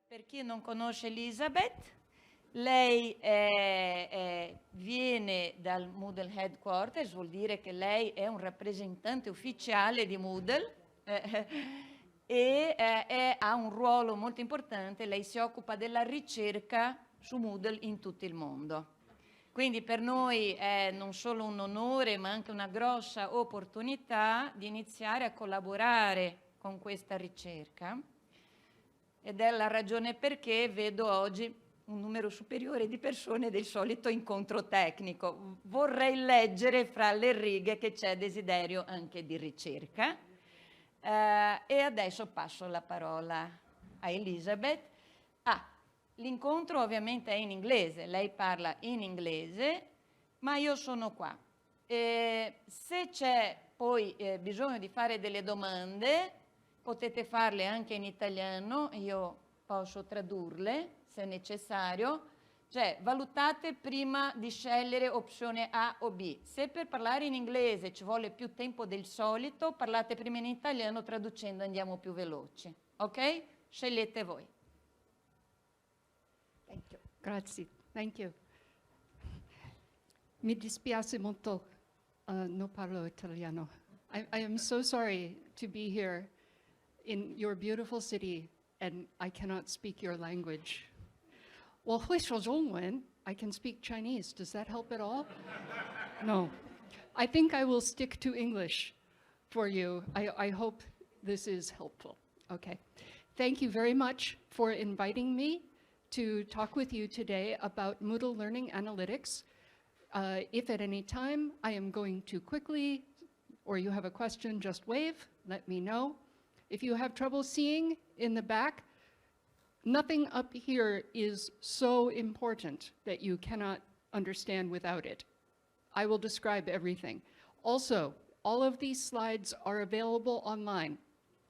Per chi non conosce Elisabeth, lei viene dal Moodle Headquarters, vuol dire che lei è un rappresentante ufficiale di Moodle e ha un ruolo molto importante. Lei si occupa della ricerca su Moodle in tutto il mondo. Quindi per noi è non solo un onore, ma anche una grossa opportunità di iniziare a collaborare con questa ricerca. Ed è la ragione perché vedo oggi un numero superiore di persone del solito incontro tecnico. Vorrei leggere fra le righe che c'è desiderio anche di ricerca. E adesso passo la parola a Elisabeth. L'incontro ovviamente è in inglese, lei parla in inglese, ma io sono qua. Se c'è poi bisogno di fare delle domande, potete farle anche in italiano, io posso tradurle se necessario. Cioè, valutate prima di scegliere opzione A o B. Se per parlare in inglese ci vuole più tempo del solito, parlate prima in italiano, traducendo andiamo più veloci. Ok? Scegliete voi. Thank you. Grazie. Thank you. Mi dispiace molto, non parlo italiano. I am so sorry to be here in your beautiful city and I cannot speak your language. 我会说中文. I can speak Chinese. Does that help at all? No. I think I will stick to English for you. I hope this is helpful. Okay. Thank you very much for inviting me to talk with you today about Moodle Learning Analytics. If at any time I am going too quickly or you have a question, just wave, let me know. If you have trouble seeing in the back, nothing up here is so important that you cannot understand without it. I will describe everything. Also, all of these slides are available online.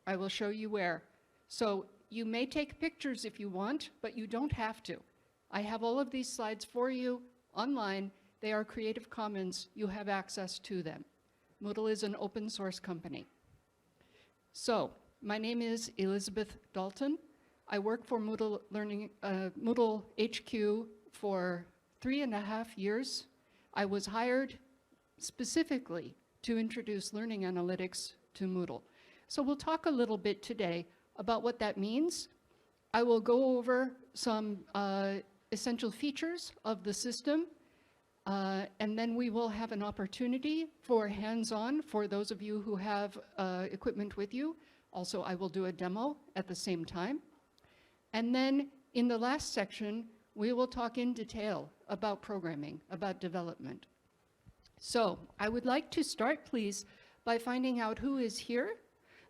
I will show you where. So you may take pictures if you want, but you don't have to. I have all of these slides for you online. They are Creative Commons. You have access to them. Moodle is an open source company. So, my name is Elisabeth Dalton. I work for Moodle HQ for 3.5 years. I was hired specifically to introduce learning analytics to Moodle. So we'll talk a little bit today about what that means. I will go over some essential features of the system, and then we will have an opportunity for hands-on for those of you who have equipment with you. Also, I will do a demo at the same time. And then in the last section, we will talk in detail about programming, about development. So I would like to start, please, by finding out who is here.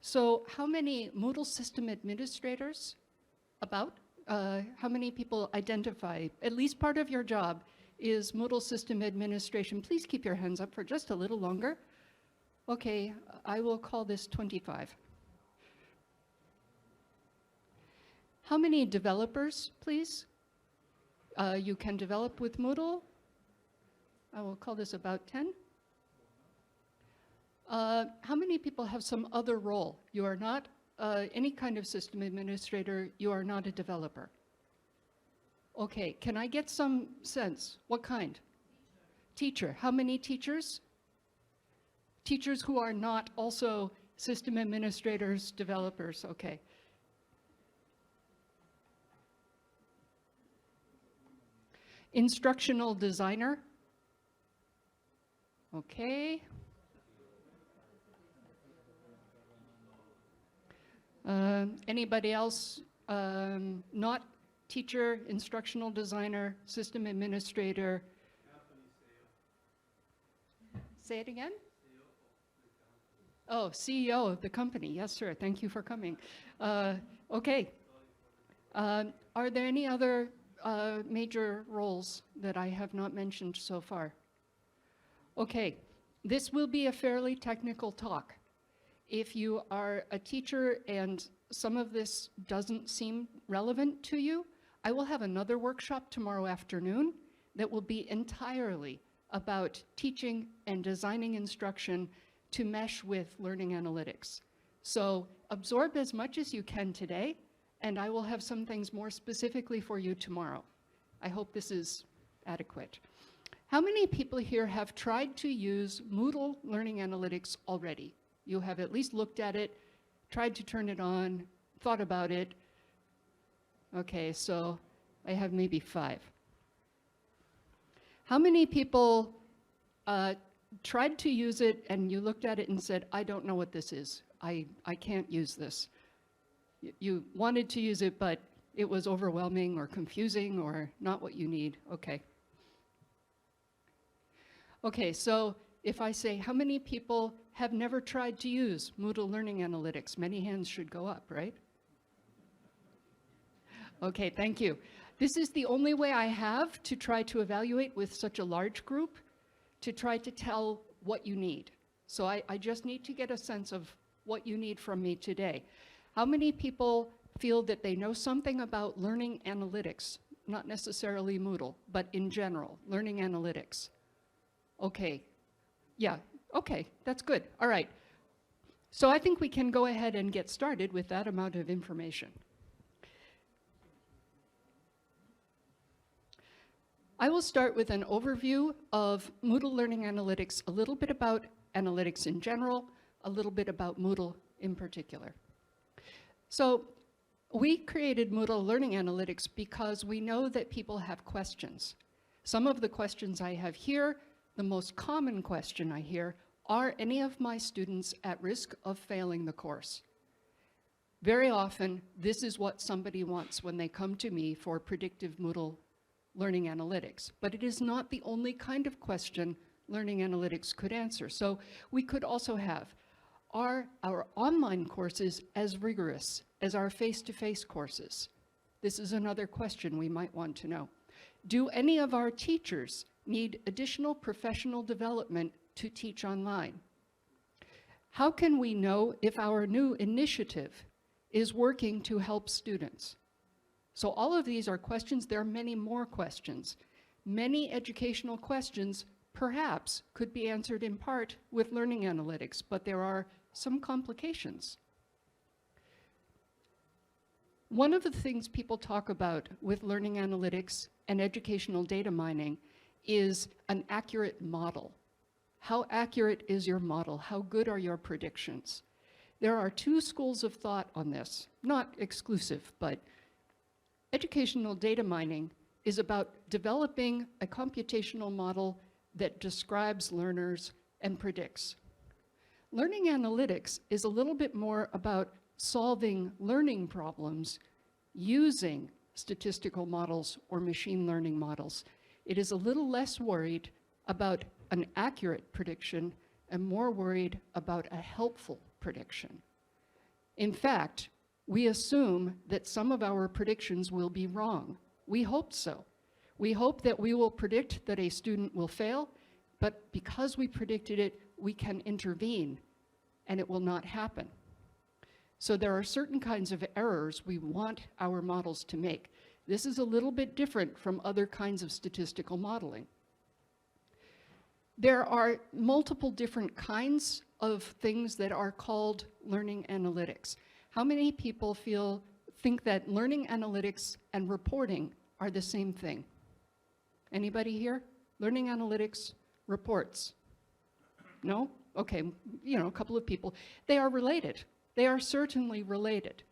So how many Moodle system administrators? About? How many people identify? At least part of your job is Moodle system administration. Please keep your hands up for just a little longer. Okay, I will call this 25. How many developers, please? You can develop with Moodle. I will call this about 10. How many people have some other role? You are not any kind of system administrator. You are not a developer. Okay, can I get some sense? What kind? Teacher. How many teachers? Teachers who are not also system administrators, developers. Okay. Instructional designer. Okay. Anybody else not teacher, instructional designer, system administrator? Say it again? Oh, CEO of the company. Yes, sir. Thank you for coming. Okay. Are there any other major roles that I have not mentioned so far? Okay. This will be a fairly technical talk. If you are a teacher and some of this doesn't seem relevant to you, I will have another workshop tomorrow afternoon that will be entirely about teaching and designing instruction to mesh with learning analytics. So absorb as much as you can today, and I will have some things more specifically for you tomorrow. I hope this is adequate. How many people here have tried to use Moodle Learning Analytics already? You have at least looked at it, tried to turn it on, thought about it. Okay, so I have maybe 5. How many people tried to use it and you looked at it and said, I don't know what this is. I can't use this. You wanted to use it, but it was overwhelming or confusing or not what you need. Okay. Okay, so if I say, how many people have never tried to use Moodle Learning Analytics? Many hands should go up, right? Okay, thank you. This is the only way I have to try to evaluate with such a large group, to try to tell what you need. So I just need to get a sense of what you need from me today. How many people feel that they know something about learning analytics? Not necessarily Moodle, but in general, learning analytics. Okay, yeah, okay, that's good. All right. So I think we can go ahead and get started with that amount of information. I will start with an overview of Moodle Learning Analytics, a little bit about analytics in general, a little bit about Moodle in particular. So we created Moodle Learning Analytics because we know that people have questions. Some of the questions I have here, the most common question I hear, are any of my students at risk of failing the course? Very often, this is what somebody wants when they come to me for predictive Moodle Learning Analytics, but it is not the only kind of question Learning Analytics could answer. So we could also have, are our online courses as rigorous as our face-to-face courses? This is another question we might want to know. Do any of our teachers need additional professional development to teach online? How can we know if our new initiative is working to help students? So all of these are questions. There are many more questions. Many educational questions perhaps could be answered in part with learning analytics, but there are some complications. One of the things people talk about with learning analytics and educational data mining is an accurate model. How accurate is your model? How good are your predictions? There are 2 schools of thought on this, not exclusive, but educational data mining is about developing a computational model that describes learners and predicts. Learning analytics is a little bit more about solving learning problems using statistical models or machine learning models. It is a little less worried about an accurate prediction and more worried about a helpful prediction. In fact, we assume that some of our predictions will be wrong. We hope so. We hope that we will predict that a student will fail, but because we predicted it, we can intervene and it will not happen. So there are certain kinds of errors we want our models to make. This is a little bit different from other kinds of statistical modeling. There are multiple different kinds of things that are called learning analytics. How many people think that learning analytics and reporting are the same thing? Anybody here? Learning analytics, reports? No? Okay, a couple of people. They are related. They are certainly related,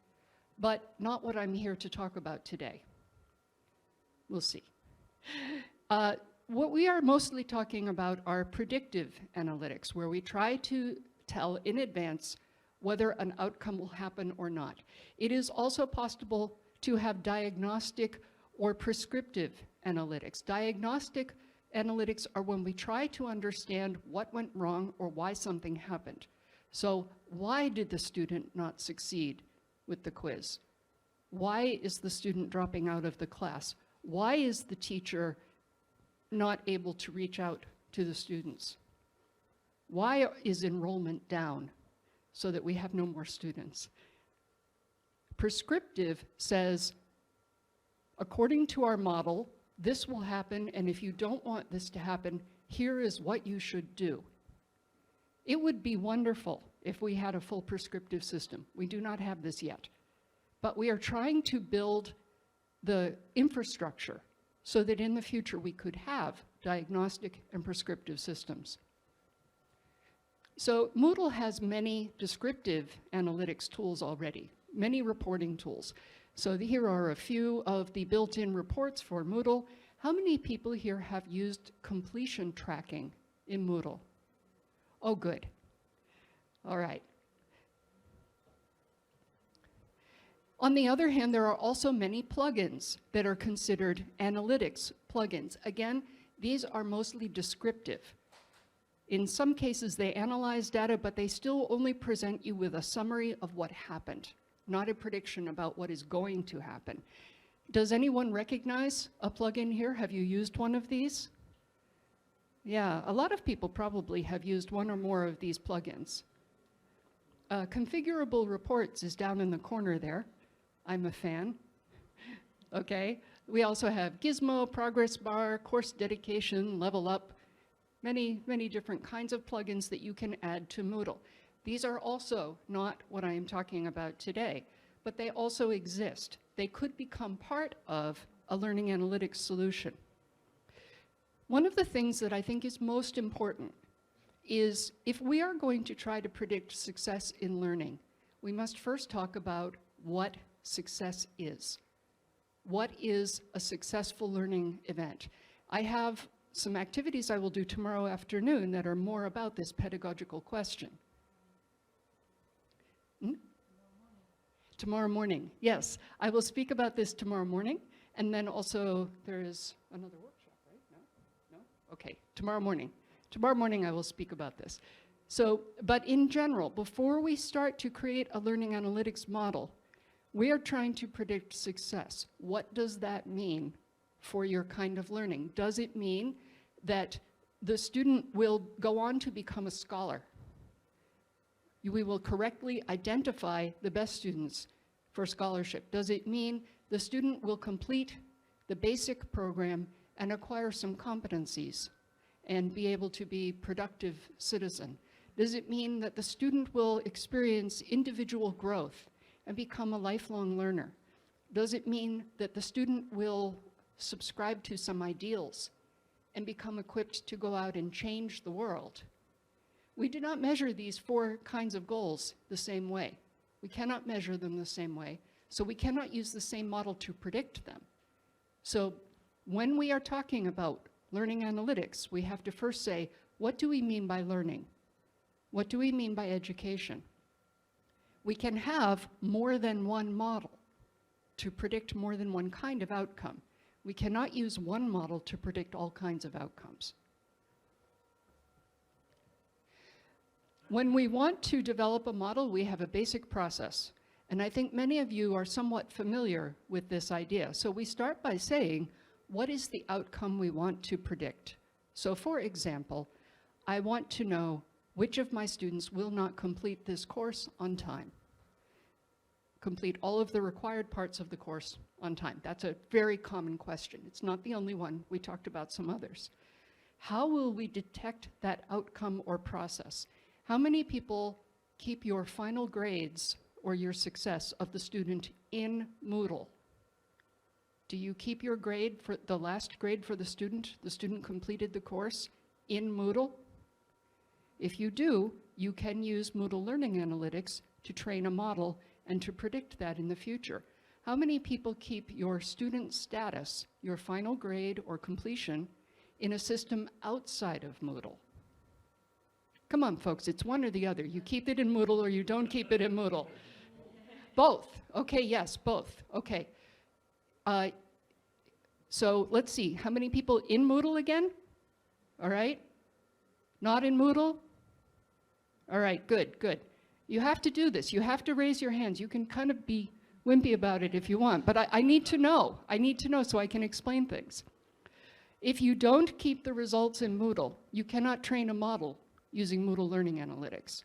but not what I'm here to talk about today. We'll see. What we are mostly talking about are predictive analytics, where we try to tell in advance whether an outcome will happen or not. It is also possible to have diagnostic or prescriptive analytics. Diagnostic analytics are when we try to understand what went wrong or why something happened. So why did the student not succeed with the quiz? Why is the student dropping out of the class? Why is the teacher not able to reach out to the students? Why is enrollment down so that we have no more students? Prescriptive says, according to our model, this will happen, and if you don't want this to happen, here is what you should do. It would be wonderful if we had a full prescriptive system. We do not have this yet. But we are trying to build the infrastructure so that in the future we could have diagnostic and prescriptive systems. So Moodle has many descriptive analytics tools already, many reporting tools. So here are a few of the built-in reports for Moodle. How many people here have used completion tracking in Moodle? Oh, good. All right. On the other hand, there are also many plugins that are considered analytics plugins. Again, these are mostly descriptive. In some cases, they analyze data, but they still only present you with a summary of what happened, not a prediction about what is going to happen. Does anyone recognize a plugin here? Have you used one of these? Yeah, a lot of people probably have used one or more of these plugins. Configurable Reports is down in the corner there. I'm a fan. Okay. We also have Gizmo, Progress Bar, Course Dedication, Level Up, many, many different kinds of plugins that you can add to Moodle. These are also not what I am talking about today, but they also exist. They could become part of a learning analytics solution. One of the things that I think is most important is if we are going to try to predict success in learning, we must first talk about what success is. What is a successful learning event? I have some activities I will do tomorrow afternoon that are more about this pedagogical question. Tomorrow morning, yes. I will speak about this tomorrow morning, and then also there is another workshop, right? No? Okay, tomorrow morning. Tomorrow morning I will speak about this. So, but in general, before we start to create a learning analytics model, we are trying to predict success. What does that mean for your kind of learning? Does it mean that the student will go on to become a scholar? We will correctly identify the best students for scholarship. Does it mean the student will complete the basic program and acquire some competencies and be able to be a productive citizen? Does it mean that the student will experience individual growth and become a lifelong learner? Does it mean that the student will subscribe to some ideals and become equipped to go out and change the world? We do not measure these 4 kinds of goals the same way. We cannot measure them the same way, so we cannot use the same model to predict them. So when we are talking about learning analytics, we have to first say, what do we mean by learning? What do we mean by education? We can have more than one model to predict more than one kind of outcome. We cannot use one model to predict all kinds of outcomes. When we want to develop a model, we have a basic process. And I think many of you are somewhat familiar with this idea. So we start by saying, what is the outcome we want to predict? So for example, I want to know which of my students will not complete this course on time. Complete all of the required parts of the course on time. That's a very common question. It's not the only one. We talked about some others. How will we detect that outcome or process? How many people keep your final grades or your success of the student in Moodle? Do you keep your grade for the last grade for the student completed the course in Moodle? If you do, you can use Moodle Learning Analytics to train a model and to predict that in the future. How many people keep your student status, your final grade or completion, in a system outside of Moodle? Come on, folks, it's one or the other. You keep it in Moodle or you don't keep it in Moodle. Both. Okay, yes, both. Okay. So let's see, how many people in Moodle again? All right. Not in Moodle? All right, good, good. You have to do this. You have to raise your hands. You can kind of be wimpy about it if you want, but I need to know. I need to know so I can explain things. If you don't keep the results in Moodle, you cannot train a model using Moodle Learning Analytics.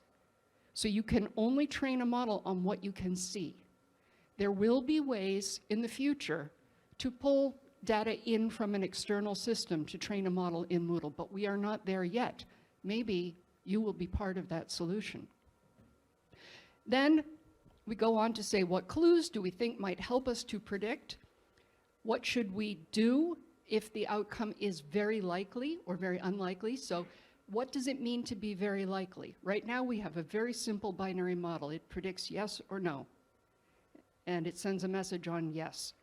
So you can only train a model on what you can see. There will be ways in the future to pull data in from an external system to train a model in Moodle, but we are not there yet. Maybe you will be part of that solution. Then we go on to say, what clues do we think might help us to predict? What should we do if the outcome is very likely or very unlikely? So what does it mean to be very likely? Right now we have a very simple binary model. It predicts yes or no, and it sends a message on yes.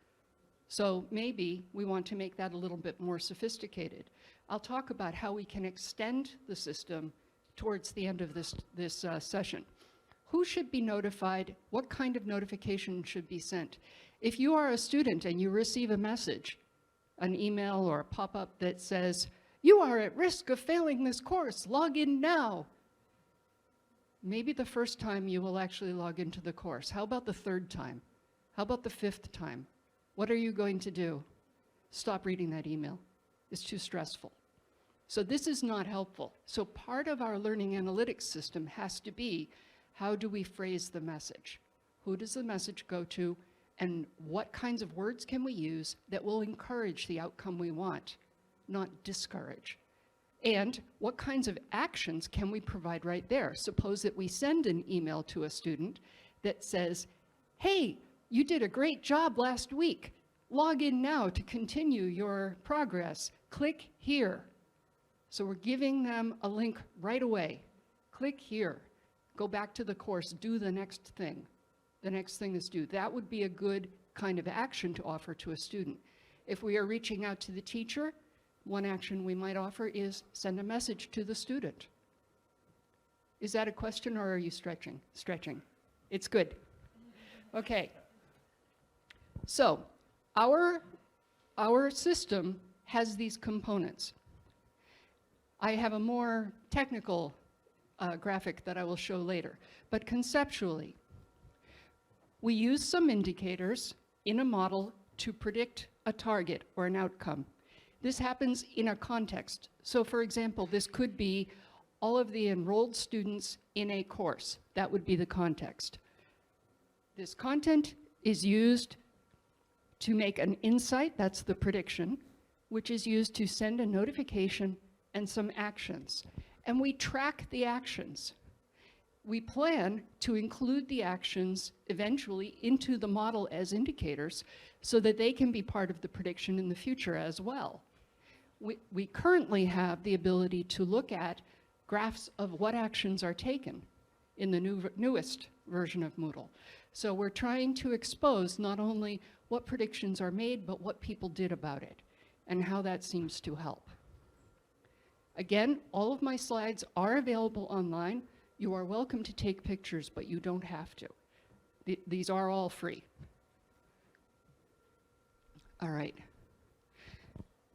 So maybe we want to make that a little bit more sophisticated. I'll talk about how we can extend the system towards the end of this session. Who should be notified? What kind of notification should be sent? If you are a student and you receive a message, an email or a pop-up that says, "You are at risk of failing this course, log in now." Maybe the first time you will actually log into the course. How about the third time? How about the fifth time? What are you going to do? Stop reading that email. It's too stressful. So this is not helpful. So part of our learning analytics system has to be, how do we phrase the message? Who does the message go to? And what kinds of words can we use that will encourage the outcome we want, not discourage? And what kinds of actions can we provide right there? Suppose that we send an email to a student that says, "Hey, you did a great job last week. Log in now to continue your progress. Click here." So we're giving them a link right away. Click here. Go back to the course. Do the next thing. The next thing is due. That would be a good kind of action to offer to a student. If we are reaching out to the teacher, one action we might offer is send a message to the student. Is that a question, or are you stretching? Stretching. It's good. Okay. So our system has these components. I have a more technical graphic that I will show later, but conceptually, we use some indicators in a model to predict a target or an outcome. This happens in a context. So for example, this could be all of the enrolled students in a course. That would be the context. This content is used to make an insight, that's the prediction, which is used to send a notification and some actions. And we track the actions. We plan to include the actions eventually into the model as indicators so that they can be part of the prediction in the future as well. We currently have the ability to look at graphs of what actions are taken in the newest version of Moodle. So we're trying to expose not only what predictions are made, but what people did about it and how that seems to help. Again, all of my slides are available online. You are welcome to take pictures, but you don't have to. These are all free. All right.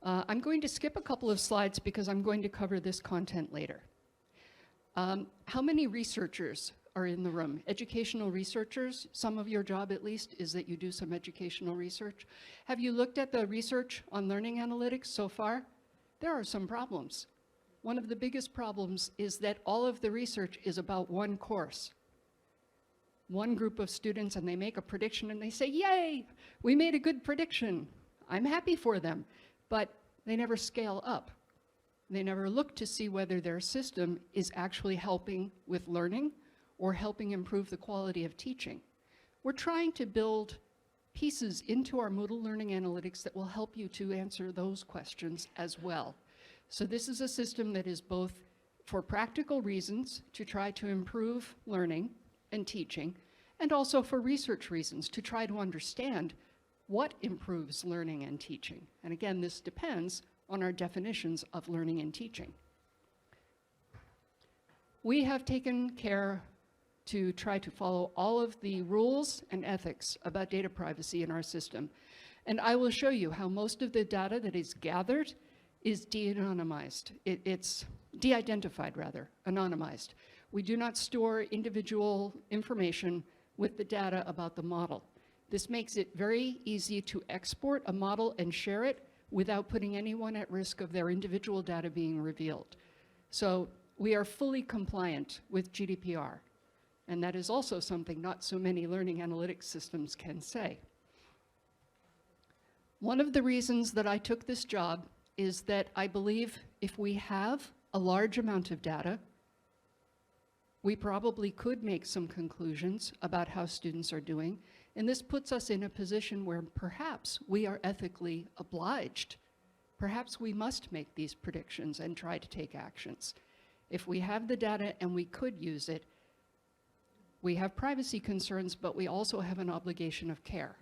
I'm going to skip a couple of slides because I'm going to cover this content later. How many researchers are in the room? Educational researchers? Some of your job, at least, is that you do some educational research. Have you looked at the research on learning analytics so far? There are some problems. One of the biggest problems is that all of the research is about one course. One group of students, and they make a prediction and they say, "Yay, we made a good prediction." I'm happy for them, but they never scale up. They never look to see whether their system is actually helping with learning or helping improve the quality of teaching. We're trying to build pieces into our Moodle learning analytics that will help you to answer those questions as well. So this is a system that is both for practical reasons to try to improve learning and teaching, and also for research reasons to try to understand what improves learning and teaching. And again, this depends on our definitions of learning and teaching. We have taken care to try to follow all of the rules and ethics about data privacy in our system. And I will show you how most of the data that is gathered is de-anonymized. It's de-identified, rather, anonymized. We do not store individual information with the data about the model. This makes it very easy to export a model and share it without putting anyone at risk of their individual data being revealed. So we are fully compliant with GDPR. And that is also something not so many learning analytics systems can say. One of the reasons that I took this job is that I believe if we have a large amount of data, we probably could make some conclusions about how students are doing, and this puts us in a position where perhaps we are ethically obliged. Perhaps we must make these predictions and try to take actions. If we have the data and we could use it, we have privacy concerns, but we also have an obligation of care.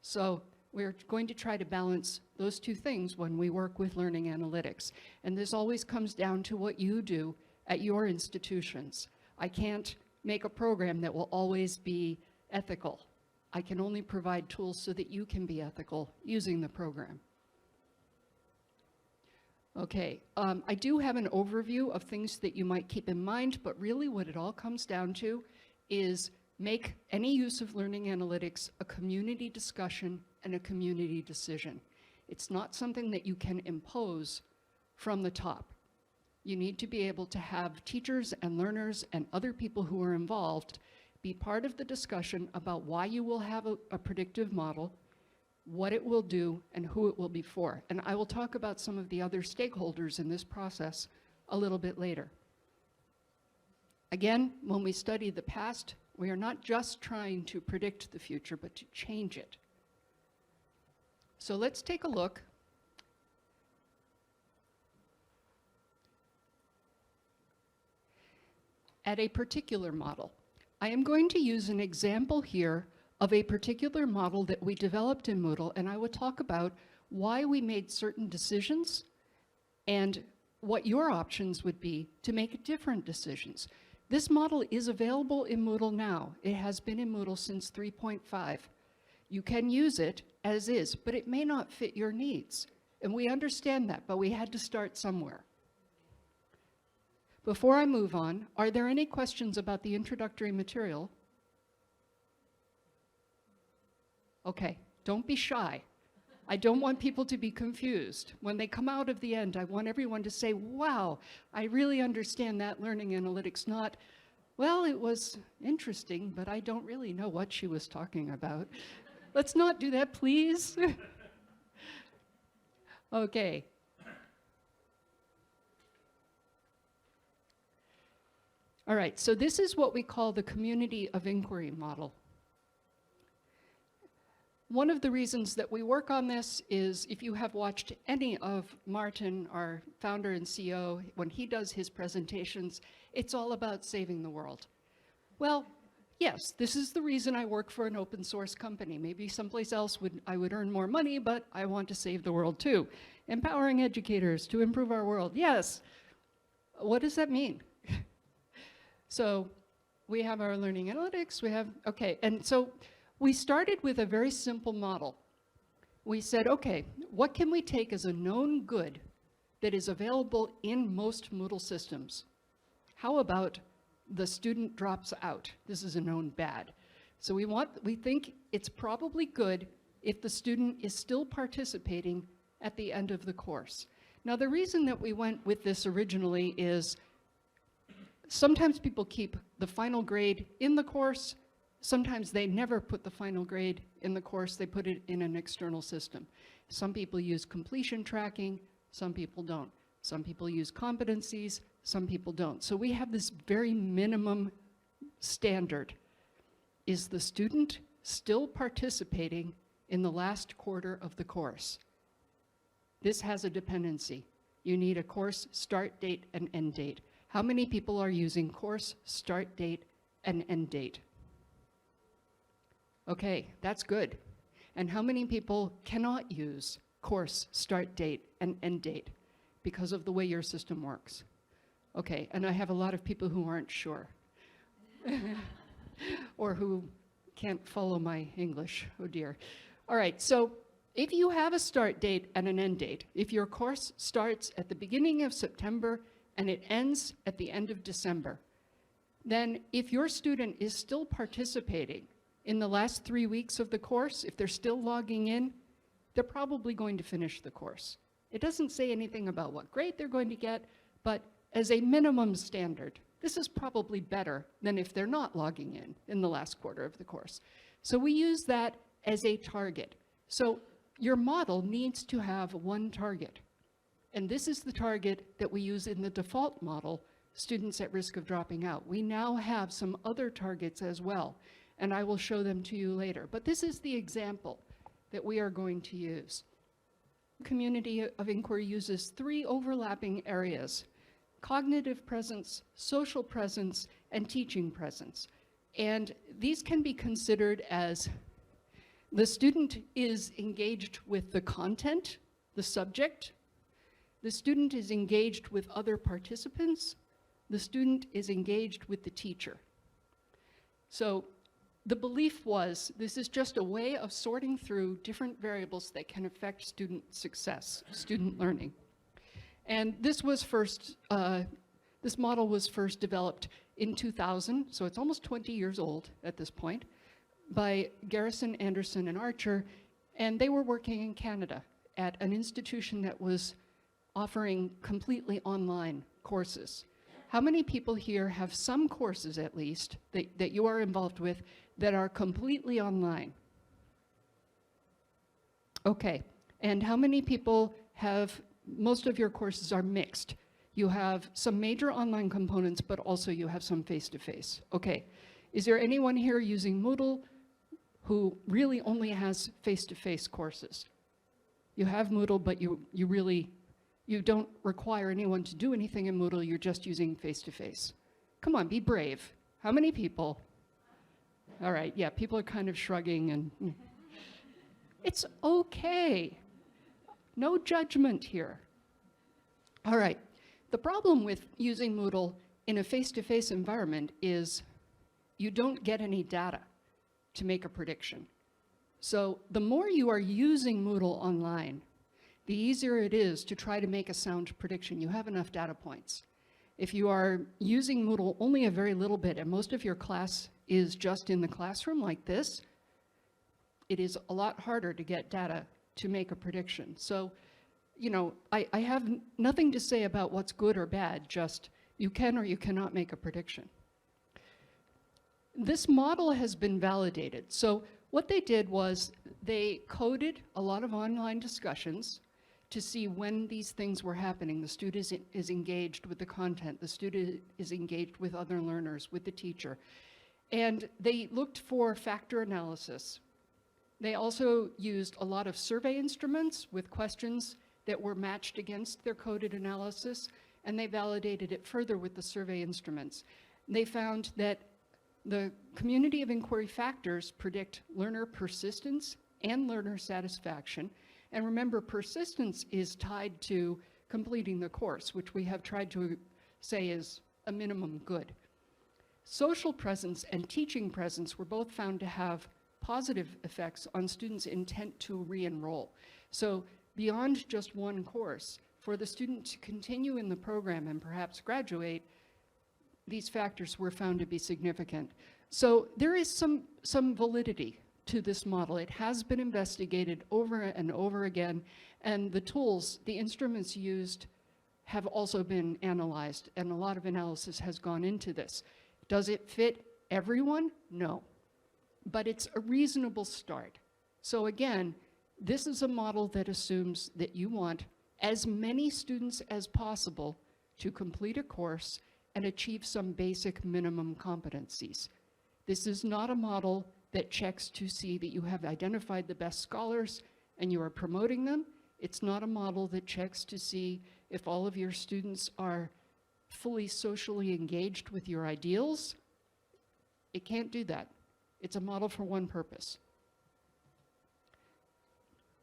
So we're going to try to balance those two things when we work with learning analytics. And this always comes down to what you do at your institutions. I can't make a program that will always be ethical. I can only provide tools so that you can be ethical using the program. Okay, I do have an overview of things that you might keep in mind, but really what it all comes down to is make any use of learning analytics a community discussion and a community decision. It's not something that you can impose from the top. You need to be able to have teachers and learners and other people who are involved be part of the discussion about why you will have a predictive model, what it will do, and who it will be for. And I will talk about some of the other stakeholders in this process a little bit later. Again, when we study the past, we are not just trying to predict the future, but to change it. So let's take a look at a particular model. I am going to use an example here of a particular model that we developed in Moodle, and I will talk about why we made certain decisions and what your options would be to make different decisions. This model is available in Moodle now. It has been in Moodle since 3.5. You can use it as is, but it may not fit your needs. And we understand that, but we had to start somewhere. Before I move on, are there any questions about the introductory material? Okay, don't be shy. I don't want people to be confused. When they come out of the end, I want everyone to say, wow, I really understand that learning analytics, not, well, it was interesting, but I don't really know what she was talking about. Let's not do that, please. Okay. All right, so this is what we call the community of inquiry model. One of the reasons that we work on this is if you have watched any of Martin, our founder and CEO, when he does his presentations, it's all about saving the world. Well, yes, this is the reason I work for an open source company. Maybe someplace else I would earn more money, but I want to save the world too. Empowering educators to improve our world. Yes. What does that mean? So we have our learning analytics, okay, and so we started with a very simple model. We said, okay, what can we take as a known good that is available in most Moodle systems? How about the student drops out? This is a known bad. So we think it's probably good if the student is still participating at the end of the course. Now, the reason that we went with this originally is sometimes people keep the final grade in the course. Sometimes they never put the final grade in the course, they put it in an external system. Some people use completion tracking, some people don't. Some people use competencies, some people don't. So we have this very minimum standard. Is the student still participating in the last quarter of the course? This has a dependency. You need a course start date and end date. How many people are using course start date and end date? Okay, that's good. And how many people cannot use course start date and end date because of the way your system works? Okay, and I have a lot of people who aren't sure or who can't follow my English. Oh dear. All right, so if you have a start date and an end date, if your course starts at the beginning of September and it ends at the end of December, then if your student is still participating in the last 3 weeks of the course, if they're still logging in, they're probably going to finish the course. It doesn't say anything about what grade they're going to get, but as a minimum standard, this is probably better than if they're not logging in the last quarter of the course. So we use that as a target. So your model needs to have one target. And this is the target that we use in the default model, students at risk of dropping out. We now have some other targets as well, and I will show them to you later. But this is the example that we are going to use. Community of inquiry uses 3 overlapping areas: cognitive presence, social presence, and teaching presence. And these can be considered as the student is engaged with the content, the subject, the student is engaged with other participants, the student is engaged with the teacher. So the belief was this is just a way of sorting through different variables that can affect student success, student learning. And this was first, this model was first developed in 2000, so it's almost 20 years old at this point, by Garrison, Anderson, and Archer, and they were working in Canada at an institution that was offering completely online courses. How many people here have some courses, at least, that you are involved with that are completely online? Okay, and how many people have, most of your courses are mixed? You have some major online components, but also you have some face-to-face. Okay, is there anyone here using Moodle who really only has face-to-face courses? You have Moodle, but you don't require anyone to do anything in Moodle, you're just using face-to-face. Come on, be brave. How many people? All right, yeah, people are kind of shrugging and it's okay. No judgment here. All right, the problem with using Moodle in a face-to-face environment is you don't get any data to make a prediction. So the more you are using Moodle online, the easier it is to try to make a sound prediction. You have enough data points. If you are using Moodle only a very little bit and most of your class is just in the classroom like this, it is a lot harder to get data to make a prediction. So, you know, I have nothing to say about what's good or bad, just you can or you cannot make a prediction. This model has been validated. So what they did was they coded a lot of online discussions to see when these things were happening. The student is engaged with the content, the student is engaged with other learners, with the teacher. And they looked for factor analysis. They also used a lot of survey instruments with questions that were matched against their coded analysis, and they validated it further with the survey instruments. They found that the community of inquiry factors predict learner persistence and learner satisfaction. And remember, persistence is tied to completing the course, which we have tried to say is a minimum good. Social presence and teaching presence were both found to have positive effects on students' intent to re-enroll. So beyond just one course, for the student to continue in the program and perhaps graduate, these factors were found to be significant. So there is some validity to this model. It has been investigated over and over again, and the tools, the instruments used have also been analyzed, and a lot of analysis has gone into this. Does it fit everyone? No. But it's a reasonable start. So again, this is a model that assumes that you want as many students as possible to complete a course and achieve some basic minimum competencies. This is not a model that checks to see that you have identified the best scholars and you are promoting them. It's not a model that checks to see if all of your students are fully socially engaged with your ideals. It can't do that. It's a model for one purpose.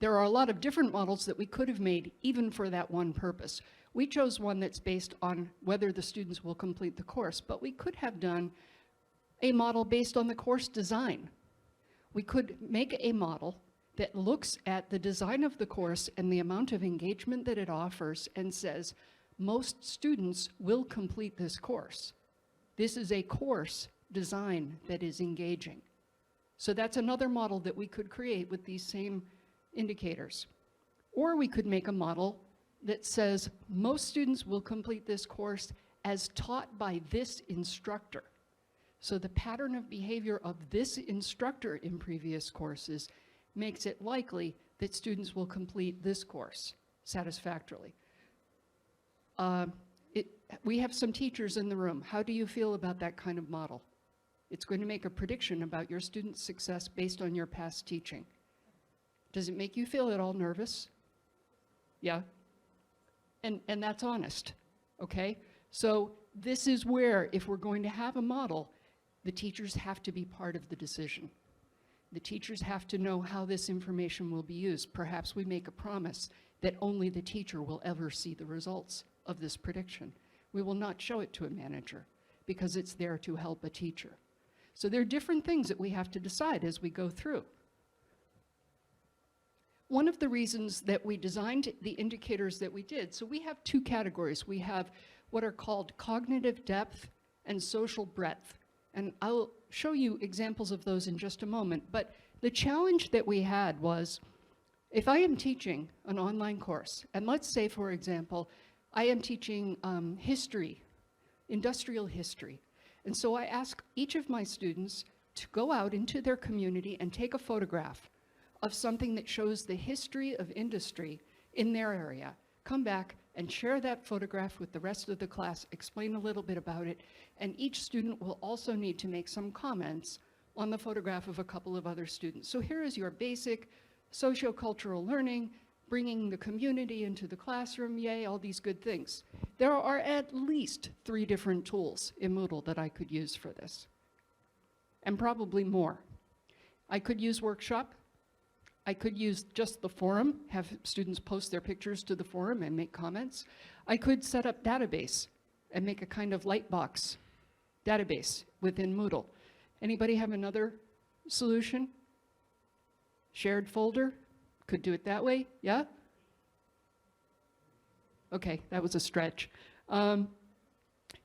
There are a lot of different models that we could have made even for that one purpose. We chose one that's based on whether the students will complete the course, but we could have done a model based on the course design. We could make a model that looks at the design of the course and the amount of engagement that it offers and says, most students will complete this course. This is a course design that is engaging. So that's another model that we could create with these same indicators. Or we could make a model that says most students will complete this course as taught by this instructor. So the pattern of behavior of this instructor in previous courses makes it likely that students will complete this course satisfactorily. We have some teachers in the room. How do you feel about that kind of model? It's going to make a prediction about your students' success based on your past teaching. Does it make you feel at all nervous? Yeah? And that's honest, okay? So this is where, if we're going to have a model, the teachers have to be part of the decision. The teachers have to know how this information will be used. Perhaps we make a promise that only the teacher will ever see the results of this prediction. We will not show it to a manager because it's there to help a teacher. So there are different things that we have to decide as we go through. One of the reasons that we designed the indicators that we did, so we have two categories. We have what are called cognitive depth and social breadth. And I'll show you examples of those in just a moment. But the challenge that we had was, if I am teaching an online course, and let's say, for example, I am teaching history, industrial history. And so I ask each of my students to go out into their community and take a photograph of something that shows the history of industry in their area. Come back and share that photograph with the rest of the class, explain a little bit about it, and each student will also need to make some comments on the photograph of a couple of other students. So here is your basic sociocultural learning, bringing the community into the classroom, yay, all these good things. There are at least 3 different tools in Moodle that I could use for this, and probably more. I could use Workshop. I could use just the forum, have students post their pictures to the forum and make comments. I could set up database and make a kind of lightbox database within Moodle. Anybody have another solution? Shared folder? Could do it that way, yeah? Okay, that was a stretch.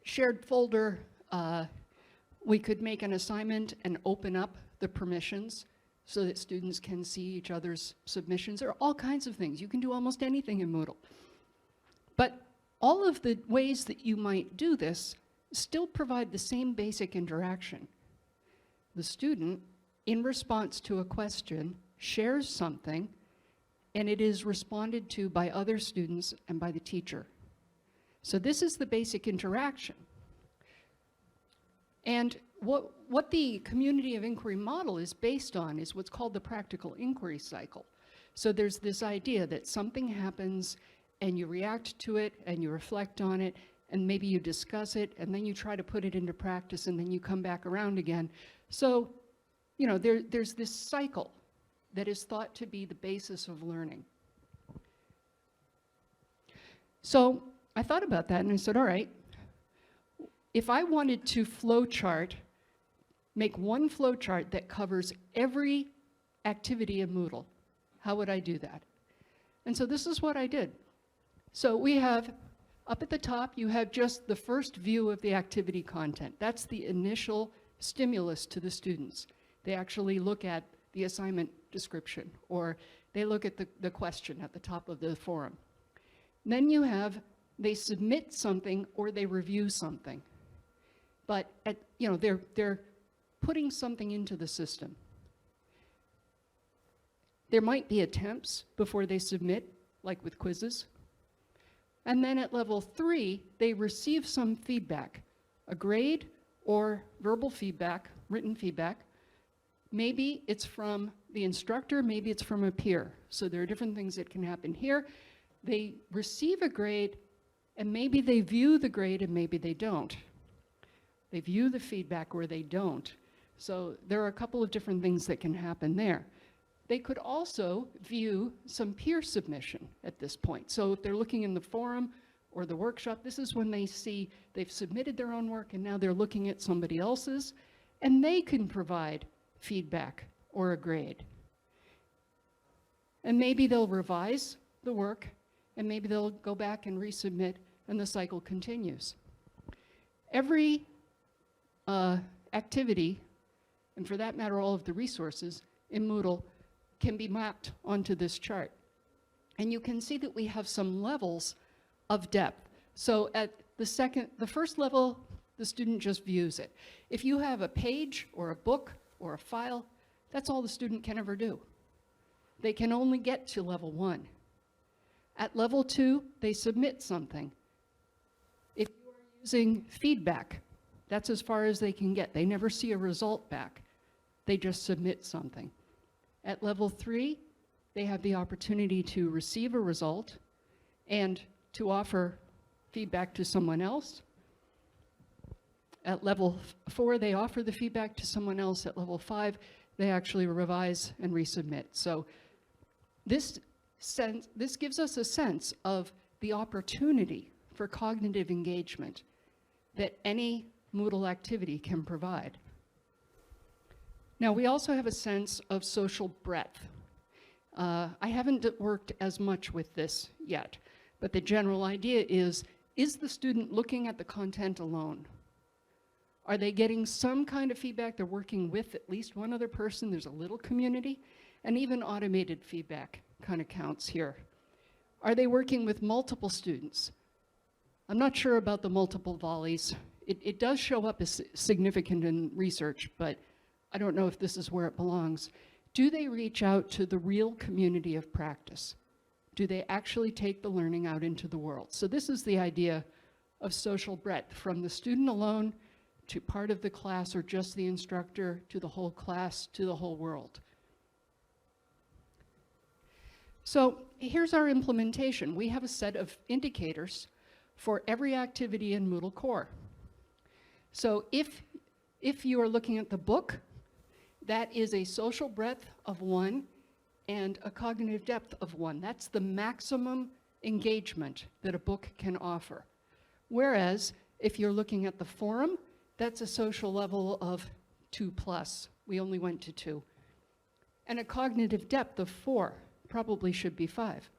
Shared folder, we could make an assignment and open up the permissions so that students can see each other's submissions. There are all kinds of things. You can do almost anything in Moodle. But all of the ways that you might do this still provide the same basic interaction. The student, in response to a question, shares something, and it is responded to by other students and by the teacher. So this is the basic interaction. And what the community of inquiry model is based on is what's called the practical inquiry cycle. So there's this idea that something happens and you react to it and you reflect on it and maybe you discuss it and then you try to put it into practice and then you come back around again. So, you know, there's this cycle that is thought to be the basis of learning. So I thought about that and I said, all right, if I wanted to make one flowchart that covers every activity in Moodle, how would I do that? And so this is what I did. So we have, up at the top, you have just the first view of the activity content. That's the initial stimulus to the students. They actually look at the assignment description, or they look at the question at the top of the forum. Then you have, they submit something or they review something. But they're putting something into the system. There might be attempts before they submit, like with quizzes. And then at level 3, they receive some feedback, a grade or verbal feedback, written feedback. Maybe it's from the instructor, maybe it's from a peer. So there are different things that can happen here. They receive a grade, and maybe they view the grade and maybe they don't. They view the feedback or they don't. So there are a couple of different things that can happen there. They could also view some peer submission at this point. So if they're looking in the forum or the workshop, this is when they see they've submitted their own work and now they're looking at somebody else's, and they can provide feedback or a grade. And maybe they'll revise the work, and maybe they'll go back and resubmit, and the cycle continues. Every activity, and for that matter all of the resources in Moodle, can be mapped onto this chart. And you can see that we have some levels of depth. So at the first level, the student just views it. If you have a page or a book or a file, that's all the student can ever do. they can only get to level 1. At level 2, they submit something. If you are using feedback, that's as far as they can get. They never see a result back. They just submit something. At level 3, they have the opportunity to receive a result and to offer feedback to someone else. At level 4, they offer the feedback to someone else. At level 5, they actually revise and resubmit. So this gives us a sense of the opportunity for cognitive engagement that any Moodle activity can provide. Now, we also have a sense of social breadth. I haven't worked as much with this yet, but the general idea is the student looking at the content alone? Are they getting some kind of feedback? They're working with at least one other person. There's a little community, and even automated feedback kind of counts here. Are they working with multiple students? I'm not sure about the multiple volleys. It does show up as significant in research, but I don't know if this is where it belongs. Do they reach out to the real community of practice? Do they actually take the learning out into the world? So this is the idea of social breadth, from the student alone to part of the class or just the instructor, to the whole class, to the whole world. So here's our implementation. We have a set of indicators for every activity in Moodle Core. So if you are looking at the book, that is a social breadth of 1 and a cognitive depth of 1. That's the maximum engagement that a book can offer. Whereas if you're looking at the forum, that's a social level of 2+. We only went to 2. And a cognitive depth of 4, probably should be 5.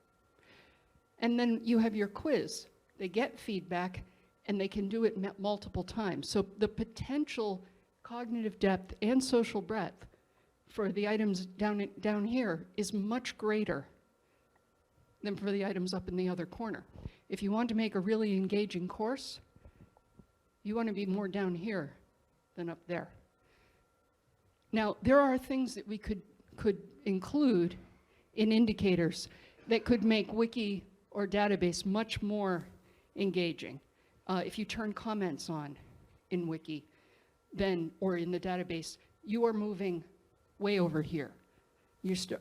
And then you have your quiz. They get feedback and they can do it multiple times. So the potential cognitive depth and social breadth for the items down here is much greater than for the items up in the other corner. If you want to make a really engaging course, you want to be more down here than up there. Now, there are things that we could include in indicators that could make wiki or database much more engaging. If you turn comments on in wiki, or in the database, you are moving way over here.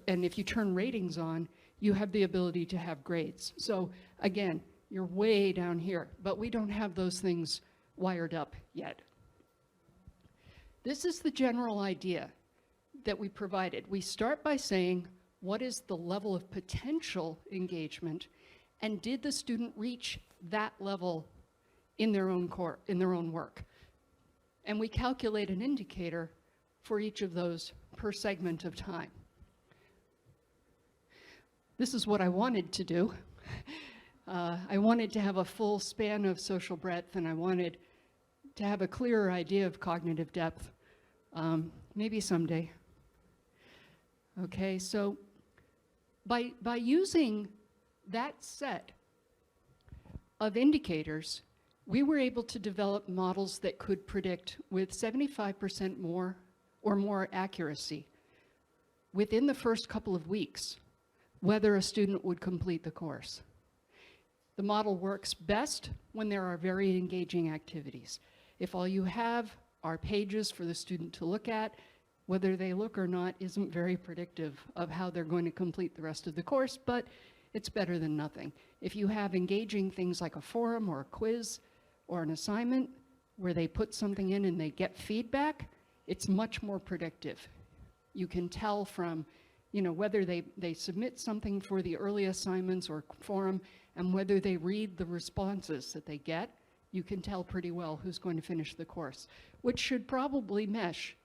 And if you turn ratings on, you have the ability to have grades. So again, you're way down here, but we don't have those things wired up yet. This is the general idea that we provided. We start by saying, what is the level of potential engagement, and did the student reach that level in their own work? And we calculate an indicator for each of those per segment of time. This is what I wanted to do. I wanted to have a full span of social breadth, and I wanted to have a clearer idea of cognitive depth. Maybe someday. Okay, so by using that set of indicators, we were able to develop models that could predict with 75% more or more accuracy within the first couple of weeks whether a student would complete the course. The model works best when there are very engaging activities. If all you have are pages for the student to look at, whether they look or not isn't very predictive of how they're going to complete the rest of the course, but it's better than nothing. If you have engaging things like a forum or a quiz or an assignment where they put something in and they get feedback, it's much more predictive. You can tell from, whether they submit something for the early assignments or forum, and whether they read the responses that they get, you can tell pretty well who's going to finish the course, which should probably mesh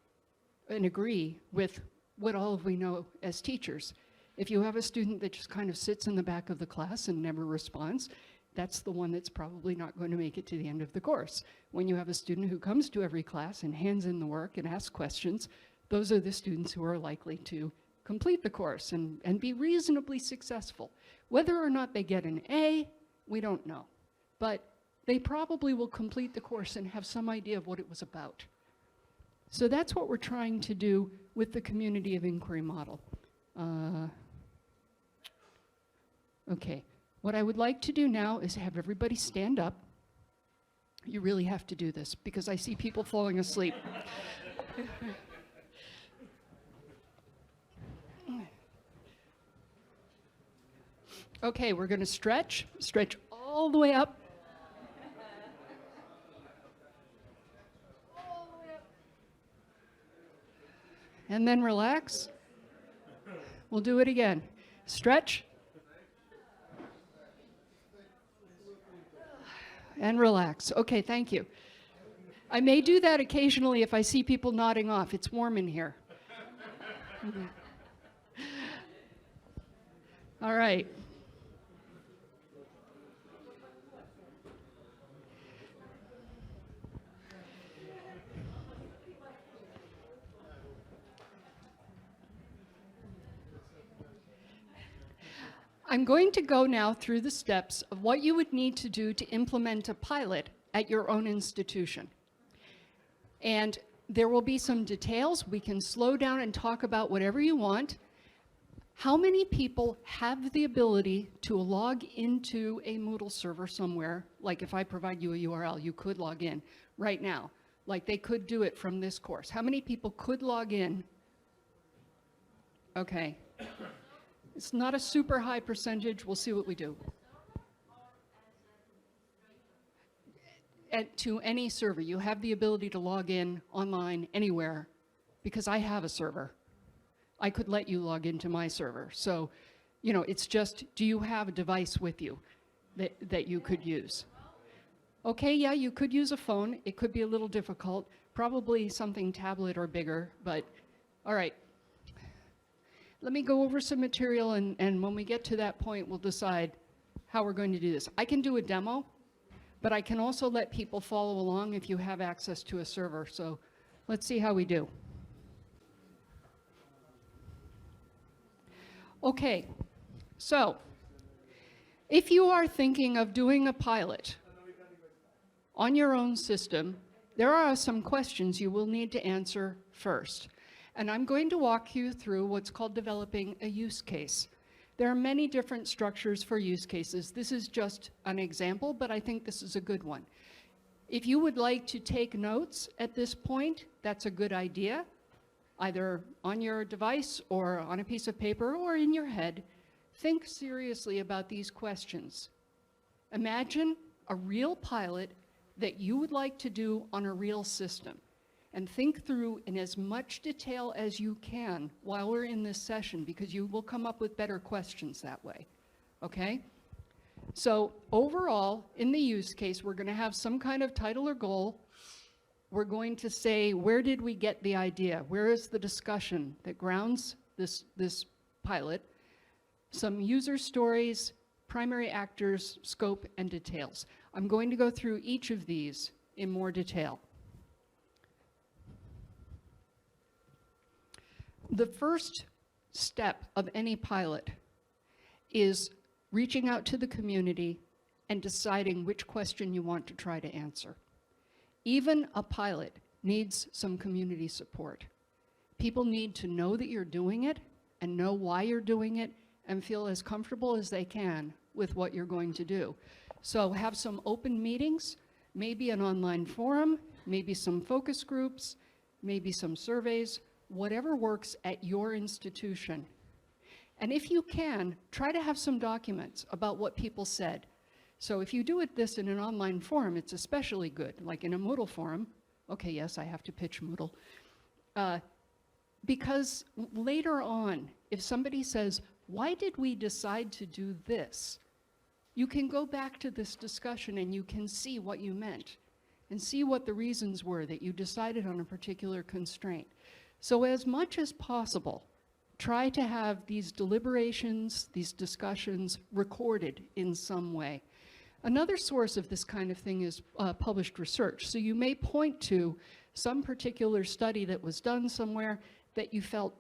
and agree with what all of we know as teachers. If you have a student that just kind of sits in the back of the class and never responds, that's the one that's probably not going to make it to the end of the course. When you have a student who comes to every class and hands in the work and asks questions, those are the students who are likely to complete the course and be reasonably successful. Whether or not they get an A, we don't know. But they probably will complete the course and have some idea of what it was about. So that's what we're trying to do with the community of inquiry model. Okay, what I would like to do now is have everybody stand up. You really have to do this because I see people falling asleep. Okay, we're going to stretch all the way up. And then relax. We'll do it again. Stretch. And relax. Okay, thank you. I may do that occasionally if I see people nodding off. It's warm in here. All right. I'm going to go now through the steps of what you would need to do to implement a pilot at your own institution. And there will be some details. We can slow down and talk about whatever you want. How many people have the ability to log into a Moodle server somewhere? Like if I provide you a URL, you could log in right now. Like they could do it from this course. How many people could log in? Okay. It's not a super high percentage. We'll see what we do. To any server, you have the ability to log in online anywhere because I have a server. I could let you log into my server. So, you know, it's just, do you have a device with you that you could use? Okay, yeah, you could use a phone. It could be a little difficult, probably something tablet or bigger, but all right. Let me go over some material, and when we get to that point, we'll decide how we're going to do this. I can do a demo, but I can also let people follow along if you have access to a server. So let's see how we do. Okay, so if you are thinking of doing a pilot on your own system, there are some questions you will need to answer first. And I'm going to walk you through what's called developing a use case. There are many different structures for use cases. This is just an example, but I think this is a good one. If you would like to take notes at this point, that's a good idea, either on your device or on a piece of paper or in your head. Think seriously about these questions. Imagine a real pilot that you would like to do on a real system. And think through in as much detail as you can while we're in this session, because you will come up with better questions that way, okay? So overall, in the use case, we're going to have some kind of title or goal. We're going to say, where did we get the idea? Where is the discussion that grounds this pilot? Some user stories, primary actors, scope, and details. I'm going to go through each of these in more detail. The first step of any pilot is reaching out to the community and deciding which question you want to try to answer. Even a pilot needs some community support. People need to know that you're doing it and know why you're doing it and feel as comfortable as they can with what you're going to do. So have some open meetings, maybe an online forum, maybe some focus groups, maybe some surveys, whatever works at your institution. And if you can, try to have some documents about what people said. So if you do this in an online forum, it's especially good, like in a Moodle forum. Okay, yes, I have to pitch Moodle. Because later on, if somebody says, why did we decide to do this? You can go back to this discussion and you can see what you meant and see what the reasons were that you decided on a particular constraint. So as much as possible, try to have these deliberations, these discussions recorded in some way. Another source of this kind of thing is published research. So you may point to some particular study that was done somewhere that you felt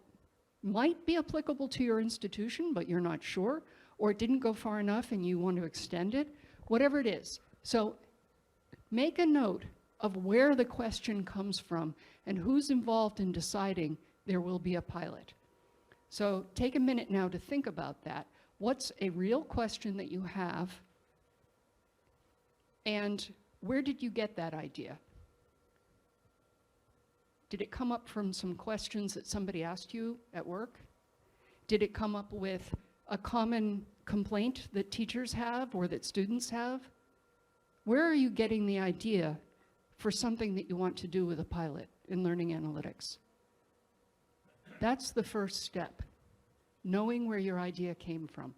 might be applicable to your institution, but you're not sure, or it didn't go far enough and you want to extend it, whatever it is. So make a note of where the question comes from and who's involved in deciding there will be a pilot. So take a minute now to think about that. What's a real question that you have? And where did you get that idea? Did it come up from some questions that somebody asked you at work? Did it come up with a common complaint that teachers have or that students have? Where are you getting the idea for something that you want to do with a pilot in learning analytics? That's the first step, knowing where your idea came from.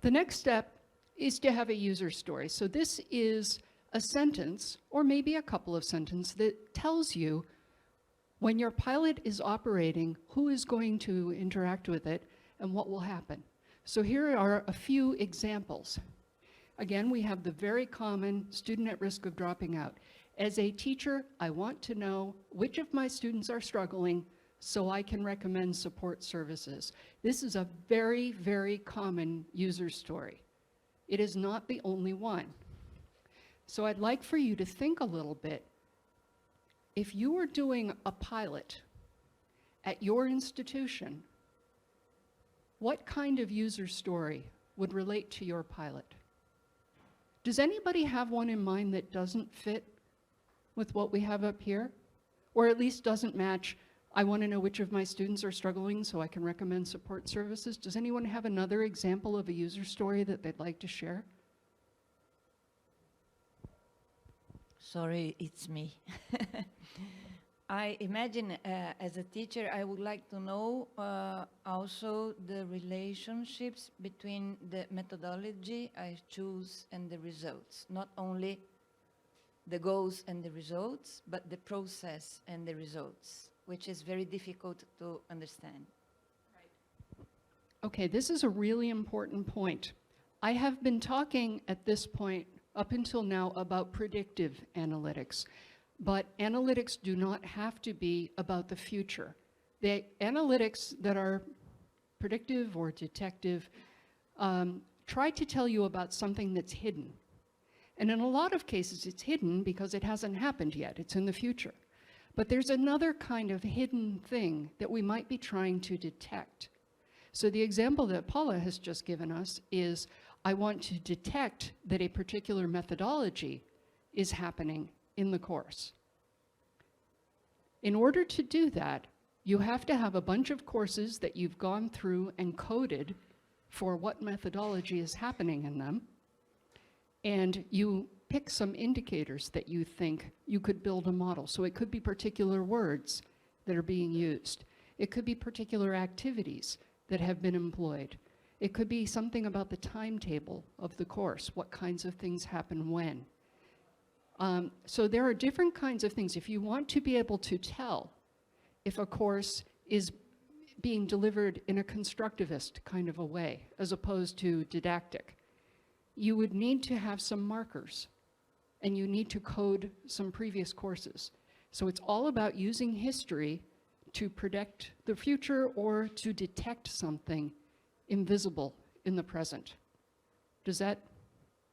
The next step is to have a user story. So this is a sentence, or maybe a couple of sentences, that tells you when your pilot is operating, who is going to interact with it and what will happen. So here are a few examples. Again, we have the very common student at risk of dropping out. As a teacher, I want to know which of my students are struggling so I can recommend support services. This is a very, very common user story. It is not the only one. So I'd like for you to think a little bit. If you were doing a pilot at your institution, what kind of user story would relate to your pilot? Does anybody have one in mind that doesn't fit with what we have up here? Or at least doesn't match, I want to know which of my students are struggling so I can recommend support services? Does anyone have another example of a user story that they'd like to share? Sorry, it's me. I imagine as a teacher, I would like to know also the relationships between the methodology I choose and the results. Not only the goals and the results, but the process and the results, which is very difficult to understand. Okay, this is a really important point. I have been talking at this point up until now about predictive analytics, but analytics do not have to be about the future. The analytics that are predictive or detective try to tell you about something that's hidden. And in a lot of cases, it's hidden because it hasn't happened yet. It's in the future. But there's another kind of hidden thing that we might be trying to detect. So the example that Paula has just given us is, I want to detect that a particular methodology is happening in the course. In order to do that, you have to have a bunch of courses that you've gone through and coded for what methodology is happening in them. And you pick some indicators that you think you could build a model. So it could be particular words that are being used. It could be particular activities that have been employed. It could be something about the timetable of the course, what kinds of things happen when. So there are different kinds of things. If you want to be able to tell if a course is being delivered in a constructivist kind of a way, as opposed to didactic, you would need to have some markers, and you need to code some previous courses. So it's all about using history to predict the future or to detect something invisible in the present. Does that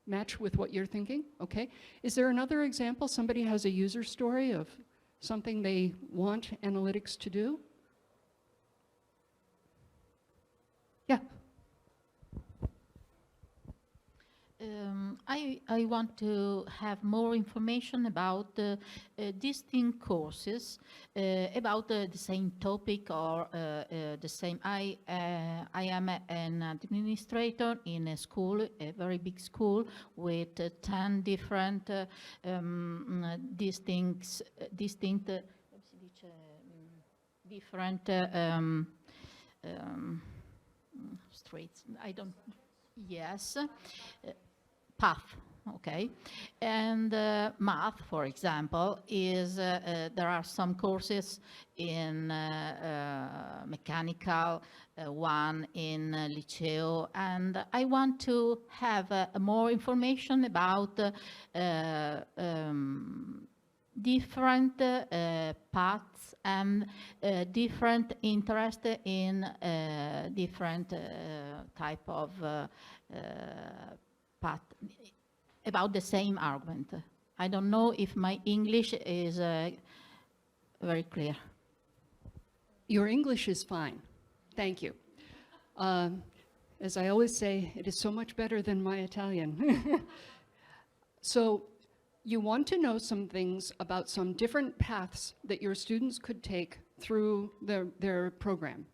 match with what you're thinking? Okay. Is there another example? Somebody has a user story of something they want analytics to do? Yeah. I want to have more information about distinct courses about the same topic or the same. I am an administrator in a school, a very big school with 10 different distinct streets. I don't. Yes. Path, okay, and math, for example, is there are some courses in mechanical, one in liceo, and I want to have more information about different paths and different interest in different type of path about the same argument. I don't know if my English is very clear. Your English is fine. Thank you. As I always say, it is so much better than my Italian. So you want to know some things about some different paths that your students could take through their program.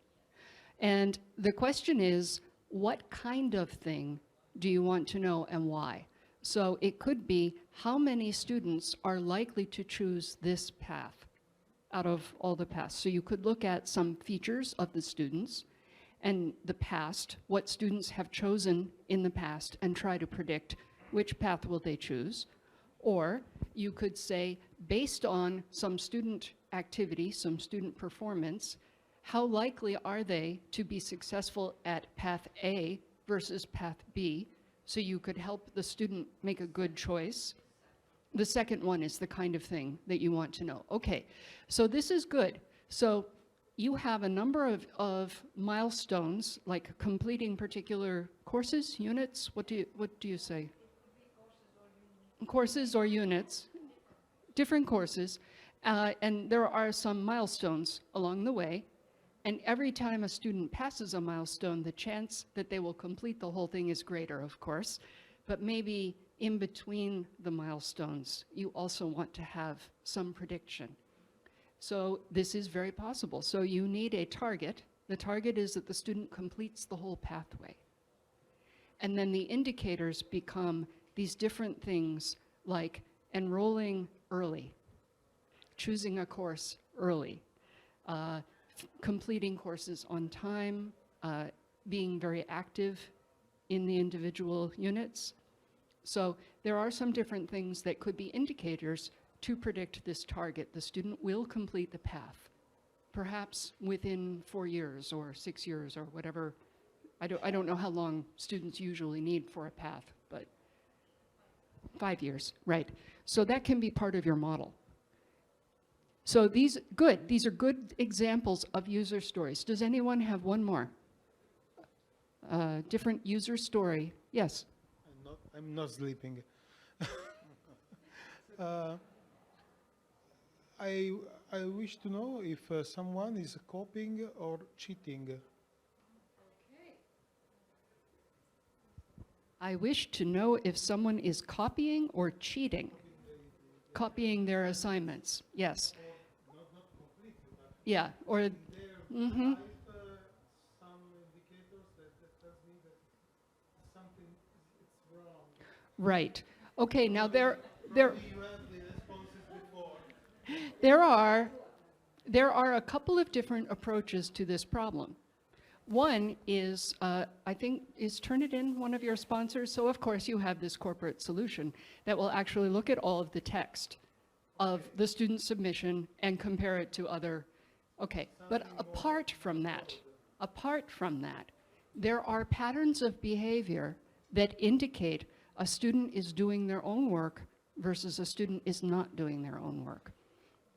And the question is, what kind of thing do you want to know and why? So it could be, how many students are likely to choose this path out of all the paths? So you could look at some features of the students and the past, what students have chosen in the past, and try to predict which path will they choose. Or you could say, based on some student activity, some student performance, how likely are they to be successful at path A versus path B? So you could help the student make a good choice. The second one is the kind of thing that you want to know. Okay, so this is good. So you have a number of milestones, like completing particular courses, units. What do you say? Courses or units, different courses, and there are some milestones along the way. And every time a student passes a milestone, the chance that they will complete the whole thing is greater, of course. But maybe in between the milestones, you also want to have some prediction. So this is very possible. So you need a target. The target is that the student completes the whole pathway. And then the indicators become these different things like enrolling early, choosing a course early, completing courses on time, being very active in the individual units. So there are some different things that could be indicators to predict this target. The student will complete the path, perhaps within 4 years or 6 years or whatever. I don't know how long students usually need for a path, but 5 years, right. So that can be part of your model. So these are good examples of user stories. Does anyone have one more? Different user story. Yes? I'm not sleeping. I wish to know if someone is copying or cheating. I wish to know if someone is copying or cheating. Copying their assignments, yes. Yeah, or Some indicators that tells me that something is wrong. right. Okay, now You have the responses before. there are a couple of different approaches to this problem. One is, I think, is Turnitin one of your sponsors? So of course you have this corporate solution that will actually look at all of the text of the student submission and compare it to other. Okay, but apart from that, there are patterns of behavior that indicate a student is doing their own work versus a student is not doing their own work.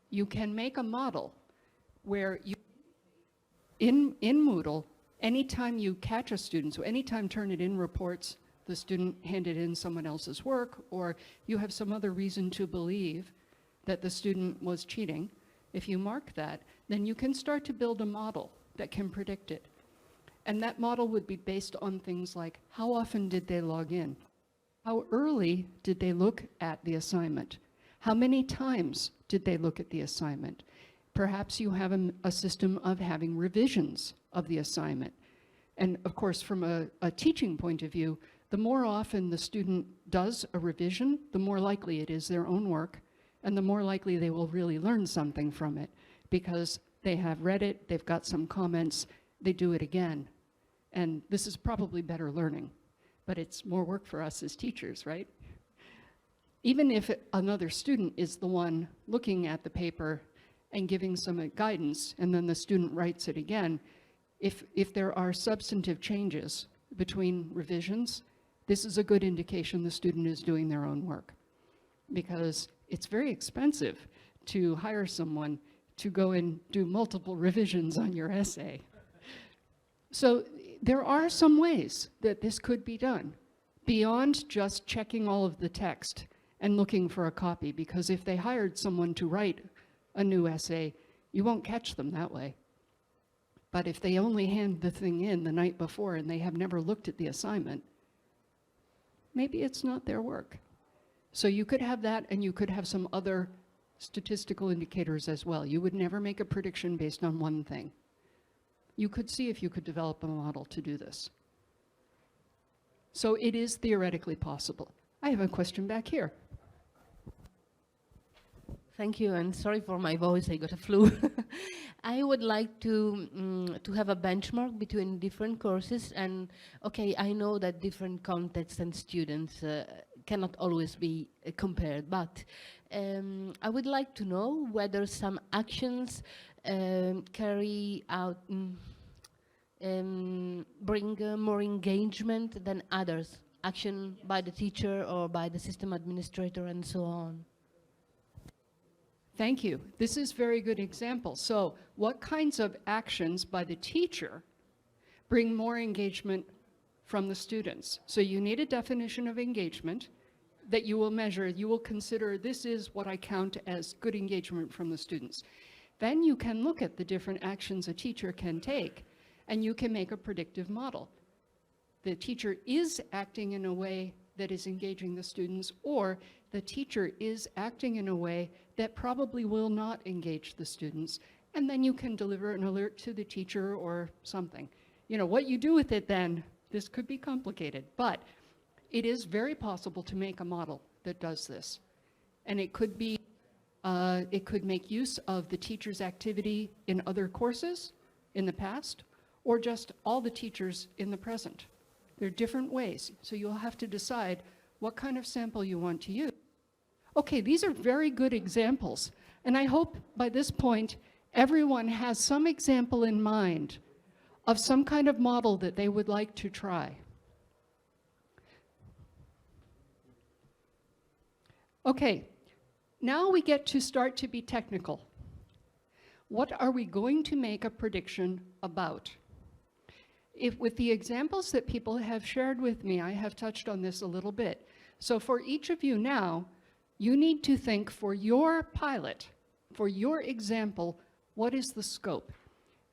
You can make a model where you, in Moodle, anytime you catch a student, so anytime Turnitin reports the student handed in someone else's work, or you have some other reason to believe that the student was cheating, if you mark that, then you can start to build a model that can predict it. And that model would be based on things like, how often did they log in? How early did they look at the assignment? How many times did they look at the assignment? Perhaps you have a system of having revisions of the assignment. And of course, from a teaching point of view, the more often the student does a revision, the more likely it is their own work, and the more likely they will really learn something from it, because they have read it, they've got some comments, they do it again. And this is probably better learning, but it's more work for us as teachers, right? Even if another student is the one looking at the paper and giving some guidance, and then the student writes it again, if there are substantive changes between revisions, this is a good indication the student is doing their own work, because it's very expensive to hire someone to go and do multiple revisions on your essay. So there are some ways that this could be done beyond just checking all of the text and looking for a copy, because if they hired someone to write a new essay, you won't catch them that way. But if they only hand the thing in the night before and they have never looked at the assignment, maybe it's not their work. So you could have that, and you could have some other statistical indicators as well. You would never make a prediction based on one thing. You could see if you could develop a model to do this. So it is theoretically possible. I have a question back here. Thank you, and sorry for my voice, I got a flu. I would like to have a benchmark between different courses, and okay, I know that different contexts and students cannot always be compared, but I would like to know whether some actions carry out, bring more engagement than others, action by the teacher or by the system administrator and so on. Thank you. This is a very good example. So what kinds of actions by the teacher bring more engagement from the students? So you need a definition of engagement that you will measure. You will consider, this is what I count as good engagement from the students. Then you can look at the different actions a teacher can take, and you can make a predictive model. The teacher is acting in a way that is engaging the students, or the teacher is acting in a way that probably will not engage the students, and then you can deliver an alert to the teacher or something. You know, what you do with it then, this could be complicated, but it is very possible to make a model that does this. And it could be, it could make use of the teacher's activity in other courses in the past, or just all the teachers in the present. There are different ways, so you'll have to decide what kind of sample you want to use. Okay, these are very good examples, and I hope by this point everyone has some example in mind of some kind of model that they would like to try. Okay, now we get to start to be technical. What are we going to make a prediction about? If with the examples that people have shared with me, I have touched on this a little bit. So for each of you now, you need to think for your pilot, for your example, what is the scope?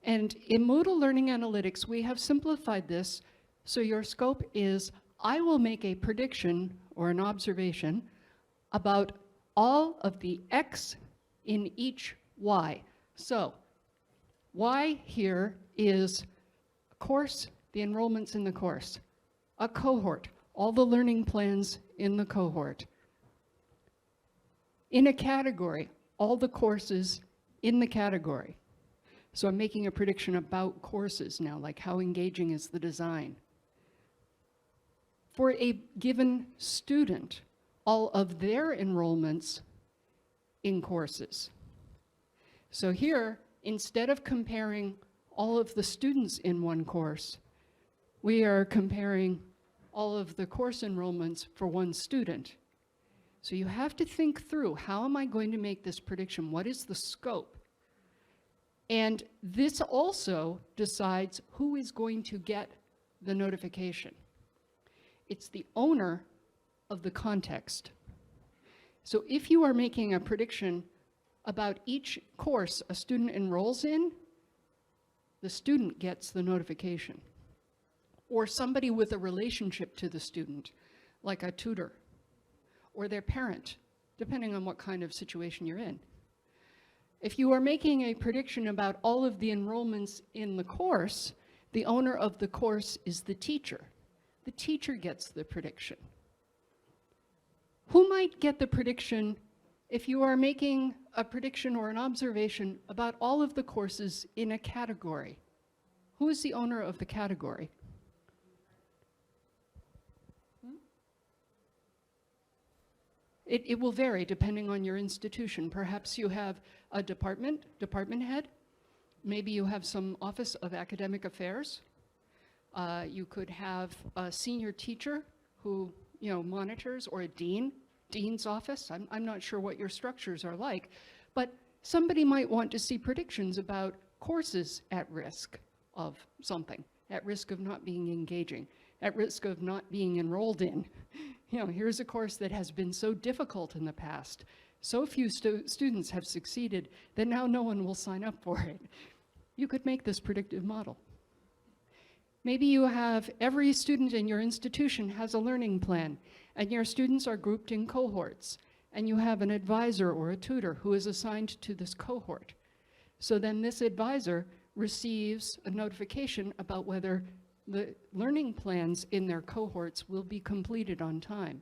And in Moodle Learning Analytics, we have simplified this. So your scope is, I will make a prediction or an observation about all of the X in each Y. So Y here is a course, the enrollments in the course, a cohort, all the learning plans in the cohort. In a category, all the courses in the category. So I'm making a prediction about courses now, like how engaging is the design. For a given student, all of their enrollments in courses. So here, instead of comparing all of the students in one course, we are comparing all of the course enrollments for one student. So you have to think through, how am I going to make this prediction? What is the scope? And this also decides who is going to get the notification. It's the owner of the context. So if you are making a prediction about each course a student enrolls in, the student gets the notification. Or somebody with a relationship to the student, like a tutor, or their parent, depending on what kind of situation you're in. If you are making a prediction about all of the enrollments in the course, the owner of the course is the teacher. The teacher gets the prediction. Who might get the prediction if you are making a prediction or an observation about all of the courses in a category? Who is the owner of the category? It will vary depending on your institution. Perhaps you have a department head. Maybe you have some Office of Academic Affairs. You could have a senior teacher who, monitors, or a dean's office. I'm not sure what your structures are like, but somebody might want to see predictions about courses at risk of something, at risk of not being engaging, at risk of not being enrolled in. Here's a course that has been so difficult in the past. So few students have succeeded that now no one will sign up for it. you could make this predictive model. Maybe you have every student in your institution has a learning plan, and your students are grouped in cohorts, and you have an advisor or a tutor who is assigned to this cohort. So then this advisor receives a notification about whether the learning plans in their cohorts will be completed on time.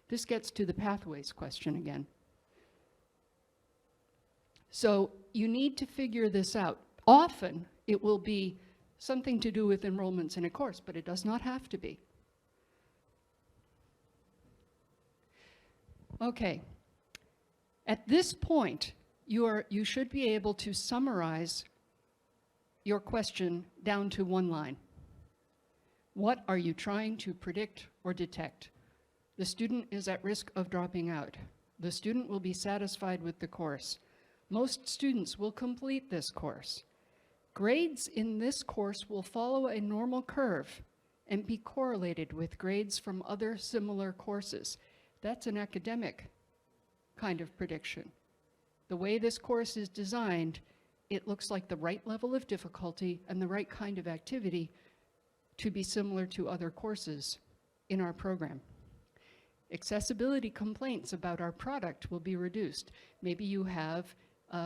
This gets to the pathways question again. So you need to figure this out. Often it will be something to do with enrollments in a course, but it does not have to be. Okay. At this point, you should be able to summarize your question down to one line. What are you trying to predict or detect? The student is at risk of dropping out. The student will be satisfied with the course. Most students will complete this course. Grades in this course will follow a normal curve and be correlated with grades from other similar courses. That's an academic kind of prediction. The way this course is designed, it looks like the right level of difficulty and the right kind of activity to be similar to other courses in our program. Accessibility complaints about our product will be reduced. Maybe you have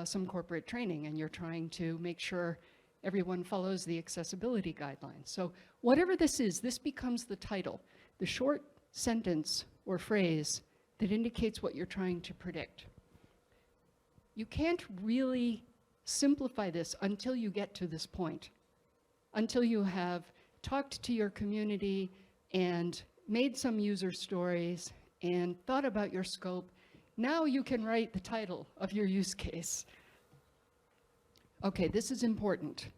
some corporate training and you're trying to make sure everyone follows the accessibility guidelines. So whatever this is, this becomes the title, the short sentence or phrase that indicates what you're trying to predict. You can't really simplify this until you get to this point, until you have talked to your community and made some user stories and thought about your scope. Now you can write the title of your use case. Okay, this is important.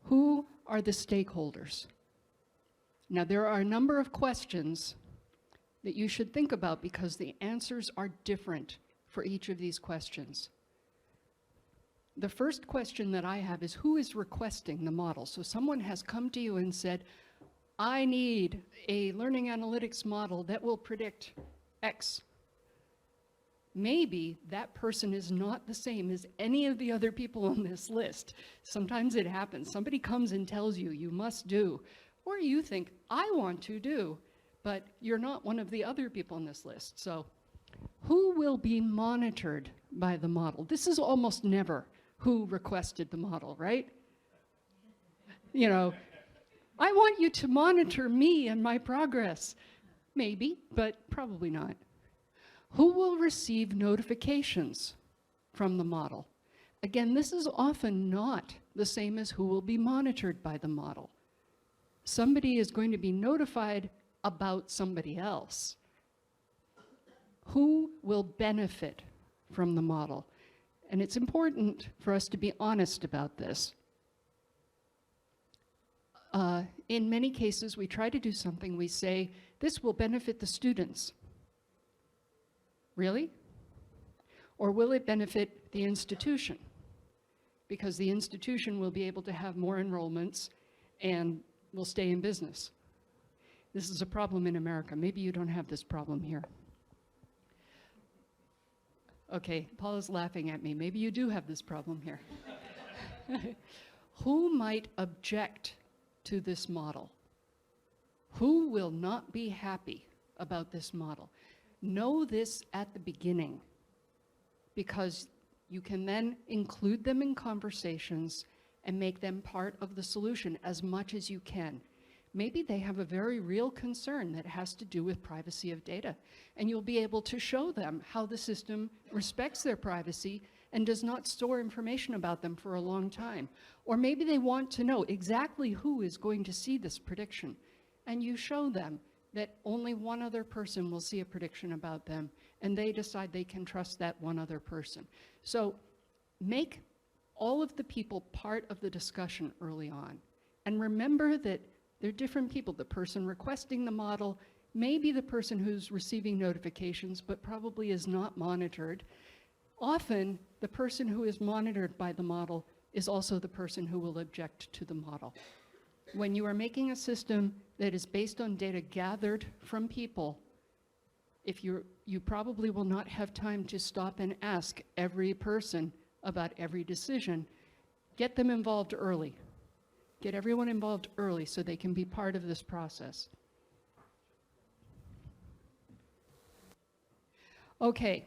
Who are the stakeholders? Now there are a number of questions that you should think about because the answers are different for each of these questions. The first question that I have is who is requesting the model? So someone has come to you and said, I need a learning analytics model that will predict X. Maybe that person is not the same as any of the other people on this list. Sometimes it happens. Somebody comes and tells you, you must do, or you think, I want to do, but you're not one of the other people on this list. So who will be monitored by the model? This is almost never who requested the model, right? You know, I want you to monitor me and my progress. Maybe, but probably not. Who will receive notifications from the model? Again, this is often not the same as who will be monitored by the model. Somebody is going to be notified about somebody else. Who will benefit from the model? And it's important for us to be honest about this. In many cases, we try to do something, we say, this will benefit the students. Really? Or will it benefit the institution? Because the institution will be able to have more enrollments and will stay in business. This is a problem in America. Maybe you don't have this problem here. Okay, Paula's laughing at me. Maybe you do have this problem here. Who might object to this model? Who will not be happy about this model? Know this at the beginning, because you can then include them in conversations and make them part of the solution as much as you can. Maybe they have a very real concern that has to do with privacy of data, and you'll be able to show them how the system respects their privacy and does not store information about them for a long time. Or maybe they want to know exactly who is going to see this prediction, and you show them that only one other person will see a prediction about them, and they decide they can trust that one other person. So make all of the people part of the discussion early on. And remember that they're different people. The person requesting the model may be the person who's receiving notifications, but probably is not monitored. Often, the person who is monitored by the model is also the person who will object to the model. When you are making a system that is based on data gathered from people, you probably will not have time to stop and ask every person about every decision. Get them involved early. Get everyone involved early so they can be part of this process. Okay,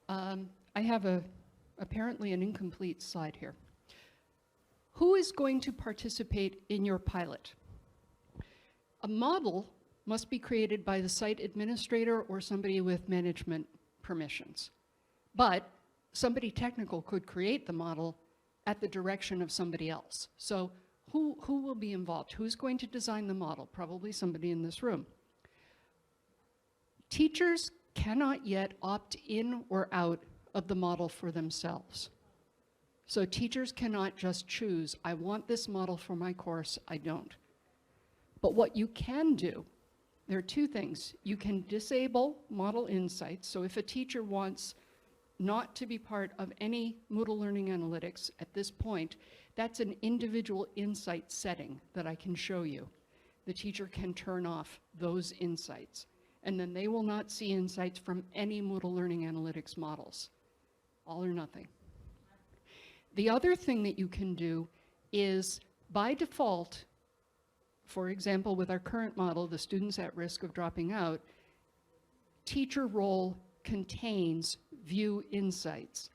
I have apparently an incomplete slide here. Who is going to participate in your pilot? A model must be created by the site administrator or somebody with management permissions. But somebody technical could create the model at the direction of somebody else. So who will be involved? Who's going to design the model? Probably somebody in this room. Teachers cannot yet opt in or out of the model for themselves. So teachers cannot just choose, I want this model for my course, I don't. But what you can do, there are two things. You can disable model insights. So if a teacher wants not to be part of any Moodle Learning Analytics at this point, that's an individual insight setting that I can show you. The teacher can turn off those insights, and then they will not see insights from any Moodle Learning Analytics models. All or nothing. The other thing that you can do is, by default, for example, with our current model, the students at risk of dropping out, teacher role contains view insights.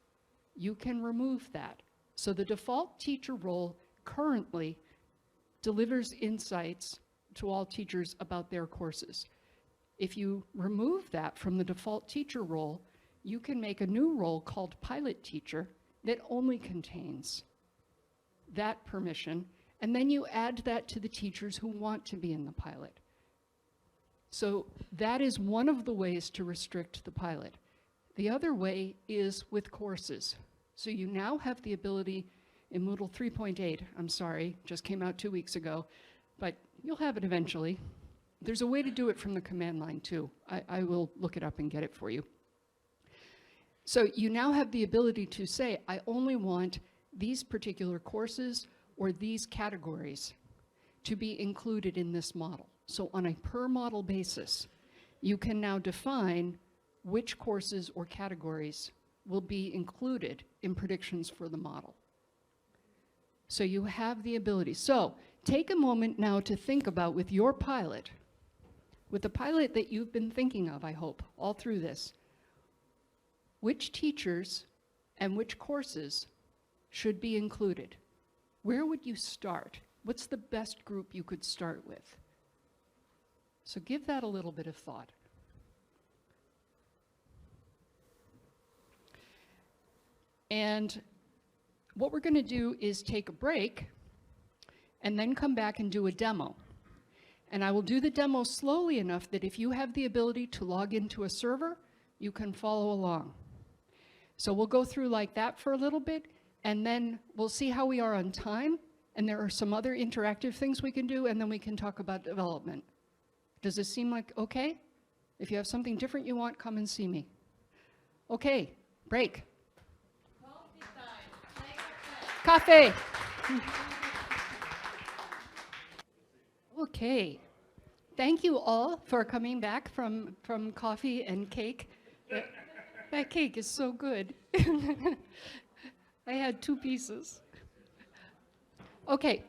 You can remove that. So the default teacher role currently delivers insights to all teachers about their courses. If you remove that from the default teacher role, you can make a new role called pilot teacher that only contains that permission, and then you add that to the teachers who want to be in the pilot. So that is one of the ways to restrict the pilot. The other way is with courses. So you now have the ability in Moodle 3.8, I'm sorry, just came out 2 weeks ago, but you'll have it eventually. There's a way to do it from the command line too. I will look it up and get it for you. So you now have the ability to say, I only want these particular courses or these categories to be included in this model. So on a per model basis, you can now define which courses or categories will be included in predictions for the model. So you have the ability. So take a moment now to think about, with your pilot, with the pilot that you've been thinking of, I hope, all through this, which teachers and which courses should be included? Where would you start? What's the best group you could start with? So give that a little bit of thought. And what we're going to do is take a break and then come back and do a demo. And I will do the demo slowly enough that if you have the ability to log into a server, you can follow along. So we'll go through like that for a little bit, and then we'll see how we are on time, and there are some other interactive things we can do, and then we can talk about development. Does this seem like okay? If you have something different you want, come and see me. Okay, break. Coffee. Okay. Thank you all for coming back from coffee and cake. That cake is so good. I had 2 pieces. Okay.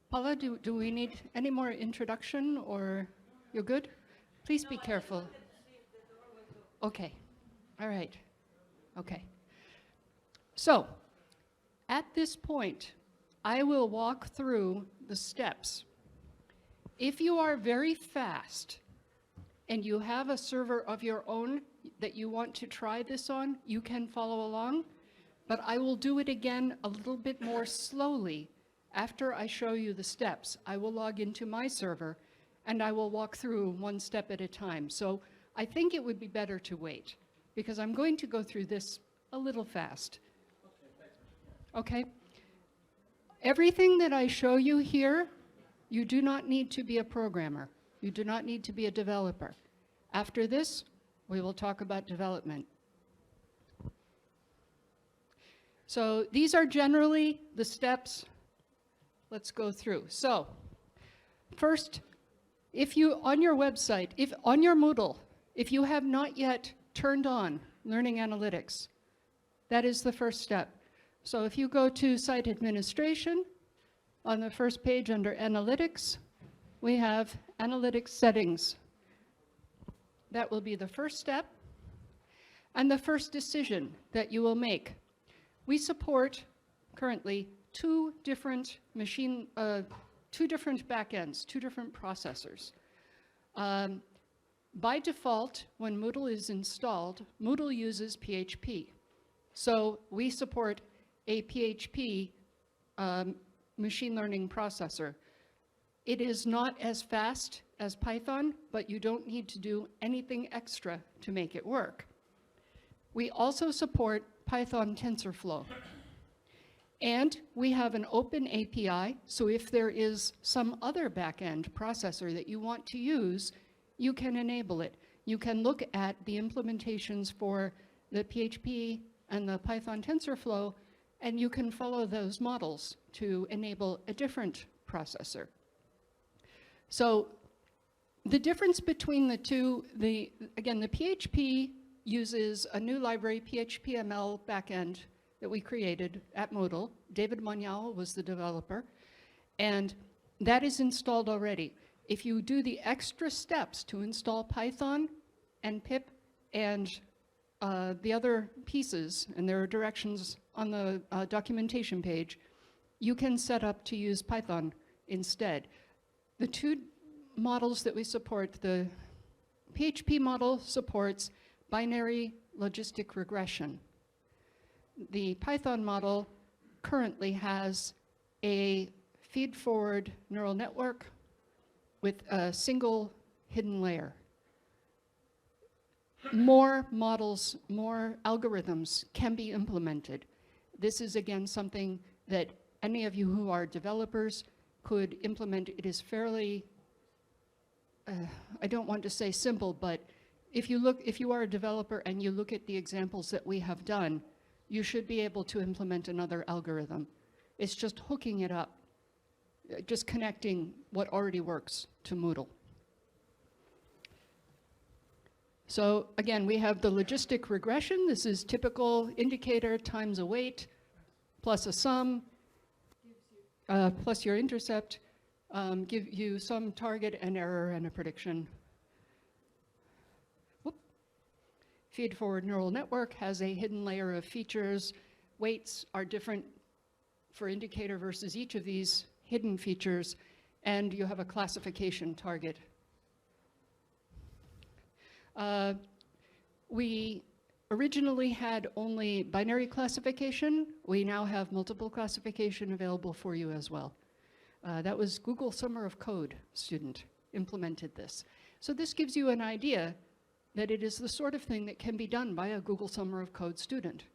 Paula, do we need any more introduction, or you're good? Please be careful. Okay. All right. Okay. So, at this point, I will walk through the steps. If you are very fast and you have a server of your own that you want to try this on, you can follow along, but I will do it again a little bit more slowly after I show you the steps. I will log into my server and I will walk through one step at a time. So I think it would be better to wait, because I'm going to go through this a little fast. Okay? Everything that I show you here, you do not need to be a programmer. You do not need to be a developer. After this, we will talk about development. So these are generally the steps. Let's go through. So first, if you, on your website, if on your Moodle, if you have not yet turned on Learning Analytics, That is the first step. So if you go to site administration, on the first page under analytics, we have analytics settings. That will be the first step and the first decision that you will make. We support currently two different backends, two different processors. By default, when Moodle is installed, Moodle uses PHP. So we support a PHP machine learning processor. It is not as fast as Python, but you don't need to do anything extra to make it work. We also support Python TensorFlow. And we have an open API, so if there is some other backend processor that you want to use, you can enable it. You can look at the implementations for the PHP and the Python TensorFlow, and you can follow those models to enable a different processor. So the difference between the two, again, the PHP uses a new library, PHPML backend, that we created at Moodle. David Monial was the developer, and that is installed already. If you do the extra steps to install Python and pip and the other pieces, and there are directions on the documentation page, you can set up to use Python instead. The two models that we support, the PHP model supports binary logistic regression. The Python model currently has a feed-forward neural network with a single hidden layer. More models, more algorithms can be implemented. This is, again, something that any of you who are developers could implement. It is fairly, I don't want to say simple, but if you are a developer and you look at the examples that we have done, you should be able to implement another algorithm. It's just hooking it up, just connecting what already works to Moodle. So again, we have the logistic regression. This is typical indicator times a weight plus a sum plus your intercept, give you some target, an error, and a prediction. Feed-forward neural network has a hidden layer of features. Weights are different for indicator versus each of these hidden features, and you have a classification target. We originally had only binary classification. We now have multiple classification available for you as well. That was Google Summer of Code student implemented this. So this gives you an idea that it is the sort of thing that can be done by a Google Summer of Code student.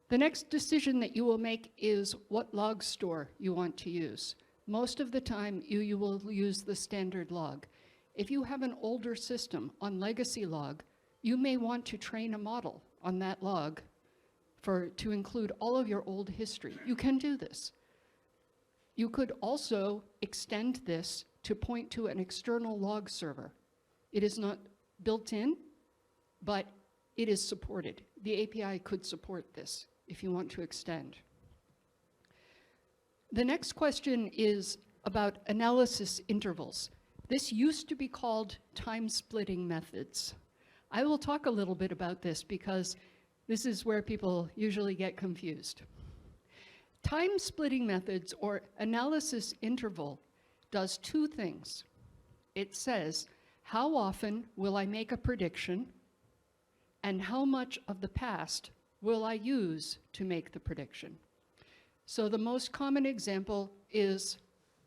The next decision that you will make is what log store you want to use. Most of the time, you will use the standard log. If you have an older system on legacy log, you may want to train a model on that log to include all of your old history. You can do this. You could also extend this to point to an external log server. It is not built in, but it is supported. The API could support this if you want to extend. The next question is about analysis intervals. This used to be called time-splitting methods. I will talk a little bit about this because this is where people usually get confused. Time-splitting methods, or analysis interval, does two things. It says, how often will I make a prediction, and how much of the past will I use to make the prediction? So the most common example is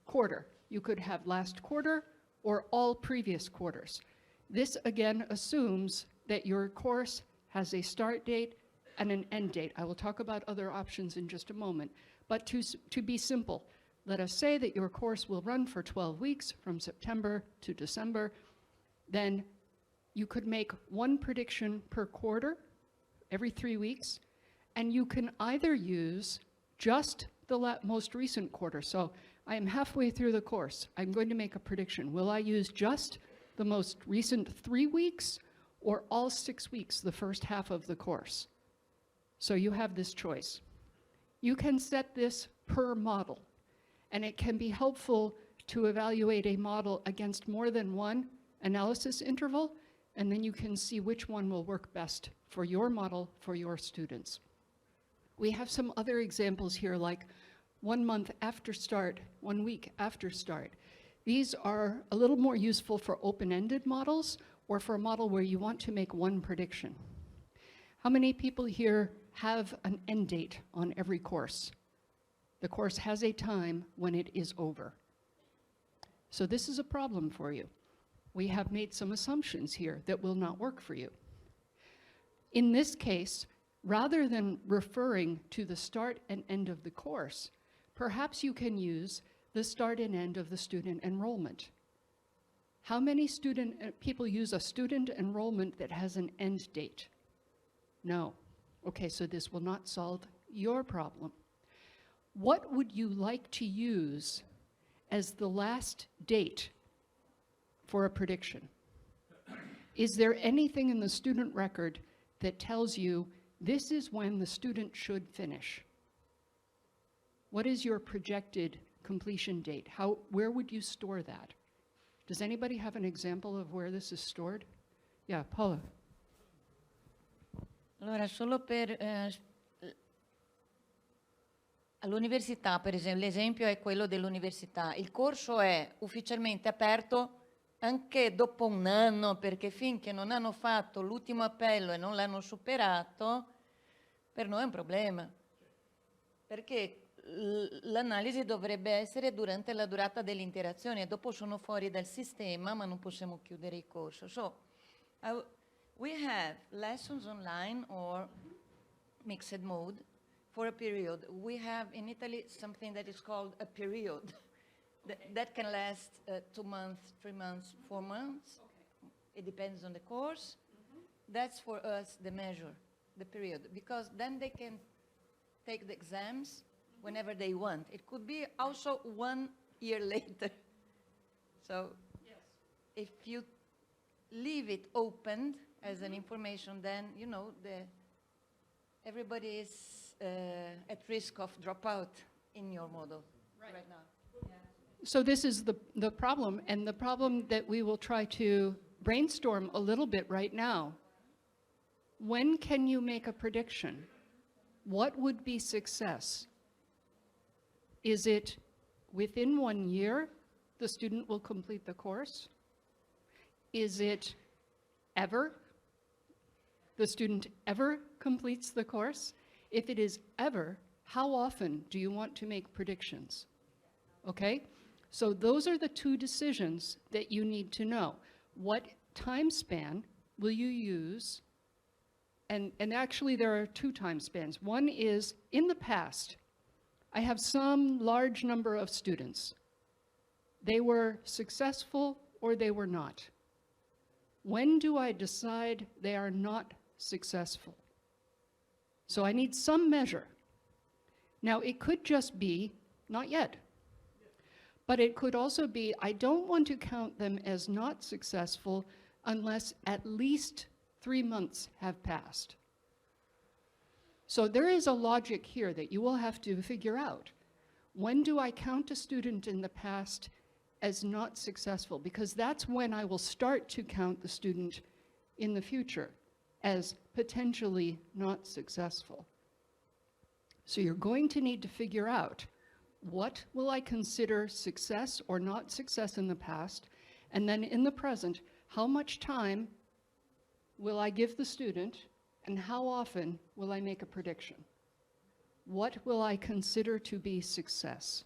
quarter. You could have last quarter or all previous quarters. This again assumes that your course has a start date and an end date. I will talk about other options in just a moment. But to be simple, let us say that your course will run for 12 weeks from September to December. Then you could make one prediction per quarter, every 3 weeks, and you can either use just the most recent quarter. So I am halfway through the course. I'm going to make a prediction. Will I use just the most recent 3 weeks, or all 6 weeks, the first half of the course. So you have this choice. You can set this per model, and it can be helpful to evaluate a model against more than one analysis interval, and then you can see which one will work best for your model, for your students. We have some other examples here, like 1 month after start, 1 week after start. These are a little more useful for open-ended models or for a model where you want to make one prediction. How many people here have an end date on every course? The course has a time when it is over. So this is a problem for you. We have made some assumptions here that will not work for you. In this case, rather than referring to the start and end of the course, perhaps you can use the start and end of the student enrollment. How many people use a student enrollment that has an end date? No. Okay, so this will not solve your problem. What would you like to use as the last date for a prediction? Is there anything in the student record that tells you this is when the student should finish? What is your projected completion date? Where would you store that? Does anybody have an example of where this is stored? Yeah, Paula. Allora, solo per all'università, per esempio, l'esempio è quello dell'università. Il corso è ufficialmente aperto anche dopo un anno, perché finché non hanno fatto l'ultimo appello e non l'hanno superato, per noi è un problema. Perché l'analisi dovrebbe essere durante la durata dell'interazione, dopo sono fuori dal sistema, ma non possiamo chiudere il corso. So, we have lessons online or mixed mode for a period. We have in Italy something that is called a period that can last 2 months, 3 months, 4 months. Okay. It depends on the course. That's for us the measure, the period, because then they can take the exams whenever they want. It could be also 1 year later. So yes, if you leave it opened as an information, then you know everybody is at risk of dropout in your model right now. Yeah. So this is the problem, and the problem that we will try to brainstorm a little bit right now. When can you make a prediction? What would be success? Is it within 1 year the student will complete the course? Is it ever? The student ever completes the course? If it is ever, how often do you want to make predictions? Okay? So those are the 2 decisions that you need to know. What time span will you use? And actually there are 2 time spans. One is, in the past, I have some large number of students. They were successful or they were not. When do I decide they are not successful? So I need some measure. Now it could just be not yet. But it could also be, I don't want to count them as not successful unless at least 3 months have passed. So there is a logic here that you will have to figure out. When do I count a student in the past as not successful? Because that's when I will start to count the student in the future as potentially not successful. So you're going to need to figure out, what will I consider success or not success in the past? And then in the present, how much time will I give the student, and how often will I make a prediction? What will I consider to be success?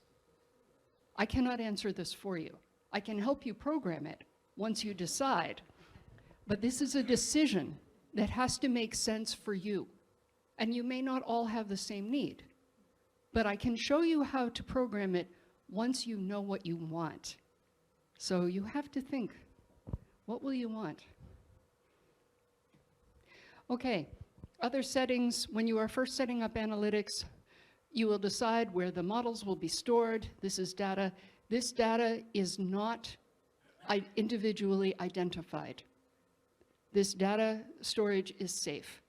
I cannot answer this for you. I can help you program it once you decide, but this is a decision that has to make sense for you. And you may not all have the same need, but I can show you how to program it once you know what you want. So you have to think, what will you want? Okay, other settings. When you are first setting up analytics, you will decide where the models will be stored. This is data. This data is not individually identified. this data storage is safe.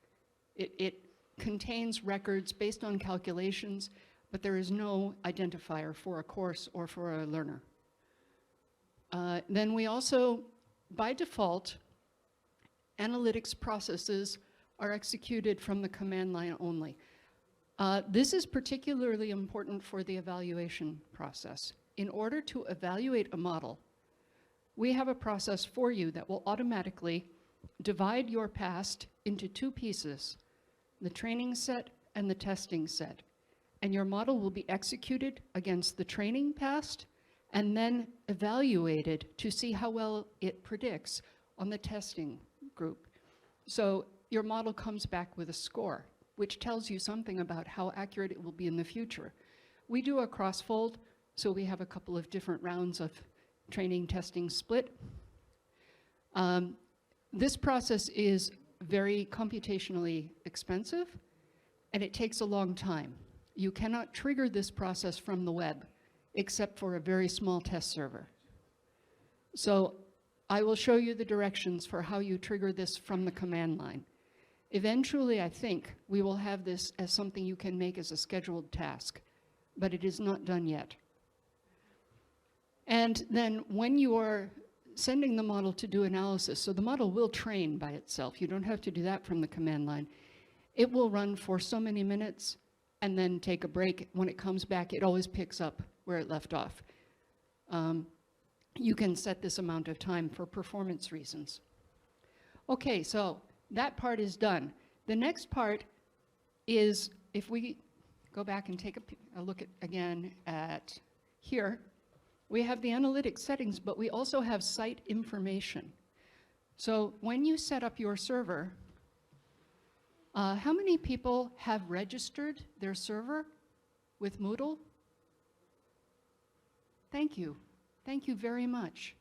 It contains records based on calculations, but there is no identifier for a course or for a learner. Then we also, by default, analytics processes are executed from the command line only. This is particularly important for the evaluation process. In order to evaluate a model, we have a process for you that will automatically divide your past into two pieces, the training set and the testing set. And your model will be executed against the training past and then evaluated to see how well it predicts on the testing group. So your model comes back with a score, which tells you something about how accurate it will be in the future. We do a crossfold, so we have a couple of different rounds of training, testing, split. This process is very computationally expensive, and it takes a long time. You cannot trigger this process from the web, except for a very small test server. So I will show you the directions for how you trigger this from the command line. Eventually, I think, we will have this as something you can make as a scheduled task, but it is not done yet. And then when you are sending the model to do analysis, so the model will train by itself. You don't have to do that from the command line. It will run for so many minutes and then take a break. When it comes back, it always picks up where it left off. You can set this amount of time for performance reasons. Okay, so that part is done. The next part is, if we go back and take a look again at here, we have the analytics settings, but we also have site information. So when you set up your server, how many people have registered their server with Moodle? Thank you. Thank you very much.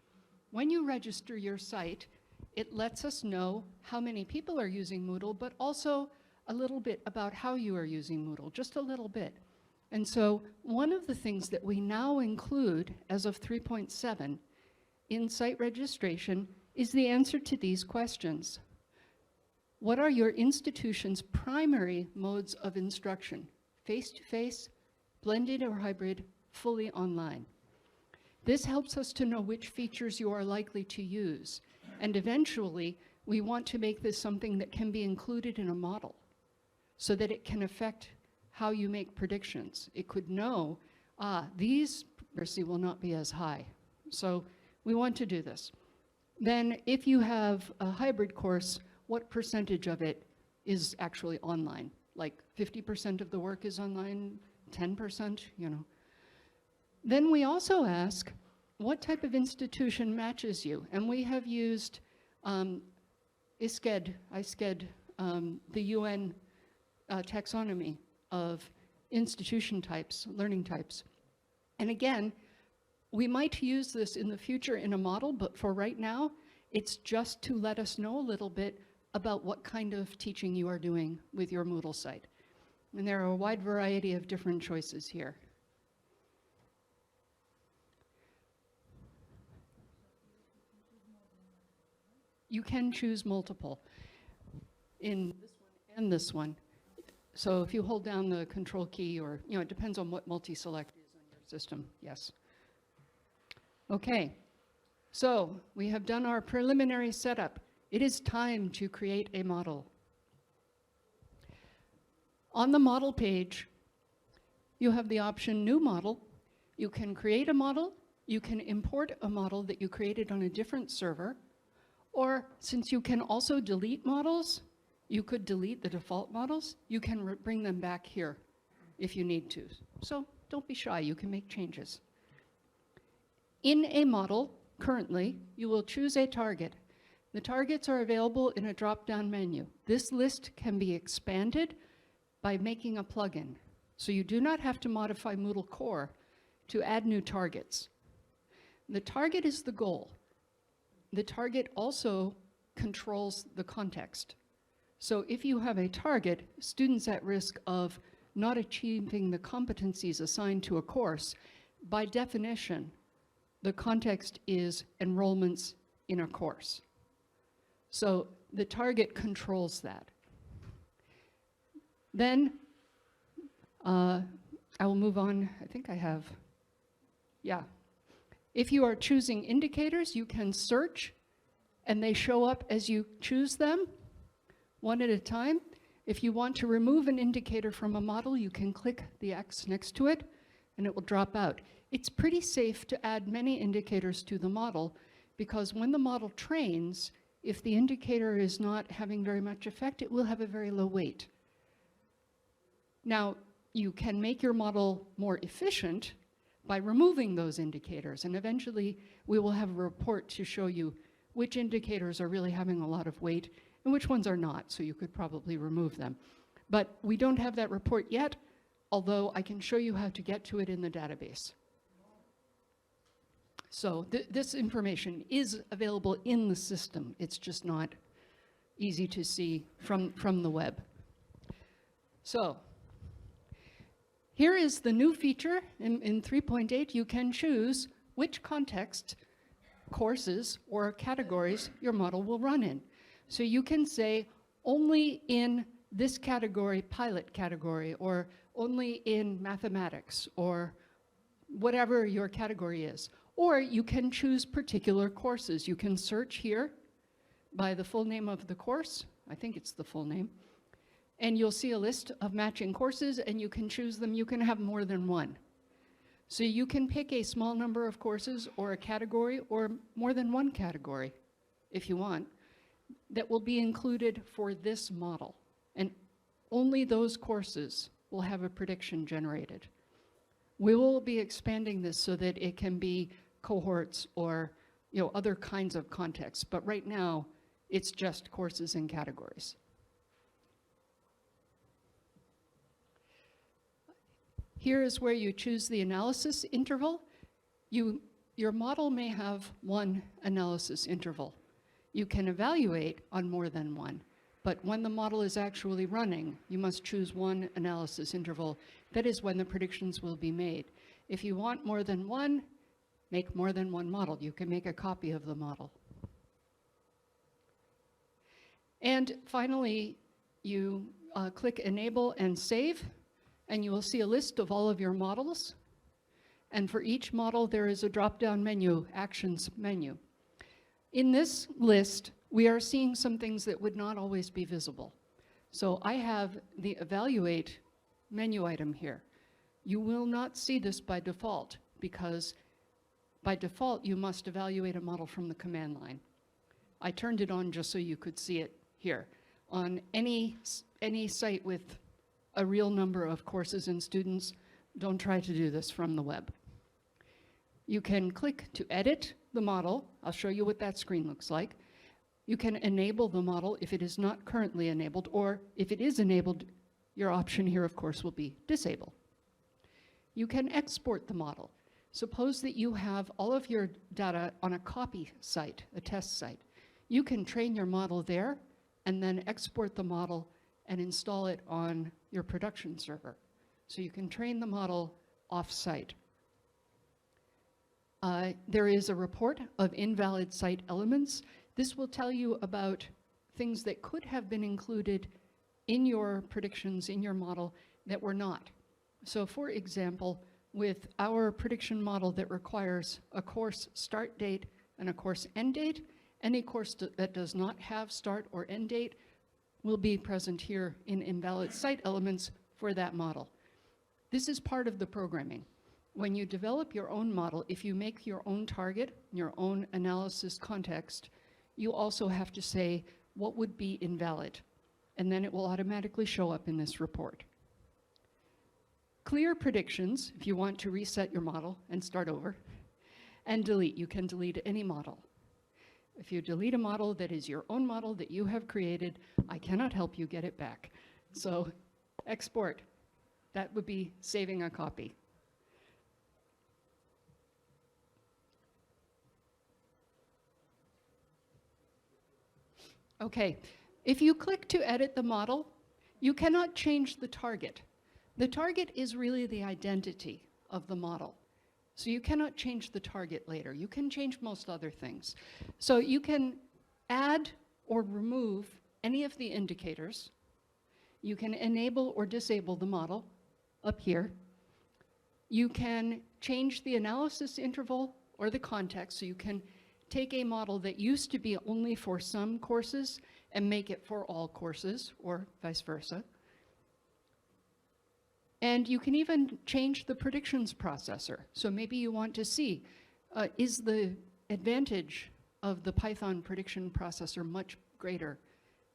When you register your site, it lets us know how many people are using Moodle, but also a little bit about how you are using Moodle, just a little bit. And so one of the things that we now include as of 3.7 in site registration is the answer to these questions. What are your institution's primary modes of instruction? Face-to-face, blended or hybrid, fully online. This helps us to know which features you are likely to use. And eventually, we want to make this something that can be included in a model so that it can affect how you make predictions. It could know, these accuracy will not be as high. So we want to do this. Then if you have a hybrid course, what percentage of it is actually online? Like 50% of the work is online, 10%, you know. Then we also ask, what type of institution matches you? And we have used ISKED, the UN taxonomy of institution types, learning types. And again, we might use this in the future in a model, but for right now, it's just to let us know a little bit about what kind of teaching you are doing with your Moodle site. And there are a wide variety of different choices here. You can choose multiple in this one and this one. So if you hold down the control key, or, you know, it depends on what multi-select is on your system, yes. Okay, so we have done our preliminary setup. It is time to create a model. On the model page, you have the option New Model. You can create a model. You can import a model that you created on a different server. Or since you can also delete models, you could delete the default models. You can bring them back here if you need to. So don't be shy, you can make changes. In a model, currently, you will choose a target. The targets are available in a drop-down menu. This list can be expanded by making a plugin. So you do not have to modify Moodle core to add new targets. The target is the goal. The target also controls the context. So if you have a target, students at risk of not achieving the competencies assigned to a course, by definition, the context is enrollments in a course. So the target controls that. Then I will move on. I think I have, yeah. If you are choosing indicators, you can search and they show up as you choose them, one at a time. If you want to remove an indicator from a model, you can click the X next to it and it will drop out. It's pretty safe to add many indicators to the model because when the model trains, if the indicator is not having very much effect, it will have a very low weight. Now, you can make your model more efficient by removing those indicators, and eventually we will have a report to show you which indicators are really having a lot of weight and which ones are not, so you could probably remove them. But we don't have that report yet, although I can show you how to get to it in the database. So this information is available in the system. It's just not easy to see from the web. So here is the new feature in 3.8. You can choose which context, courses, or categories your model will run in. So you can say only in this category, pilot category, or only in mathematics, or whatever your category is. Or you can choose particular courses. You can search here by the full name of the course. I think it's the full name. And you'll see a list of matching courses and you can choose them. You can have more than one. So you can pick a small number of courses or a category or more than one category, if you want, that will be included for this model. And only those courses will have a prediction generated. We will be expanding this so that it can be cohorts or other kinds of contexts, but right now it's just courses and categories. Here is where you choose the analysis interval. Your model may have one analysis interval. You can evaluate on more than one, but when the model is actually running, you must choose one analysis interval. That is when the predictions will be made. If you want more than one, make more than one model. You can make a copy of the model. And finally, you click Enable and Save, and you will see a list of all of your models. And for each model, there is a drop-down menu, Actions menu. In this list, we are seeing some things that would not always be visible. So I have the Evaluate menu item here. You will not see this by default, because by default, you must evaluate a model from the command line. I turned it on just so you could see it here. On any site with a real number of courses and students, don't try to do this from the web. You can click to edit the model. I'll show you what that screen looks like. You can enable the model if it is not currently enabled, or if it is enabled, your option here, of course, will be disable. You can export the model. Suppose that you have all of your data on a copy site, a test site. You can train your model there and then export the model and install it on your production server. So you can train the model off-site. There is a report of invalid site elements. This will tell you about things that could have been included in your predictions, in your model, that were not. So for example, with our prediction model that requires a course start date and a course end date, any course that does not have start or end date will be present here in invalid site elements for that model. This is part of the programming. When you develop your own model, if you make your own target, your own analysis context, you also have to say what would be invalid, and then it will automatically show up in this report. Clear predictions, if you want to reset your model and start over, and delete. You can delete any model. If you delete a model that is your own model that you have created, I cannot help you get it back. So export. That would be saving a copy. Okay, if you click to edit the model, you cannot change the target. The target is really the identity of the model. So you cannot change the target later. You can change most other things. So you can add or remove any of the indicators. You can enable or disable the model up here. You can change the analysis interval or the context, so you can take a model that used to be only for some courses and make it for all courses, or vice versa. And you can even change the predictions processor. So maybe you want to see, is the advantage of the Python prediction processor much greater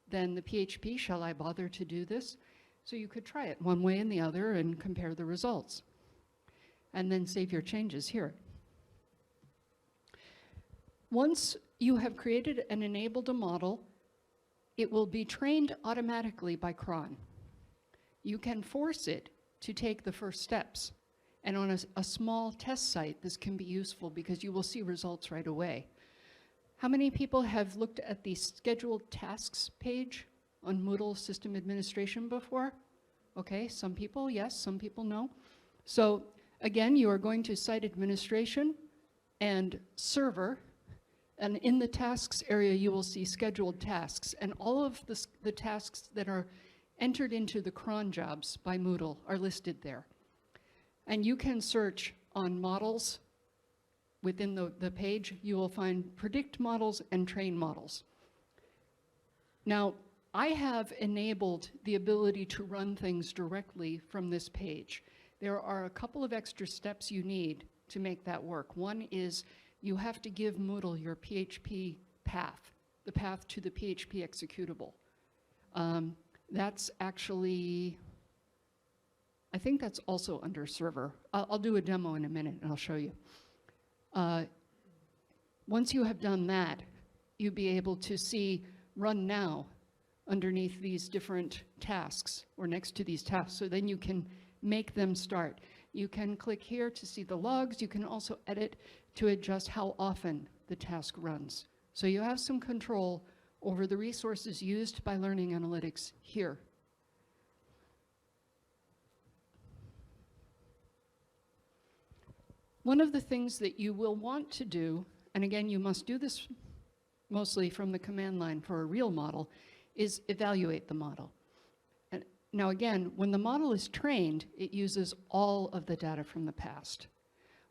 than the PHP? Shall I bother to do this? So you could try it one way and the other and compare the results. And then save your changes here. Once you have created and enabled a model, it will be trained automatically by cron. You can force it to take the first steps. And on a small test site, this can be useful because you will see results right away. How many people have looked at the scheduled tasks page on Moodle System Administration before? Okay, some people yes, some people no. So again, you are going to Site Administration and Server, and in the tasks area, you will see scheduled tasks, and all of the tasks that are entered into the cron jobs by Moodle are listed there. And you can search on models. Within the page, you will find predict models and train models. Now, I have enabled the ability to run things directly from this page. There are a couple of extra steps you need to make that work. One is you have to give Moodle your PHP path, the path to the PHP executable. That's actually, I think that's also under server. I'll do a demo in a minute and I'll show you. Once you have done that, you'll be able to see run now underneath these different tasks or next to these tasks, so then you can make them start. You can click here to see the logs. You can also edit to adjust how often the task runs. So you have some control over the resources used by Learning Analytics here. One of the things that you will want to do, and again, you must do this mostly from the command line for a real model, is evaluate the model. And now again, when the model is trained, it uses all of the data from the past.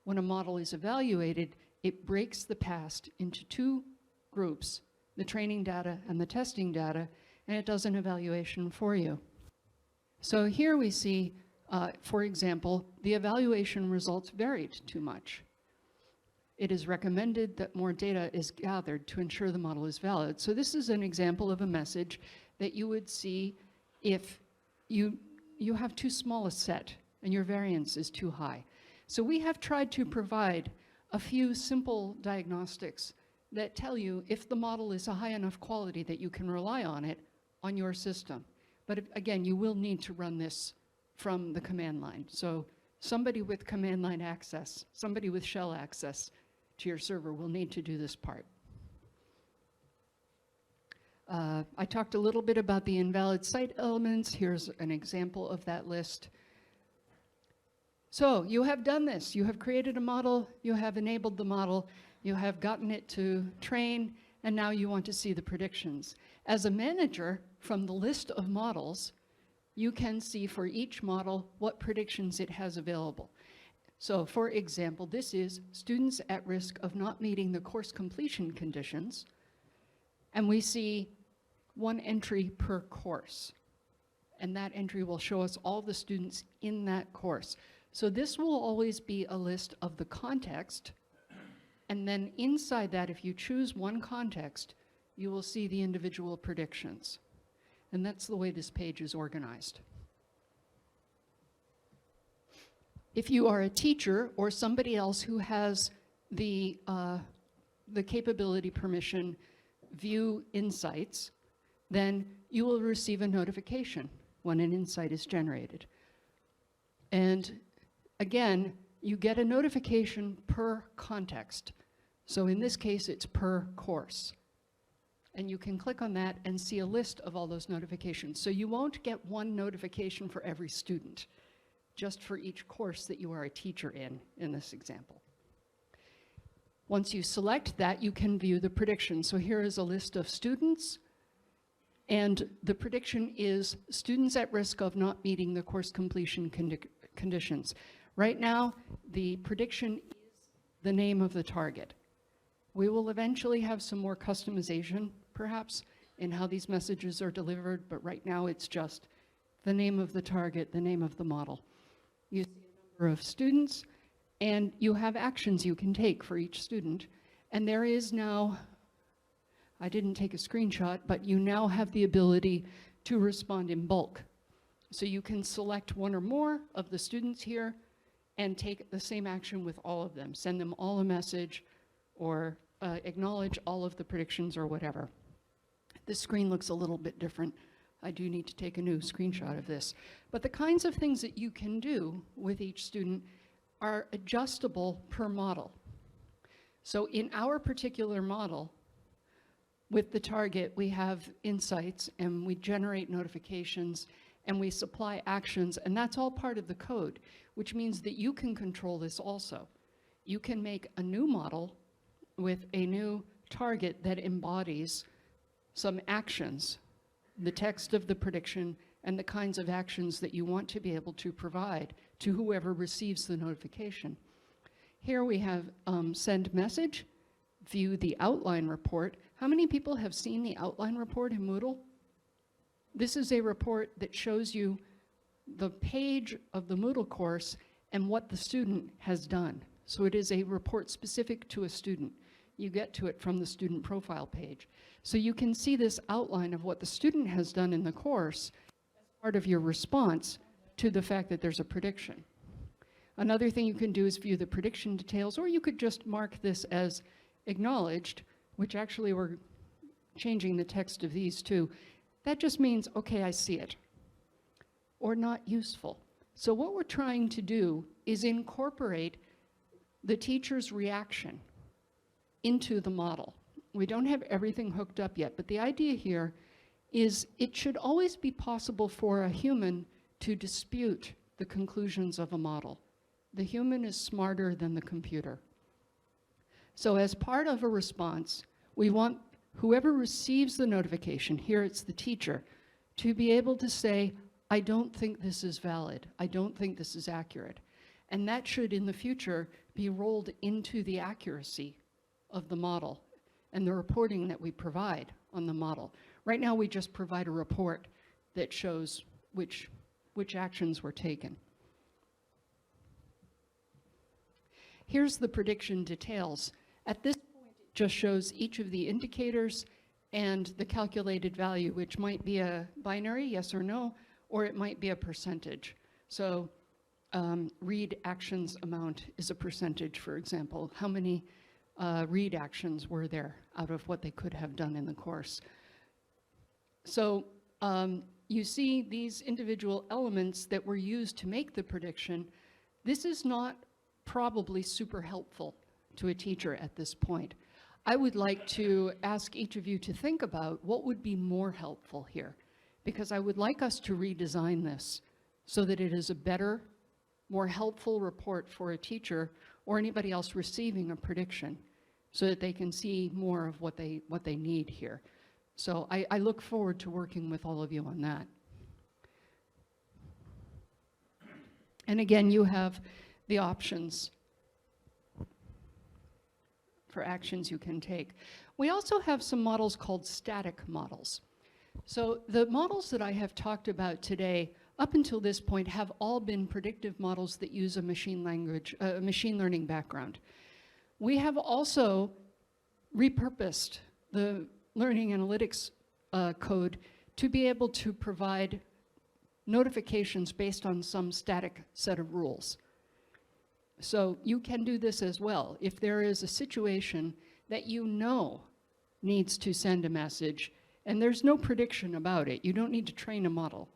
When a model is evaluated, it breaks the past into two groups, the training data and the testing data, and it does an evaluation for you. So here we see, for example, the evaluation results varied too much. It is recommended that more data is gathered to ensure the model is valid. So this is an example of a message that you would see if you have too small a set and your variance is too high. So we have tried to provide a few simple diagnostics that tell you if the model is a high enough quality that you can rely on it on your system. But again, you will need to run this from the command line. So somebody with command line access, somebody with shell access to your server will need to do this part. I talked a little bit about the invalid site elements. Here's an example of that list. So you have done this. You have created a model, you have enabled the model, you have gotten it to train, and now you want to see the predictions. As a manager, from the list of models, you can see for each model what predictions it has available. So for example, this is students at risk of not meeting the course completion conditions, and we see one entry per course. And that entry will show us all the students in that course. So this will always be a list of the context, and then inside that, if you choose one context, you will see the individual predictions. And that's the way this page is organized. If you are a teacher or somebody else who has the capability permission view insights, then you will receive a notification when an insight is generated. And again, you get a notification per context. So in this case, it's per course. And you can click on that and see a list of all those notifications. So you won't get one notification for every student, just for each course that you are a teacher in this example. Once you select that, you can view the predictions. So here is a list of students And the prediction is students at risk of not meeting the course completion conditions. Right now, the prediction is the name of the target. We will eventually have some more customization, perhaps, in how these messages are delivered, but right now it's just the name of the target, the name of the model. You see a number of students, and you have actions you can take for each student. And there is now, I didn't take a screenshot, but you now have the ability to respond in bulk. So you can select one or more of the students here and take the same action with all of them. Send them all a message or acknowledge all of the predictions or whatever. The screen looks a little bit different. I do need to take a new screenshot of this. But the kinds of things that you can do with each student are adjustable per model. So in our particular model, with the target, we have insights and we generate notifications and we supply actions, and that's all part of the code, which means that you can control this also. You can make a new model with a new target that embodies some actions, the text of the prediction, and the kinds of actions that you want to be able to provide to whoever receives the notification. Here we have send message, view the outline report. How many people have seen the outline report in Moodle? This is a report that shows you the page of the Moodle course and what the student has done. So it is a report specific to a student. You get to it from the student profile page. So you can see this outline of what the student has done in the course as part of your response to the fact that there's a prediction. Another thing you can do is view the prediction details, or you could just mark this as acknowledged, which actually we're changing the text of these too. That just means, okay, I see it, or not useful. So what we're trying to do is incorporate the teacher's reaction into the model. We don't have everything hooked up yet, but the idea here is it should always be possible for a human to dispute the conclusions of a model. The human is smarter than the computer. So as part of a response, we want whoever receives the notification, here it's the teacher, to be able to say, I don't think this is valid. I don't think this is accurate. And that should, in the future, be rolled into the accuracy of the model and the reporting that we provide on the model. Right now, we just provide a report that shows which actions were taken. Here's the prediction details. At this point, it just shows each of the indicators and the calculated value, which might be a binary, yes or no, or it might be a percentage. So read actions amount is a percentage, for example. How many read actions were there out of what they could have done in the course? So you see these individual elements that were used to make the prediction. This is not probably super helpful to a teacher at this point. I would like to ask each of you to think about what would be more helpful here, because I would like us to redesign this so that it is a better, more helpful report for a teacher or anybody else receiving a prediction, so that they can see more of what they need here. So I look forward to working with all of you on that. And again, you have the options for actions you can take. We also have some models called static models. So the models that I have talked about today, up until this point, have all been predictive models that use a machine learning background. We have also repurposed the learning analytics code to be able to provide notifications based on some static set of rules. So you can do this as well. If there is a situation that you know needs to send a message and there's no prediction about it, you don't need to train a model.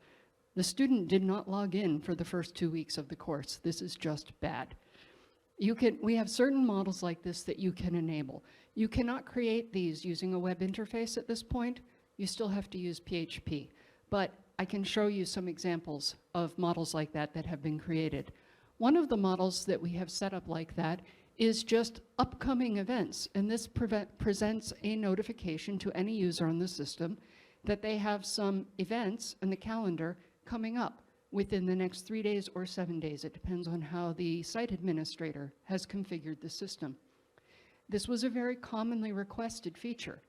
The student did not log in for the first 2 weeks of the course. This is just bad. We have certain models like this that you can enable. You cannot create these using a web interface at this point. You still have to use PHP. But I can show you some examples of models like that that have been created. One of the models that we have set up like that is just upcoming events, and this presents a notification to any user on the system that they have some events in the calendar coming up within the next 3 days or 7 days. It depends on how the site administrator has configured the system. This was a very commonly requested feature,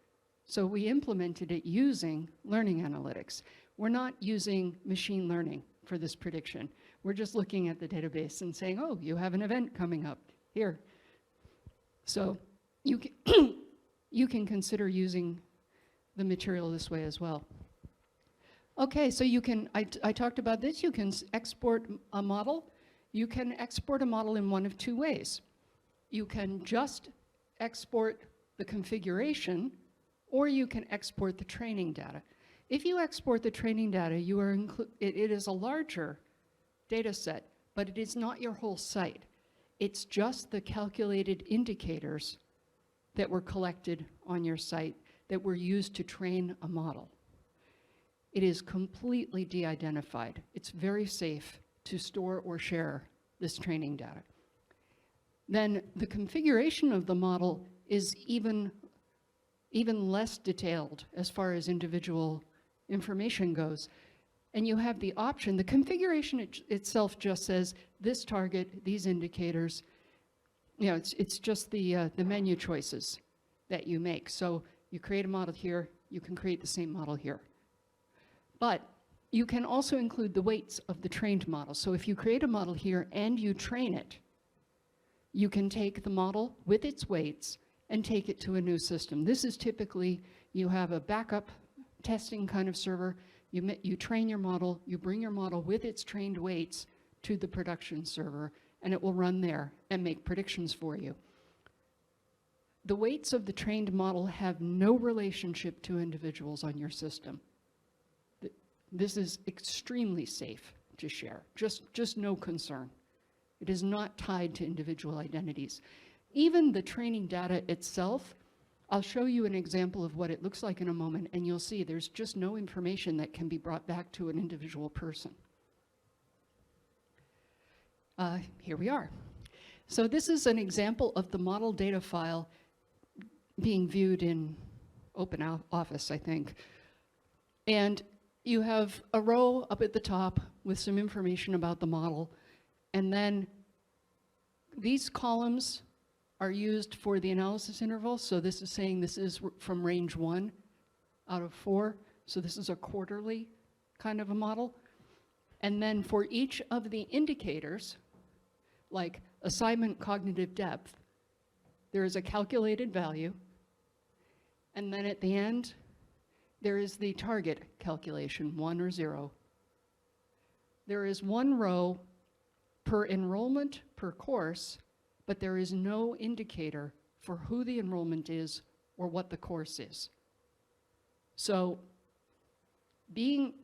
so we implemented it using learning analytics. We're not using machine learning for this prediction. We're just looking at the database and saying, oh, you have an event coming up here. So you can, you can consider using the material this way as well. Okay, so you can, I talked about this, you can export a model. You can export a model in one of two ways. You can just export the configuration, or you can export the training data. If you export the training data, you are it is a larger data set, but it is not your whole site. It's just the calculated indicators that were collected on your site that were used to train a model. It is completely de-identified. It's very safe to store or share this training data. Then the configuration of the model is even less detailed as far as individual information goes. And you have the option, the configuration itself just says this target, these indicators. You know, it's just the menu choices that you make. So you create a model here, you can create the same model here. But you can also include the weights of the trained model. So if you create a model here and you train it, you can take the model with its weights and take it to a new system. This is typically, you have a backup testing kind of server, you train your model, you bring your model with its trained weights to the production server, and it will run there and make predictions for you. The weights of the trained model have no relationship to individuals on your system. This is extremely safe to share, just no concern. It is not tied to individual identities. Even the training data itself, I'll show you an example of what it looks like in a moment, and you'll see there's just no information that can be brought back to an individual person. Here we are. So this is an example of the model data file being viewed in OpenOffice, I think. And you have a row up at the top with some information about the model, and then these columns are used for the analysis interval. So this is saying this is from range 1 out of 4. So this is a quarterly kind of a model. And then for each of the indicators, like assignment cognitive depth, there is a calculated value. And then at the end, there is the target calculation, 1 or 0. There is one row per enrollment per course, but there is no indicator for who the enrollment is or what the course is. So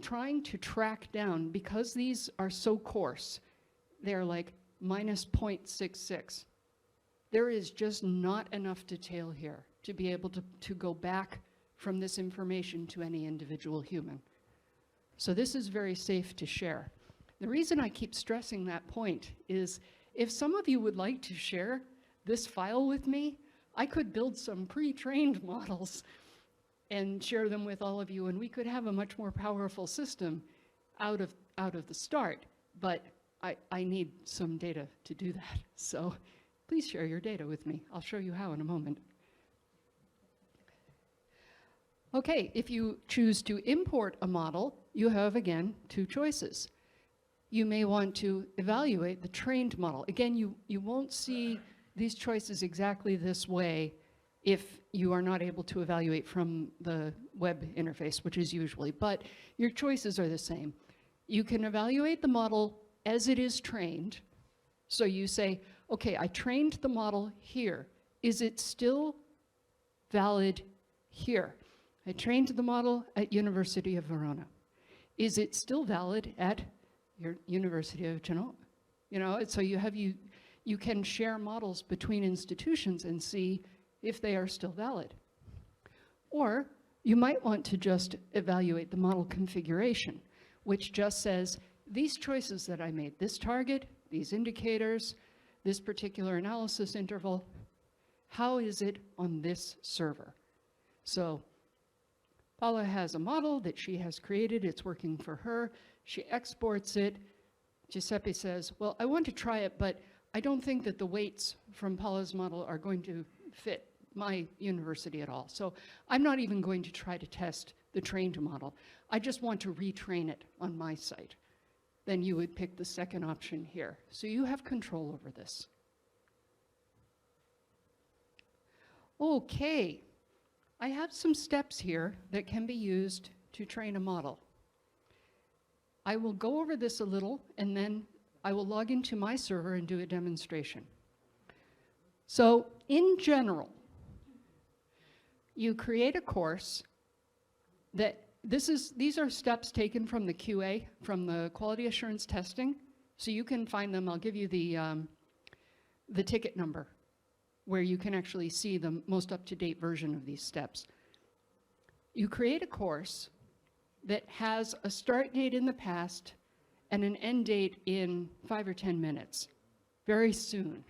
trying to track down, because these are so coarse, they're like minus 0.66. There is just not enough detail here to be able to go back from this information to any individual human. So this is very safe to share. The reason I keep stressing that point is if some of you would like to share this file with me, I could build some pre-trained models and share them with all of you, and we could have a much more powerful system out of the start. But I need some data to do that. So please share your data with me. I'll show you how in a moment. Okay, if you choose to import a model, you have, again, two choices. You may want to evaluate the trained model. Again, you won't see these choices exactly this way if you are not able to evaluate from the web interface, which is usually, but your choices are the same. You can evaluate the model as it is trained. So you say, okay, I trained the model here. Is it still valid here? I trained the model at University of Verona. Is it still valid at your University of Genoa? You know, so you can share models between institutions and see if they are still valid. Or you might want to just evaluate the model configuration, which just says, these choices that I made, this target, these indicators, this particular analysis interval, how is it on this server? So Paula has a model that she has created. It's working for her. She exports it. Giuseppe says, well, I want to try it, but I don't think that the weights from Paula's model are going to fit my university at all. So I'm not even going to try to test the trained model. I just want to retrain it on my site. Then you would pick the second option here. So you have control over this. Okay, I have some steps here that can be used to train a model. I will go over this a little, and then I will log into my server and do a demonstration. So in general, you create a course that these are steps taken from the QA, from the quality assurance testing. So you can find them. I'll give you the ticket number where you can actually see the most up-to-date version of these steps. You create a course that has a start date in the past and an end date in 5 or 10 minutes, very soon.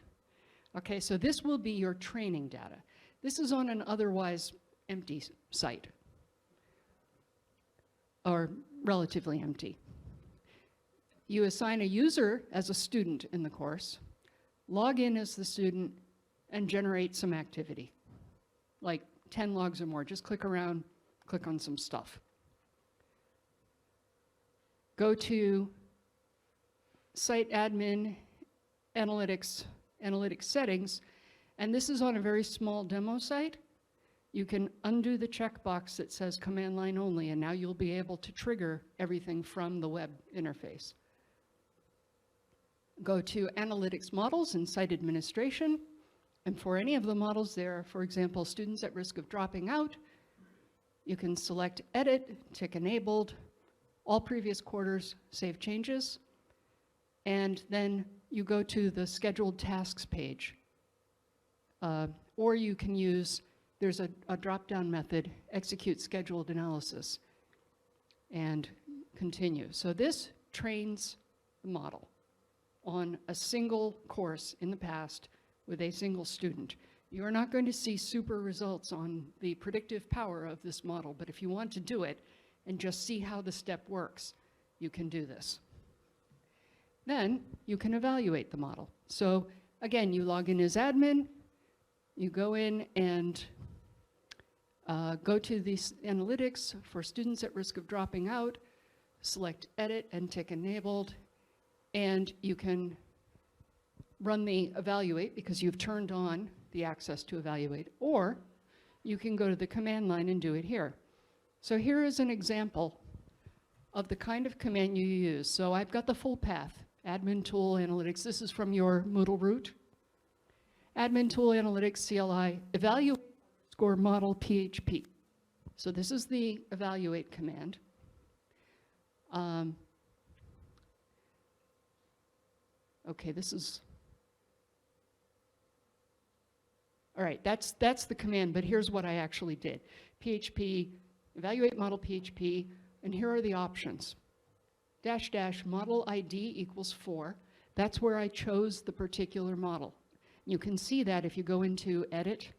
Okay, so this will be your training data. This is on an otherwise empty site, or relatively empty. You assign a user as a student in the course, log in as the student, and generate some activity, like 10 logs or more. Just click around, click on some stuff. Go to Site Admin, Analytics Settings, and this is on a very small demo site. You can undo the checkbox that says command line only, and now you'll be able to trigger everything from the web interface. Go to Analytics Models and Site Administration, and for any of the models there, for example, students at risk of dropping out, you can select Edit, tick Enabled, all previous quarters, save changes, and then you go to the Scheduled Tasks page. Or you can use, there's a drop-down method, Execute Scheduled Analysis, and continue. So this trains the model on a single course in the past with a single student. You are not going to see super results on the predictive power of this model, but if you want to do it and just see how the step works, you can do this. Then you can evaluate the model. So again, you log in as admin, you go in and go to the analytics for students at risk of dropping out, select Edit and tick Enabled, and you can run the evaluate because you've turned on the access to evaluate, or you can go to the command line and do it here. So here is an example of the kind of command you use. So I've got the full path, admin tool analytics. This is from your Moodle root. Admin tool analytics CLI evaluate score model PHP. So this is the evaluate command. Okay, this is, all right, that's the command, but here's what I actually did. PHP, evaluate model PHP, and here are the options. -- model ID equals 4. That's where I chose the particular model. You can see that if you go into edit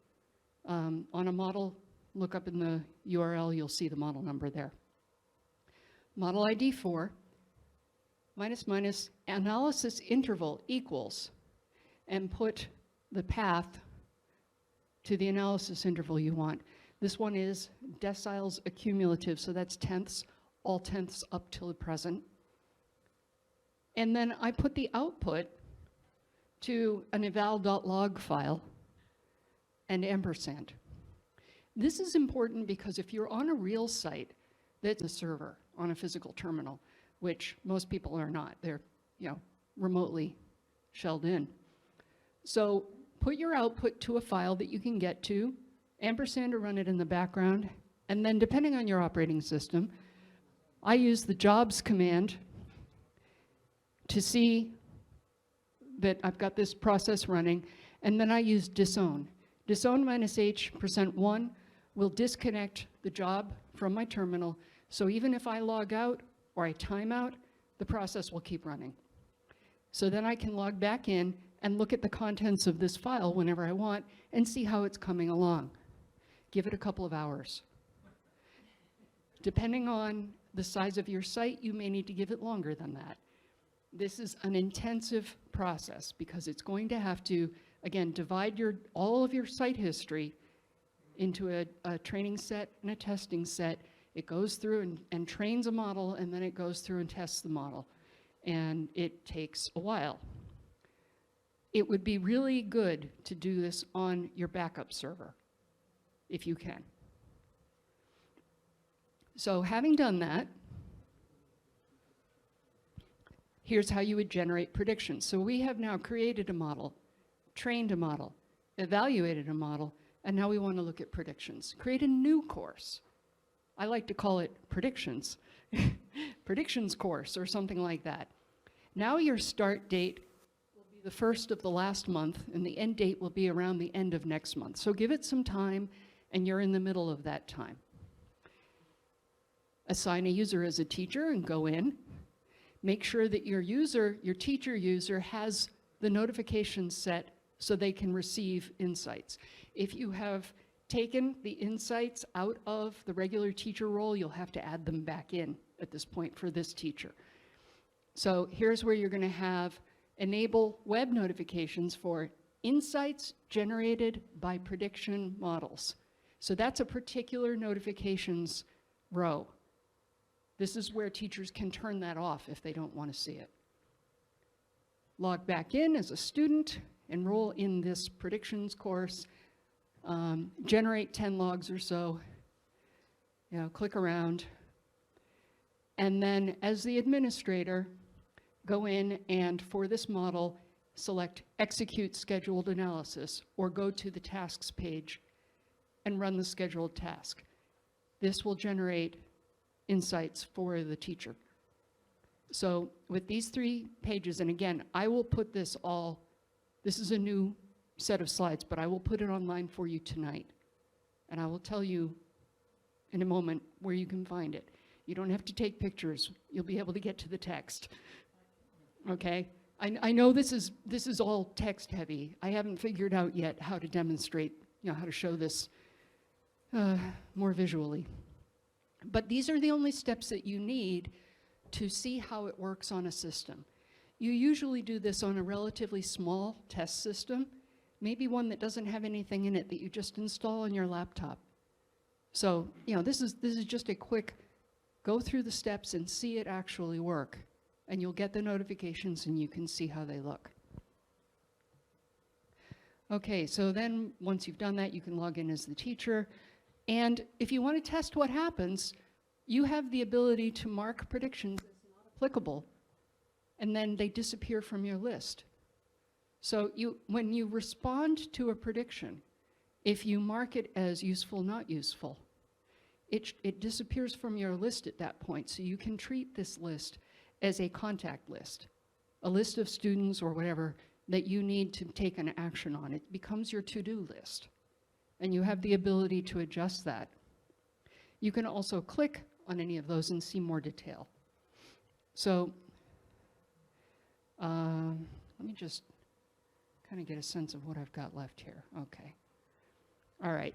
on a model, look up in the URL, you'll see the model number there. Model ID 4, -- analysis interval equals, and put the path to the analysis interval you want. This one is deciles accumulative, so that's tenths, all tenths up till the present. And then I put the output to an eval.log file and ampersand. This is important because if you're on a real site that's a server on a physical terminal, which most people are not, they're remotely shelled in. So put your output to a file that you can get to, ampersand to run it in the background, and then depending on your operating system, I use the jobs command to see that I've got this process running, and then I use disown. Disown -h%1 will disconnect the job from my terminal, so even if I log out or I time out, the process will keep running. So then I can log back in and look at the contents of this file whenever I want and see how it's coming along. Give it a couple of hours. Depending on the size of your site, you may need to give it longer than that. This is an intensive process because it's going to have to, again, divide all of your site history into a training set and a testing set. It goes through and trains a model, and then it goes through and tests the model. And it takes a while. It would be really good to do this on your backup server, if you can. So having done that, here's how you would generate predictions. So we have now created a model, trained a model, evaluated a model, and now we want to look at predictions. Create a new course. I like to call it predictions. Predictions course or something like that. Now your start date will be the first of the last month, and the end date will be around the end of next month. So give it some time, and you're in the middle of that time. Assign a user as a teacher and go in. Make sure that your user, your teacher user, has the notifications set so they can receive insights. If you have taken the insights out of the regular teacher role, you'll have to add them back in at this point for this teacher. So here's where you're going to have enable web notifications for insights generated by prediction models. So that's a particular notifications row. This is where teachers can turn that off if they don't want to see it. Log back in as a student, enroll in this predictions course, generate 10 logs or so, click around, and then as the administrator, go in and for this model, select execute scheduled analysis or go to the tasks page and run the scheduled task. This will generate insights for the teacher. So with these 3 pages, and again, I will put this is a new set of slides, but I will put it online for you tonight. And I will tell you in a moment where you can find it. You don't have to take pictures. You'll be able to get to the text. Okay? I know this is all text heavy. I haven't figured out yet how to demonstrate, how to show this more visually. But these are the only steps that you need to see how it works on a system. You usually do this on a relatively small test system, maybe one that doesn't have anything in it that you just install on your laptop. So, this is just a quick go through the steps and see it actually work. And you'll get the notifications and you can see how they look. Okay, so then once you've done that, you can log in as the teacher. And if you want to test what happens, you have the ability to mark predictions as not applicable, and then they disappear from your list. So when you respond to a prediction, if you mark it as useful, not useful, it disappears from your list at that point. So you can treat this list as a contact list, a list of students or whatever that you need to take an action on. It becomes your to-do list, and you have the ability to adjust that. You can also click on any of those and see more detail. So let me just kind of get a sense of what I've got left here. Okay. All right.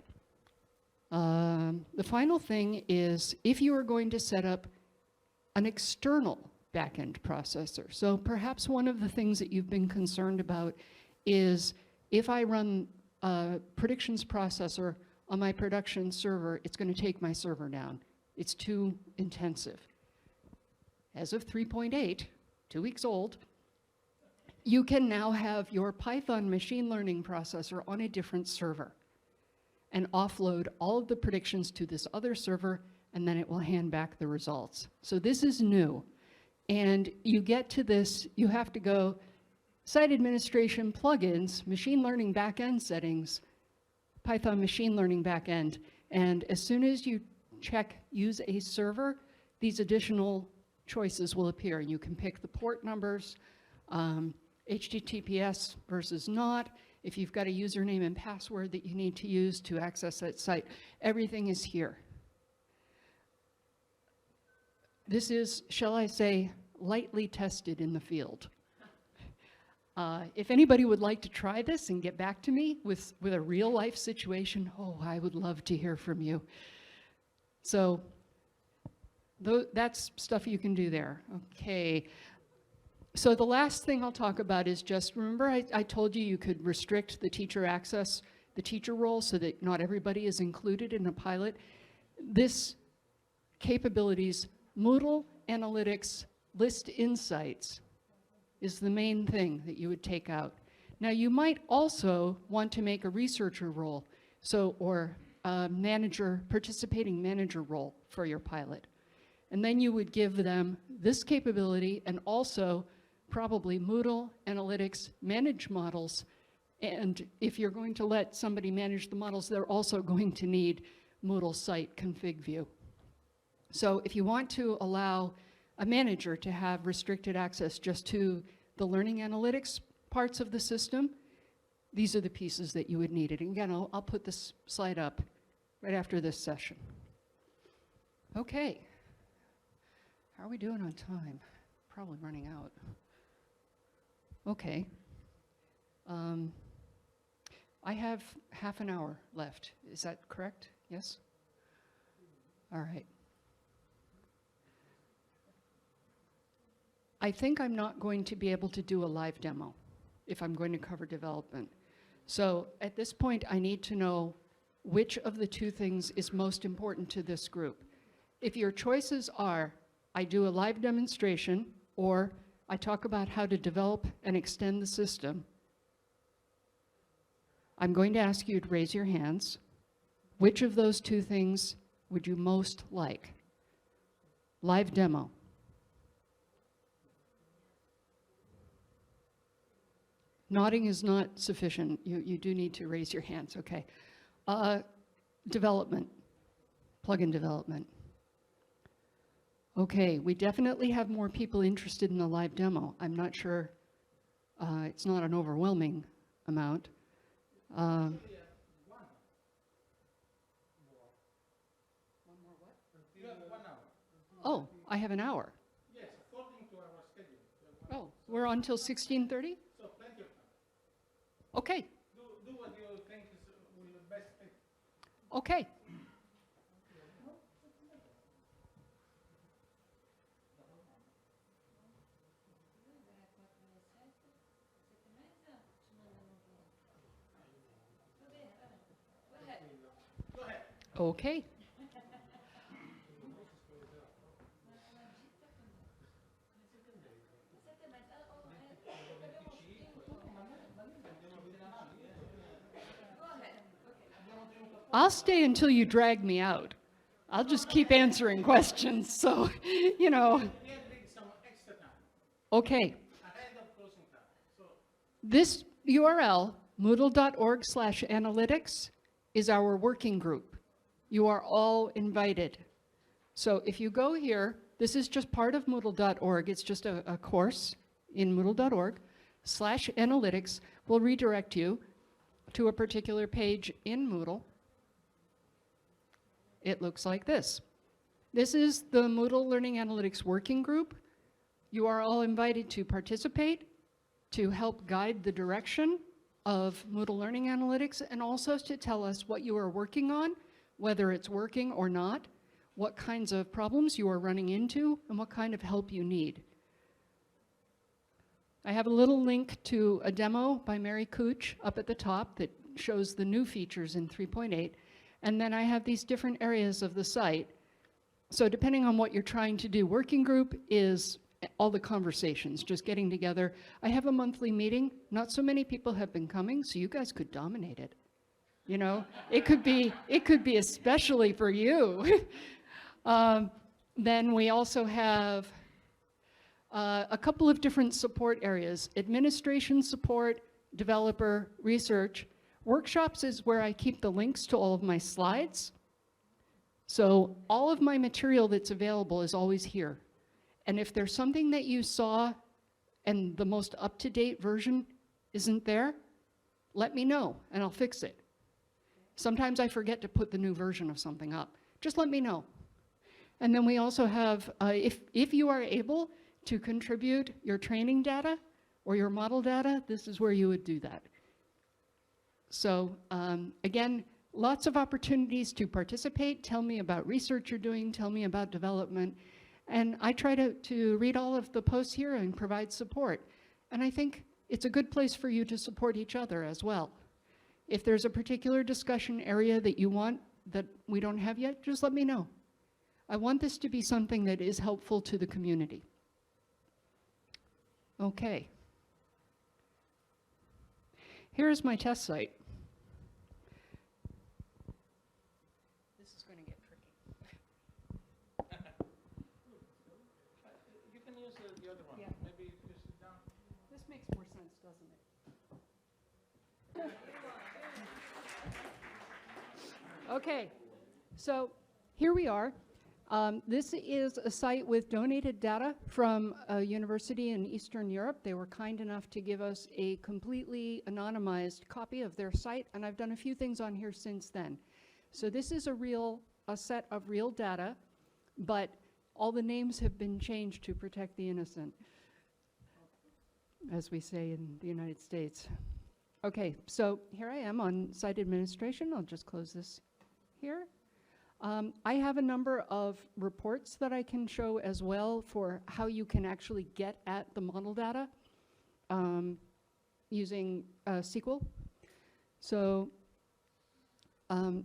The final thing is if you are going to set up an external backend processor. So perhaps one of the things that you've been concerned about is if I run a predictions processor on my production server, it's going to take my server down. It's too intensive. As of 3.8, 2 weeks old, you can now have your Python machine learning processor on a different server and offload all of the predictions to this other server, and then it will hand back the results. So this is new. And you get to this, you have to go site administration plugins, machine learning backend settings, Python machine learning backend. And as soon as you check use a server, these additional choices will appear. You can pick the port numbers, HTTPS versus not. If you've got a username and password that you need to use to access that site, everything is here. This is, shall I say, lightly tested in the field. If anybody would like to try this and get back to me with a real life situation, oh, I would love to hear from you. So That's stuff you can do there. Okay. So the last thing I'll talk about is just, remember I told you you could restrict the teacher access, the teacher role, so that not everybody is included in a pilot. This capabilities, Moodle Analytics List Insights is the main thing that you would take out. Now you might also want to make a researcher role, or a manager, participating manager role for your pilot. And then you would give them this capability and also probably Moodle Analytics manage models. And if you're going to let somebody manage the models, they're also going to need Moodle site config view. So if you want to allow a manager to have restricted access just to the learning analytics parts of the system, these are the pieces that you would need. And again, I'll put this slide up right after this session. Okay. How are we doing on time? Probably running out. Okay. I have half an hour left. Is that correct? Yes? All right. I think I'm not going to be able to do a live demo if I'm going to cover development. So at this point, I need to know which of the two things is most important to this group. If your choices are, I do a live demonstration, or I talk about how to develop and extend the system, I'm going to ask you to raise your hands. Which of those two things would you most like? Live demo. Nodding is not sufficient. You do need to raise your hands, okay. Development, plugin development. Okay, we definitely have more people interested in the live demo. I'm not sure, it's not an overwhelming amount. Oh, I have an hour. Yes, according to our schedule. Oh, we're on till 16:30? So plenty of time. Okay, Do what you think will best fit. okay. Okay. I'll stay until you drag me out. I'll just keep answering questions, so, you know. Okay. This URL, moodle.org/analytics, is our working group. You are all invited. So if you go here, this is just part of moodle.org. It's just a course in moodle.org/analytics will redirect you to a particular page in Moodle. It looks like this. This is the Moodle Learning Analytics Working Group. You are all invited to participate, to help guide the direction of Moodle Learning Analytics, and also to tell us what you are working on, whether it's working or not, what kinds of problems you are running into, and what kind of help you need. I have a little link to a demo by Mary Cooch up at the top that shows the new features in 3.8. And then I have these different areas of the site. So depending on what you're trying to do, working group is all the conversations, just getting together. I have a monthly meeting. Not so many people have been coming, so you guys could dominate it. You know, it could be especially for you. Then we also have a couple of different support areas: administration support, developer, research. Workshops is where I keep the links to all of my slides. So all of my material that's available is always here. And if there's something that you saw and the most up-to-date version isn't there, let me know and I'll fix it. Sometimes I forget to put the new version of something up. Just let me know. And then we also have, if you are able to contribute your training data or your model data, this is where you would do that. So again, lots of opportunities to participate, tell me about research you're doing, tell me about development. And I try to read all of the posts here and provide support. And I think it's a good place for you to support each other as well. If there's a particular discussion area that you want that we don't have yet, just let me know. I want this to be something that is helpful to the community. Okay. Here's my test site. This is going to get tricky. You can use the other one. Yeah. Maybe if you sit down. This makes more sense, doesn't it? Okay, so here we are. This is a site with donated data from a university in Eastern Europe. They were kind enough to give us a completely anonymized copy of their site, and I've done a few things on here since then. So this is a set of real data, but all the names have been changed to protect the innocent, as we say in the United States. Okay, so here I am on site administration. I'll just close this here. I have a number of reports that I can show as well for how you can actually get at the model data using SQL. So I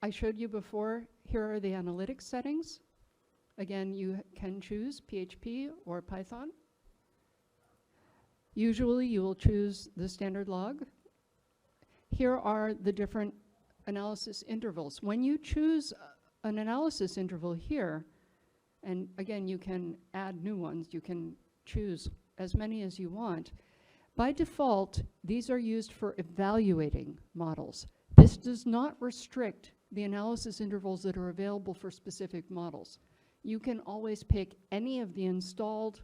showed you before, here are the analytics settings. Again, you can choose PHP or Python. Usually you will choose the standard log. Here are the different analysis intervals. When you choose an analysis interval here, and again, you can add new ones, you can choose as many as you want. By default, these are used for evaluating models. This does not restrict the analysis intervals that are available for specific models. You can always pick any of the installed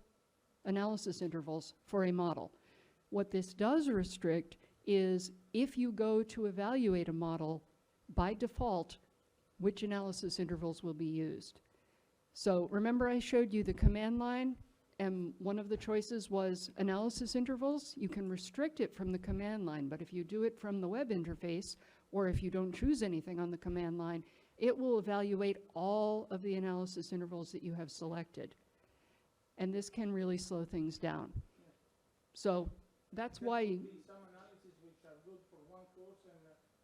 analysis intervals for a model. What this does restrict is if you go to evaluate a model, by default, which analysis intervals will be used. So remember I showed you the command line, and one of the choices was analysis intervals. You can restrict it from the command line, but if you do it from the web interface, or if you don't choose anything on the command line, it will evaluate all of the analysis intervals that you have selected. And this can really slow things down. So that's why... Some analyses which are good for one course and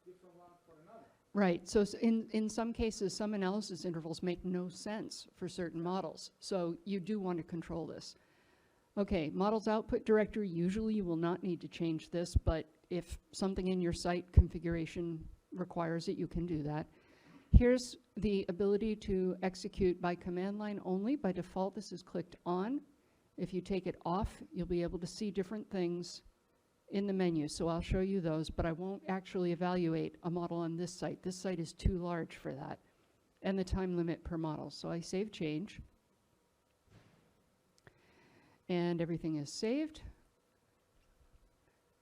different one for another. Right, so in some cases, some analysis intervals make no sense for certain models. So you do want to control this. Okay, models output directory, usually you will not need to change this, but if something in your site configuration requires it, you can do that. Here's the ability to execute by command line only. By default, this is clicked on. If you take it off, you'll be able to see different things in the menu. So I'll show you those, but I won't actually evaluate a model on this site. This site is too large for that, and the time limit per model. So I save change, and everything is saved.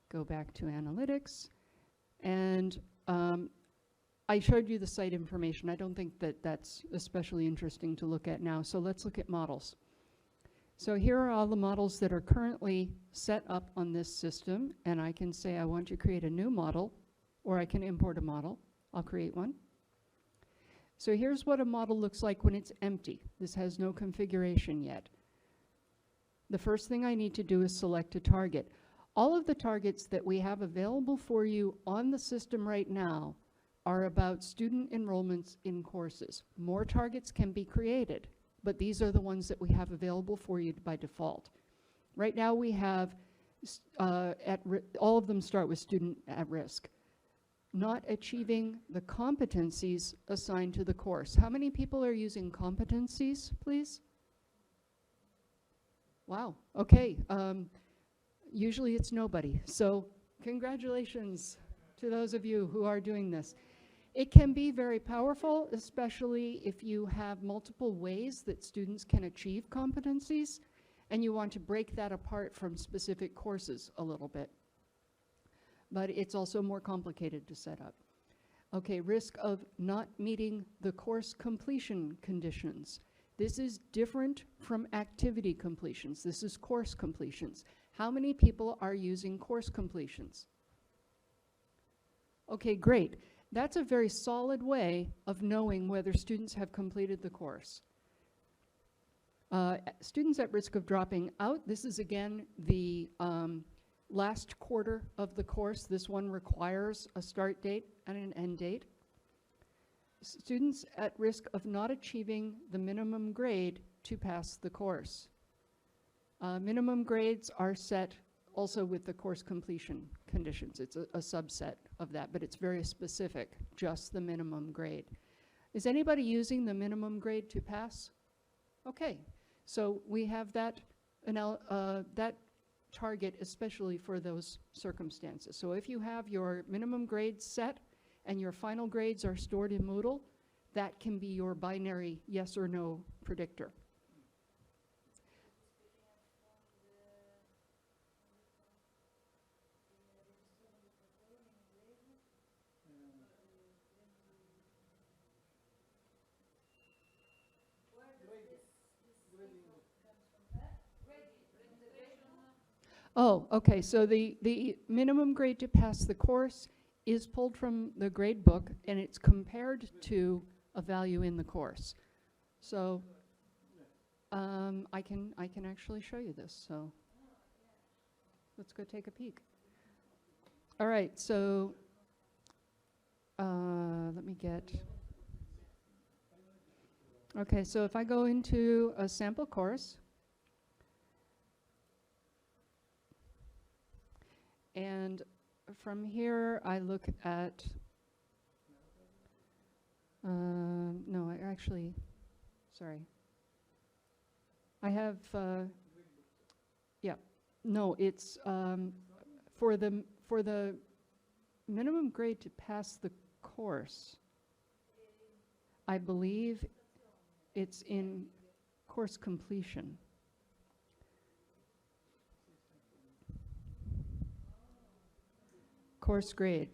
Go back to analytics, and I showed you the site information. I don't think that that's especially interesting to look at now, so let's look at models. So here are all the models that are currently set up on this system, and I can say I want to create a new model, or I can import a model. I'll create one. So here's what a model looks like when it's empty. This has no configuration yet. The first thing I need to do is select a target. All of the targets that we have available for you on the system right now are about student enrollments in courses. More targets can be created, but these are the ones that we have available for you by default. Right now we have, all of them start with student at risk. Not achieving the competencies assigned to the course. How many people are using competencies, please? Wow, okay. Usually it's nobody. So congratulations to those of you who are doing this. It can be very powerful, especially if you have multiple ways that students can achieve competencies, and you want to break that apart from specific courses a little bit. But it's also more complicated to set up. Okay, risk of not meeting the course completion conditions. This is different from activity completions. This is course completions. How many people are using course completions? Okay, great. That's a very solid way of knowing whether students have completed the course. Students at risk of dropping out, this is again the last quarter of the course. This one requires a start date and an end date. Students at risk of not achieving the minimum grade to pass the course. Minimum grades are set also with the course completion conditions. It's a subset of that, but it's very specific, just the minimum grade. Is anybody using the minimum grade to pass? Okay, so we have that, that target especially for those circumstances. So if you have your minimum grades set and your final grades are stored in Moodle, that can be your binary yes or no predictor. Oh, okay, so the minimum grade to pass the course is pulled from the grade book and it's compared to a value in the course. So I can actually show you this, so let's go take a peek. All right, so let me get, okay, so if I go into a sample course, and from here, I look at, no, I actually, sorry. I have, yeah, no, it's for the minimum grade to pass the course. I believe it's in course completion. Course grade.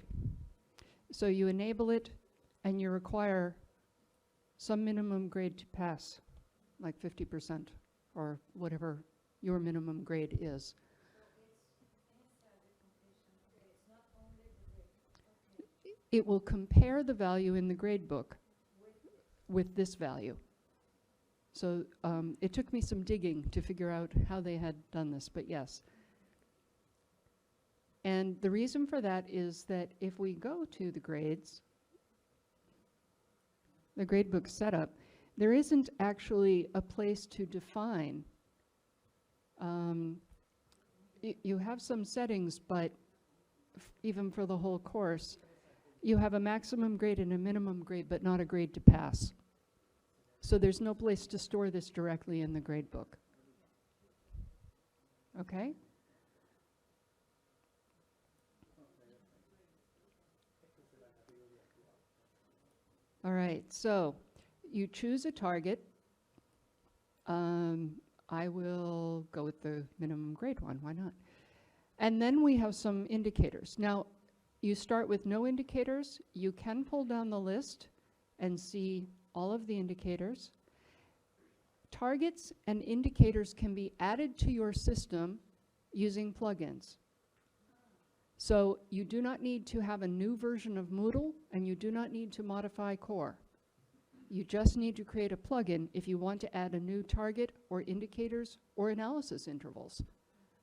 So you enable it and you require some minimum grade to pass, like 50% or whatever your minimum grade is. It will compare the value in the grade book with this value. So it took me some digging to figure out how they had done this, but yes. And the reason for that is that if we go to the grades, the gradebook setup, there isn't actually a place to define. You have some settings, but even for the whole course, you have a maximum grade and a minimum grade, but not a grade to pass. So there's no place to store this directly in the gradebook. Okay? All right, so you choose a target. I will go with the minimum grade one, why not? And then we have some indicators. Now, you start with no indicators. You can pull down the list and see all of the indicators. Targets and indicators can be added to your system using plugins. So you do not need to have a new version of Moodle, and you do not need to modify core. You just need to create a plugin if you want to add a new target or indicators or analysis intervals.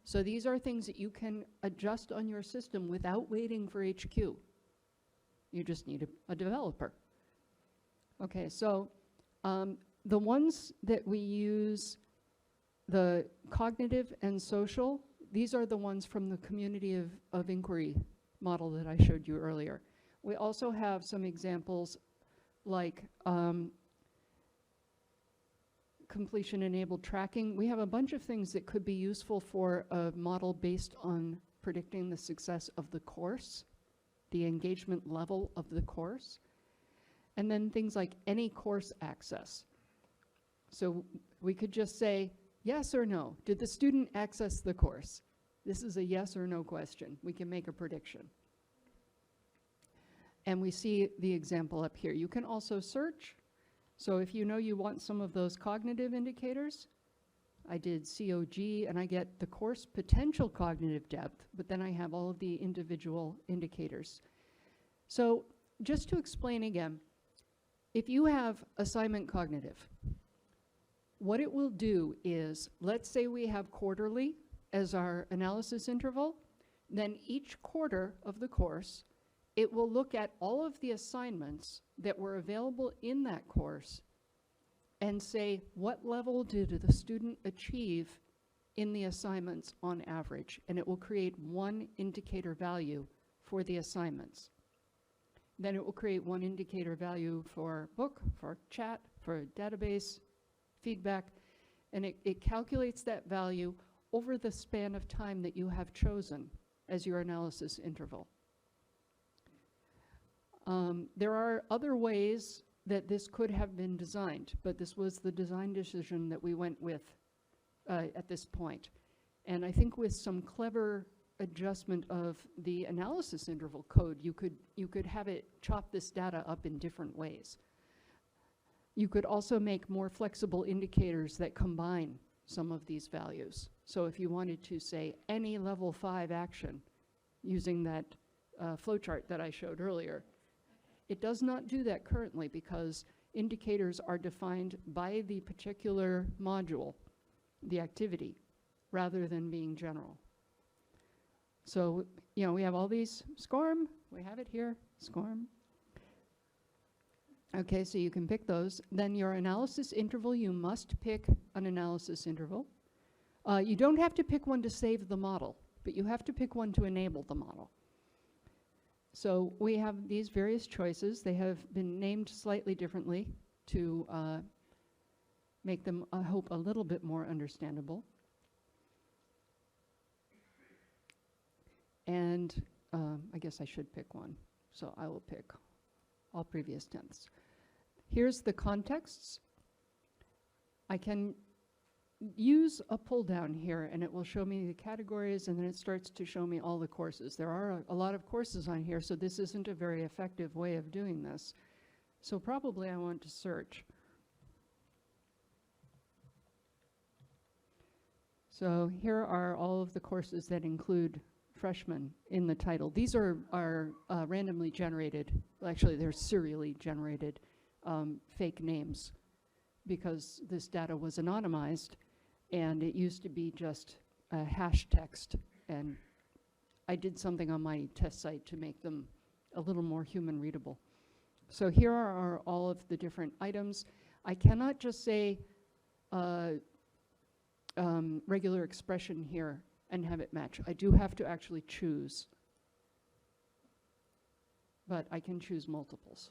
So these are things that you can adjust on your system without waiting for HQ. You just need a developer. Okay, so the ones that we use, the cognitive and social, these are the ones from the community of inquiry model that I showed you earlier. We also have some examples like completion-enabled tracking. We have a bunch of things that could be useful for a model based on predicting the success of the course, the engagement level of the course, and then things like any course access. So we could just say, yes or no, did the student access the course? This is a yes or no question. We can make a prediction. And we see the example up here. You can also search. So if you know you want some of those cognitive indicators, I did COG and I get the course potential cognitive depth, but then I have all of the individual indicators. So just to explain again, if you have assignment cognitive, what it will do is, let's say we have quarterly as our analysis interval, then each quarter of the course, it will look at all of the assignments that were available in that course and say, what level did the student achieve in the assignments on average? And it will create one indicator value for the assignments. Then it will create one indicator value for book, for chat, for database, feedback, and it calculates that value over the span of time that you have chosen as your analysis interval. There are other ways that this could have been designed, but this was the design decision that we went with at this point. And I think with some clever adjustment of the analysis interval code, you could have it chop this data up in different ways. You could also make more flexible indicators that combine some of these values. So if you wanted to say any level 5 action using that flowchart that I showed earlier, it does not do that currently because indicators are defined by the particular module, the activity, rather than being general. So, you know, we have all these SCORM, we have it here, SCORM. Okay, so you can pick those. Then your analysis interval, you must pick an analysis interval. You don't have to pick one to save the model, but you have to pick one to enable the model. So we have these various choices. They have been named slightly differently to make them, I hope, a little bit more understandable. And I guess I should pick one. So I will pick all previous tenths. Here's the contexts. I can use a pull down here and it will show me the categories, and then it starts to show me all the courses. There are a lot of courses on here, so this isn't a very effective way of doing this. So probably I want to search. So here are all of the courses that include freshmen in the title. These are randomly generated, well, actually they're serially generated fake names, because this data was anonymized and it used to be just a hash text, and I did something on my test site to make them a little more human readable. So here are all of the different items. I cannot just say regular expression here and have it match. I do have to actually choose, but I can choose multiples.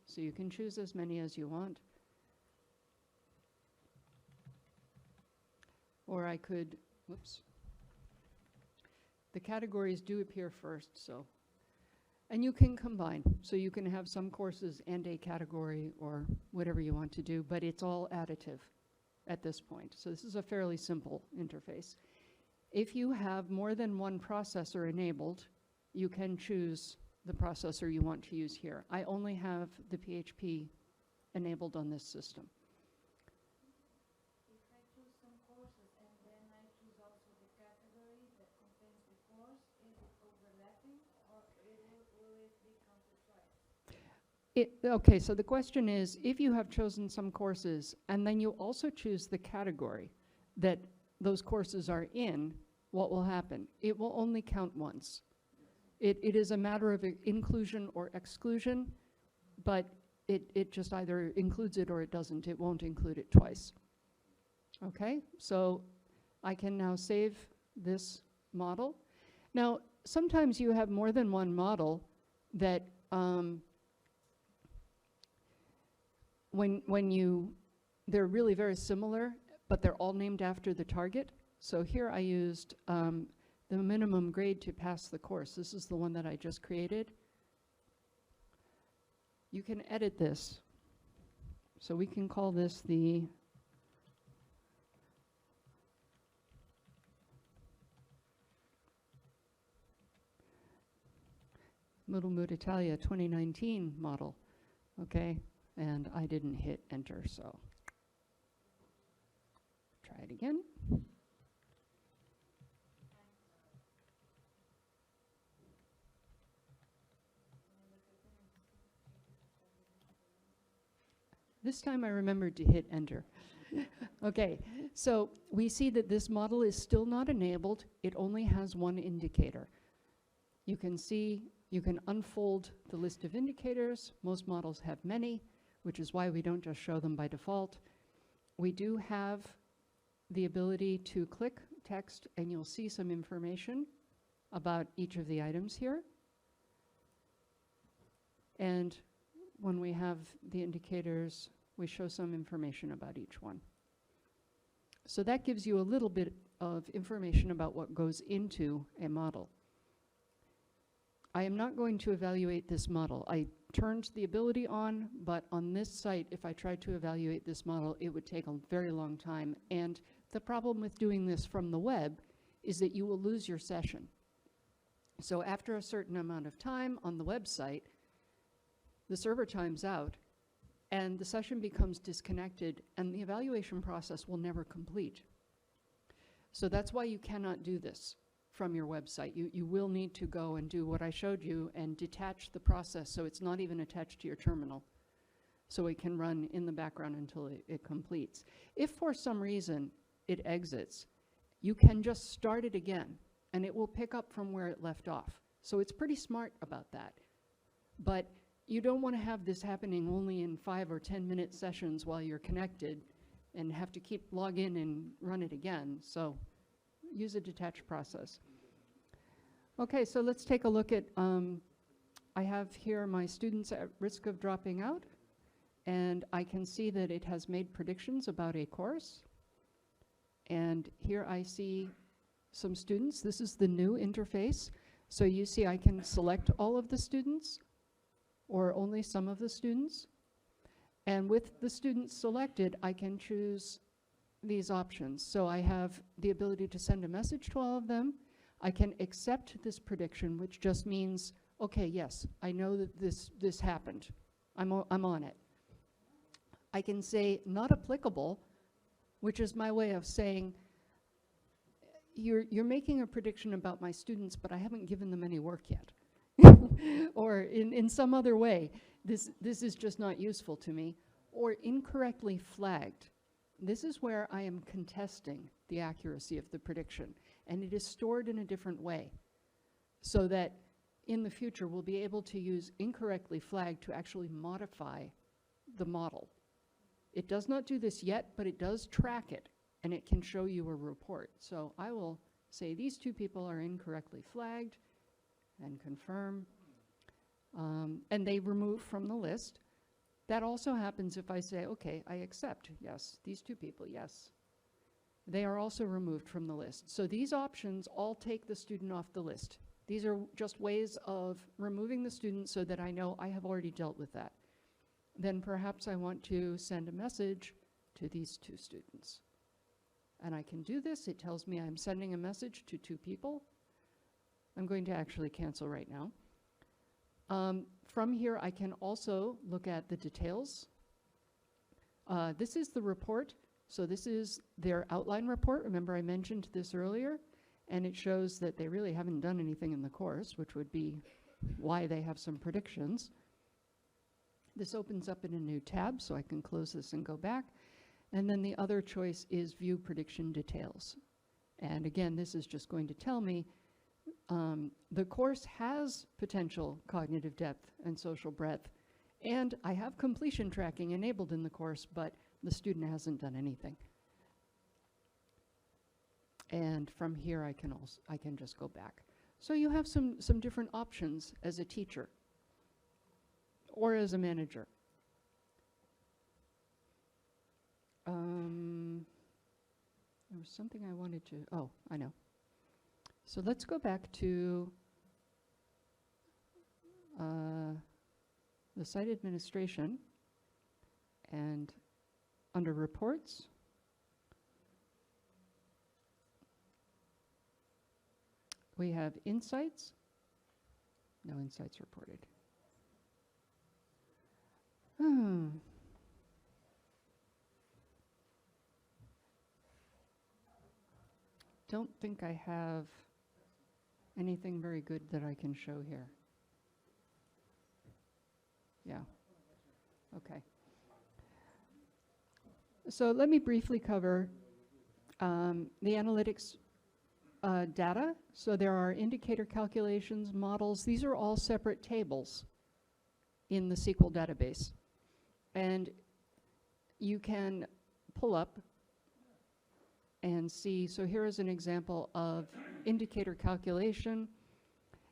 So you can choose as many as you want. Or I could, whoops. The categories do appear first, so. And you can combine. So you can have some courses and a category or whatever you want to do, but it's all additive at this point. So this is a fairly simple interface. If you have more than one processor enabled, you can choose the processor you want to use here. I only have the PHP enabled on this system. If I choose some courses and then I choose also the category that contains the course, is it overlapping or will it be counted twice? Okay, so the question is, if you have chosen some courses and then you also choose the category that those courses are in, what will happen? It will only count once. It is a matter of inclusion or exclusion, but it just either includes it or it doesn't. It won't include it twice. Okay, so I can now save this model. Now, sometimes you have more than one model that they're really very similar, but they're all named after the target. So here I used the minimum grade to pass the course. This is the one that I just created. You can edit this. So we can call this the MoodleMoot Italia 2019 model. Okay, and I didn't hit enter, so try it again. This time I remembered to hit enter. Okay, so we see that this model is still not enabled. It only has one indicator. You can see, you can unfold the list of indicators. Most models have many, which is why we don't just show them by default. We do have the ability to click text and you'll see some information about each of the items here. And when we have the indicators, we show some information about each one. So that gives you a little bit of information about what goes into a model. I am not going to evaluate this model. I turned the ability on, but on this site, if I tried to evaluate this model, it would take a very long time. And the problem with doing this from the web is that you will lose your session. So after a certain amount of time on the website, the server times out, and the session becomes disconnected, and the evaluation process will never complete. So that's why you cannot do this from your website. You will need to go and do what I showed you and detach the process so it's not even attached to your terminal, so it can run in the background until it completes. If for some reason it exits, you can just start it again, and it will pick up from where it left off. So it's pretty smart about that. But you don't want to have this happening only in 5 or 10 minute sessions while you're connected and have to log in and run it again. So use a detached process. Okay, so let's take a look at, I have here my students at risk of dropping out, and I can see that it has made predictions about a course. And here I see some students. This is the new interface. So you see I can select all of the students or only some of the students. And with the students selected, I can choose these options. So I have the ability to send a message to all of them. I can accept this prediction, which just means, okay, yes, I know that this happened. I'm on it. I can say not applicable, which is my way of saying, you're making a prediction about my students, but I haven't given them any work yet. Or in some other way, this is just not useful to me. Or incorrectly flagged. This is where I am contesting the accuracy of the prediction, and it is stored in a different way, so that in the future we'll be able to use incorrectly flagged to actually modify the model. It does not do this yet, but it does track it, and it can show you a report. So I will say these two people are incorrectly flagged, and confirm, and they remove from the list. That also happens if I say, okay, I accept, yes, these two people, yes. They are also removed from the list. So these options all take the student off the list. These are just ways of removing the student so that I know I have already dealt with that. Then perhaps I want to send a message to these two students. And I can do this. It tells me I'm sending a message to two people. I'm going to actually cancel right now. From here, I can also look at the details. This is the report. So this is their outline report. Remember, I mentioned this earlier. And it shows that they really haven't done anything in the course, which would be why they have some predictions. This opens up in a new tab, so I can close this and go back. And then the other choice is view prediction details. And again, this is just going to tell me the course has potential cognitive depth and social breadth, and I have completion tracking enabled in the course, but the student hasn't done anything. And from here, I can just go back. So you have some different options as a teacher or as a manager. There was something I wanted to, oh, I know. So let's go back to the site administration, and under reports, we have insights. No insights reported. Don't think I have anything very good that I can show here. Yeah. Okay. So let me briefly cover the analytics data. So there are indicator calculations, models. These are all separate tables in the SQL database. And you can pull up and see. So here is an example of indicator calculation.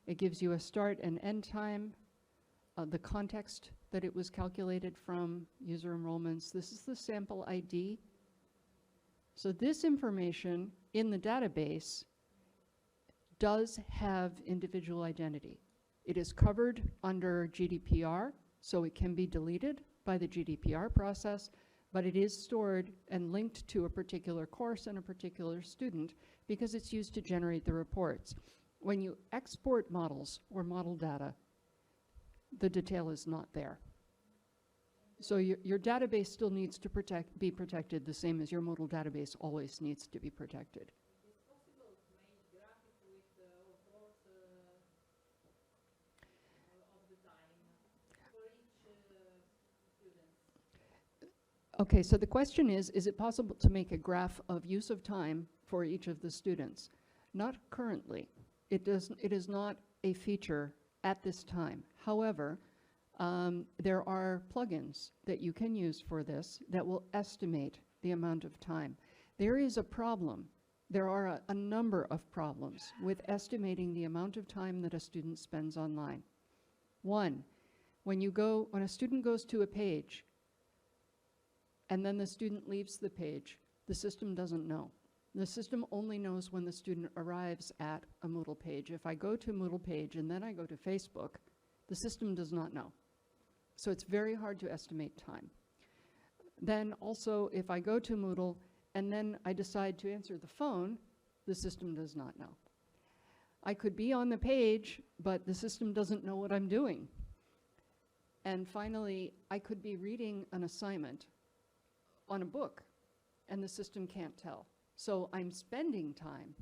It gives you a start and end time, the context that it was calculated from, user enrollments. This is the sample ID. So this information in the database does have individual identity. It is covered under GDPR, so it can be deleted by the GDPR process, but it is stored and linked to a particular course and a particular student because it's used to generate the reports. When you export models or model data, the detail is not there. So your database still needs to be protected the same as your Moodle database always needs to be protected. Okay, so the question is it possible to make a graph of use of time for each of the students? Not currently. It is not a feature at this time. However, there are plugins that you can use for this that will estimate the amount of time. There is a problem. There are a number of problems with estimating the amount of time that a student spends online. One, when a student goes to a page and then the student leaves the page, the system doesn't know. The system only knows when the student arrives at a Moodle page. If I go to a Moodle page and then I go to Facebook, the system does not know. So it's very hard to estimate time. Then also, if I go to Moodle and then I decide to answer the phone, the system does not know. I could be on the page, but the system doesn't know what I'm doing. And finally, I could be reading an assignment on a book, and the system can't tell. So I'm spending time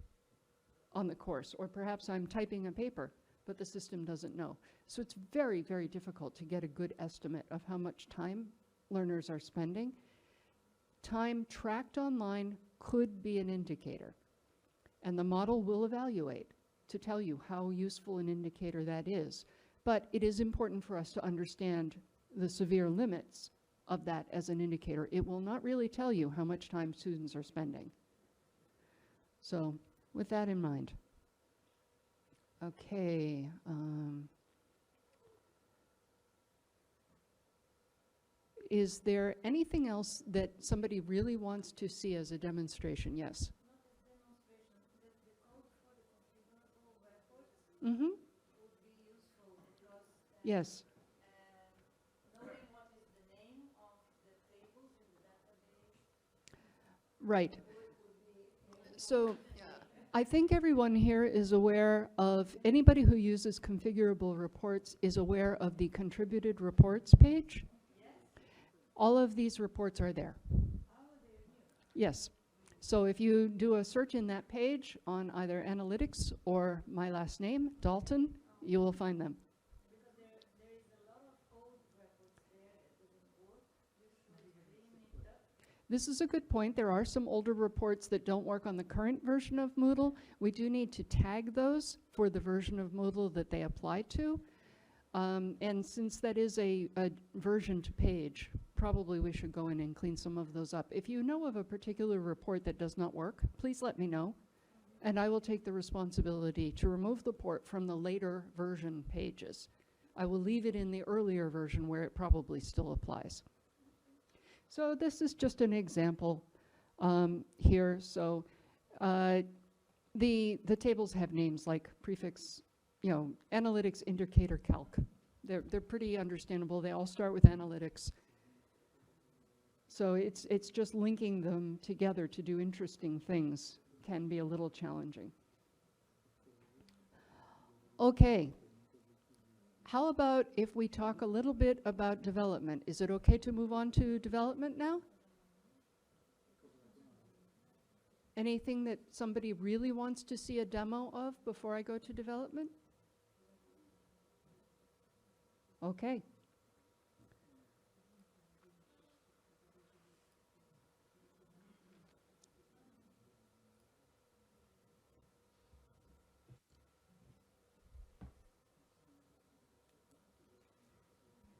on the course, or perhaps I'm typing a paper, but the system doesn't know. So it's very, very difficult to get a good estimate of how much time learners are spending. Time tracked online could be an indicator, and the model will evaluate to tell you how useful an indicator that is. But it is important for us to understand the severe limits of that as an indicator. It will not really tell you how much time students are spending. So with that in mind. Okay. Is there anything else that somebody really wants to see as a demonstration? Yes. Mm-hmm. Yes. Right. So I think everyone here is aware of, anybody who uses configurable reports is aware of the contributed reports page. All of these reports are there. Yes. So if you do a search in that page on either analytics or my last name, Dalton, you will find them. This is a good point. There are some older reports that don't work on the current version of Moodle. We do need to tag those for the version of Moodle that they apply to. And since that is a version to page, probably we should go in and clean some of those up. If you know of a particular report that does not work, please let me know, and I will take the responsibility to remove the port from the later version pages. I will leave it in the earlier version where it probably still applies. So this is just an example here. So the tables have names like prefix, analytics, indicator, calc. They're pretty understandable. They all start with analytics. So it's just linking them together to do interesting things can be a little challenging. Okay. How about if we talk a little bit about development? Is it okay to move on to development now? Anything that somebody really wants to see a demo of before I go to development? Okay.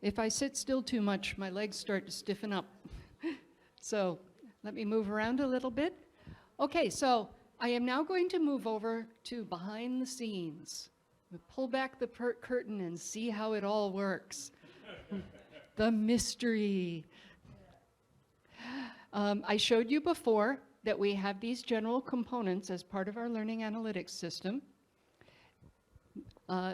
If I sit still too much, my legs start to stiffen up. So let me move around a little bit. Okay, so I am now going to move over to behind the scenes. We'll pull back the curtain and see how it all works. The mystery. I showed you before that we have these general components as part of our learning analytics system.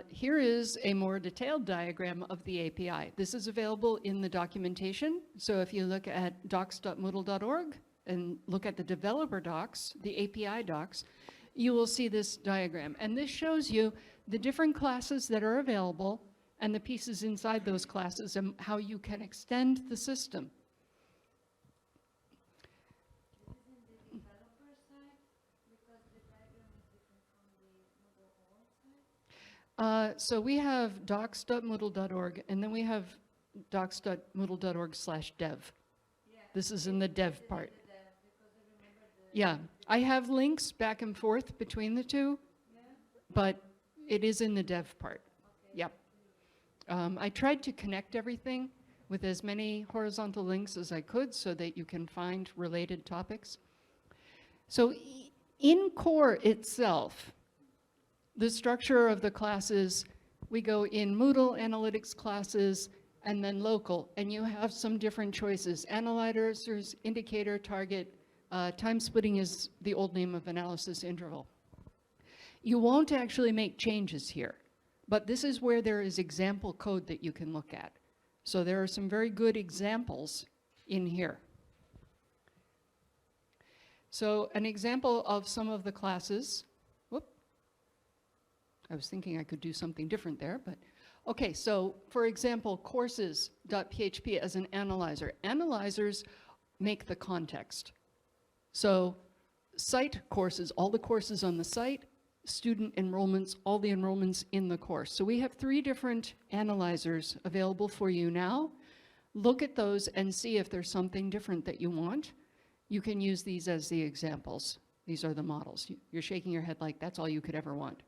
Here is a more detailed diagram of the API. This is available in the documentation. So if you look at docs.moodle.org and look at the developer docs, the API docs, you will see this diagram. And this shows you the different classes that are available and the pieces inside those classes and how you can extend the system. So we have docs.moodle.org, and then we have docs.moodle.org/dev. This is in the dev part. Yeah, I have links back and forth between the two, but it is in the dev part. Yep. I tried to connect everything with as many horizontal links as I could so that you can find related topics. So in core itself, the structure of the classes, we go in Moodle analytics classes and then local, and you have some different choices. Analyzers, indicator, target, time splitting is the old name of analysis interval. You won't actually make changes here, but this is where there is example code that you can look at. So there are some very good examples in here. So an example of some of the classes. I was thinking I could do something different there, but okay, so for example, courses.php as an analyzer. Analyzers make the context. So site courses, all the courses on the site, student enrollments, all the enrollments in the course. So we have 3 different analyzers available for you now. Look at those and see if there's something different that you want. You can use these as the examples. These are the models. You're shaking your head like that's all you could ever want.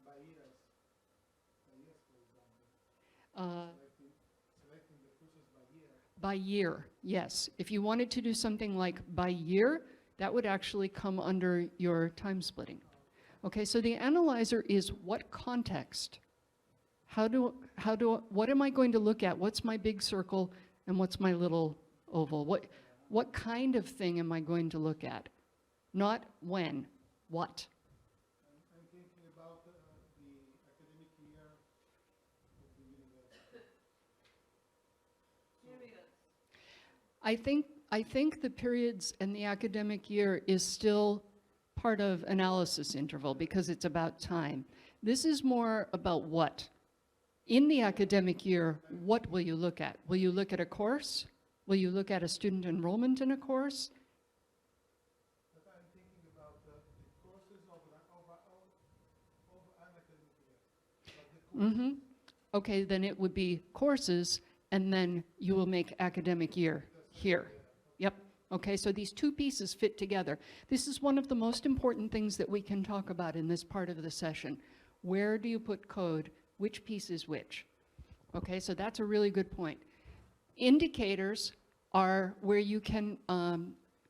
By year, yes. If you wanted to do something like by year, that would actually come under your time splitting. Okay, so the analyzer is what context? What am I going to look at? What's my big circle and what's my little oval? What kind of thing am I going to look at? Not when, what? I'm thinking about the academic year of the university. I think the periods and the academic year is still part of analysis interval because it's about time. This is more about what. In the academic year, what will you look at? Will you look at a course? Will you look at a student enrollment in a course? But I'm thinking about the courses of an academic year. Okay, then it would be courses, and then you will make academic year here. Yep. Okay, so these 2 pieces fit together. This is one of the most important things that we can talk about in this part of the session. Where do you put code? Which piece is which? Okay, so that's a really good point. Indicators are where you can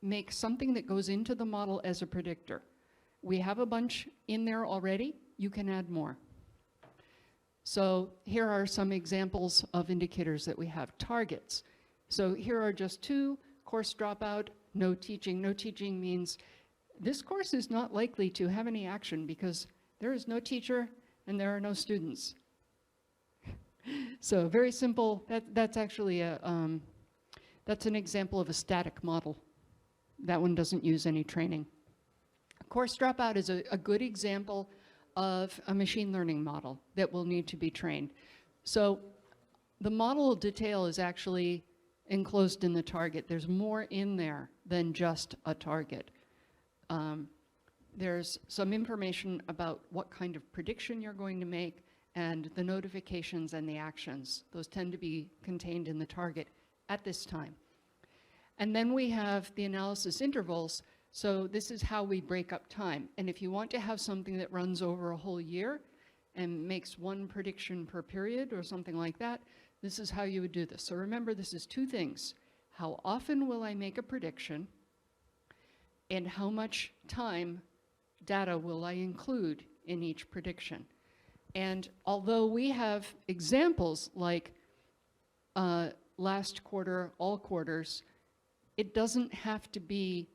make something that goes into the model as a predictor. We have a bunch in there already. You can add more. So here are some examples of indicators that we have. Targets. So here are just 2. Course dropout, no teaching. No teaching means this course is not likely to have any action because there is no teacher and there are no students. So very simple. That's actually that's an example of a static model. That one doesn't use any training. Course dropout is a good example of a machine learning model that will need to be trained. So the model detail is actually enclosed in the target. There's more in there than just a target. There's some information about what kind of prediction you're going to make and the notifications and the actions. Those tend to be contained in the target at this time. And then we have the analysis intervals. So this is how we break up time. And if you want to have something that runs over a whole year and makes one prediction per period or something like that, this is how you would do this. So remember, this is two things. How often will I make a prediction, and how much time data will I include in each prediction? And although we have examples like last quarter, all quarters, it doesn't have to be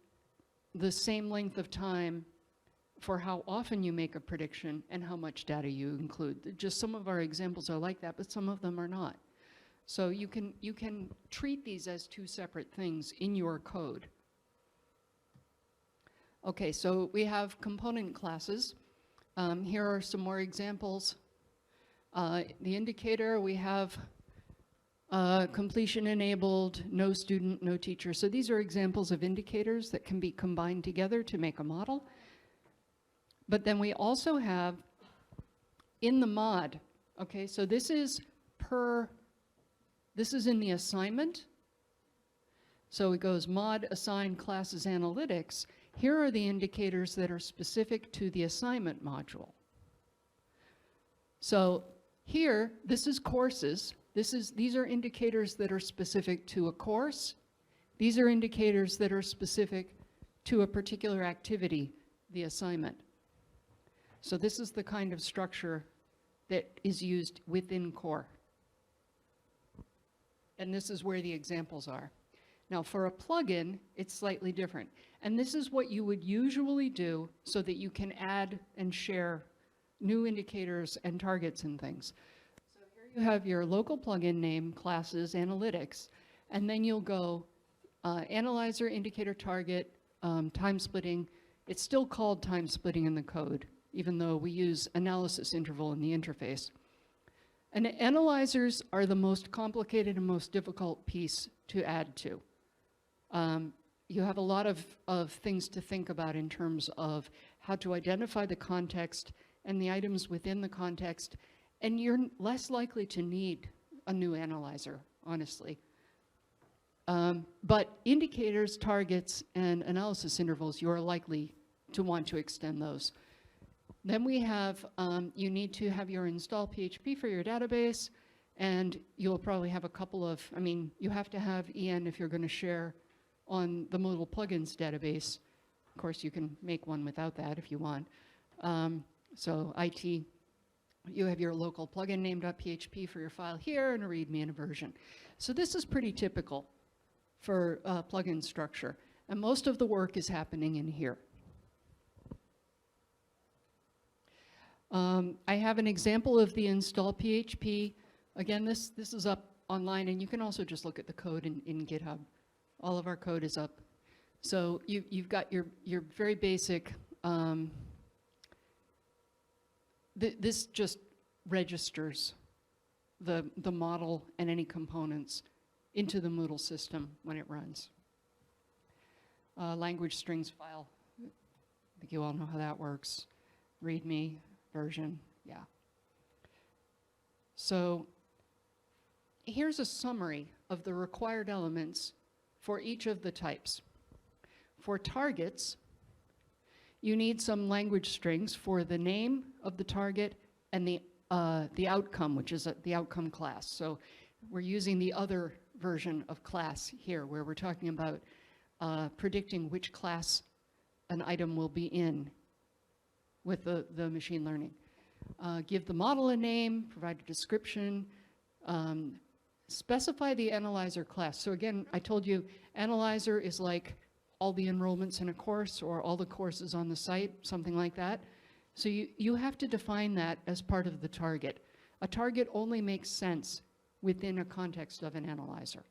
the same length of time for how often you make a prediction and how much data you include. Just some of our examples are like that, but some of them are not. So you can treat these as two separate things in your code. Okay, so we have component classes. Here are some more examples. The indicator, we have completion enabled, no student, no teacher. So these are examples of indicators that can be combined together to make a model. But then we also have in the mod, okay, so this is in the assignment. So it goes mod, assign, classes, analytics. Here are the indicators that are specific to the assignment module. So here, this is courses. These are indicators that are specific to a course. These are indicators that are specific to a particular activity, the assignment. So this is the kind of structure that is used within core. And this is where the examples are. Now for a plugin, it's slightly different. And this is what you would usually do so that you can add and share new indicators and targets and things. So here you have your local plugin name, classes, analytics, and then you'll go analyzer, indicator, target, time splitting. It's still called time splitting in the code, even though we use analysis interval in the interface. And analyzers are the most complicated and most difficult piece to add to. You have a lot of things to think about in terms of how to identify the context and the items within the context, and you're less likely to need a new analyzer, honestly. But indicators, targets, and analysis intervals, you're likely to want to extend those. Then we have, you need to have your install PHP for your database, and you'll probably have a couple of, you have to have EN if you're going to share on the Moodle plugins database. Of course, you can make one without that if you want. So IT, you have your local plugin name.php for your file here, and a README and a version. So this is pretty typical for plugin structure, and most of the work is happening in here. I have an example of the install PHP. Again, this is up online, and you can also just look at the code in GitHub. All of our code is up. So you've got your very basic, this just registers the model and any components into the Moodle system when it runs. Language strings file, I think you all know how that works. README, version, yeah. So here's a summary of the required elements for each of the types. For targets, you need some language strings for the name of the target and the outcome, which is the outcome class. So we're using the other version of class here, where we're talking about predicting which class an item will be in with the machine learning. Give the model a name, provide a description, specify the analyzer class. So again, I told you analyzer is like all the enrollments in a course or all the courses on the site, something like that. So you have to define that as part of the target. A target only makes sense within a context of an analyzer.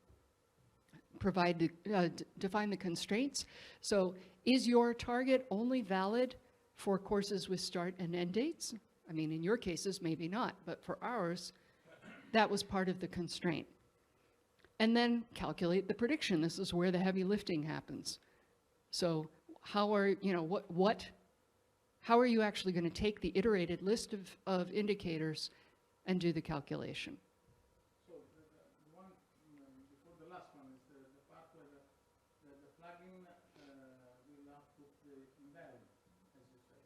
Define the constraints. So is your target only valid for courses with start and end dates? In your cases, maybe not, but for ours, that was part of the constraint. And then calculate the prediction. This is where the heavy lifting happens. So how are you actually going to take the iterated list of indicators and do the calculation? So the one before the last one is the part where the plugin will output the invariant, as you say.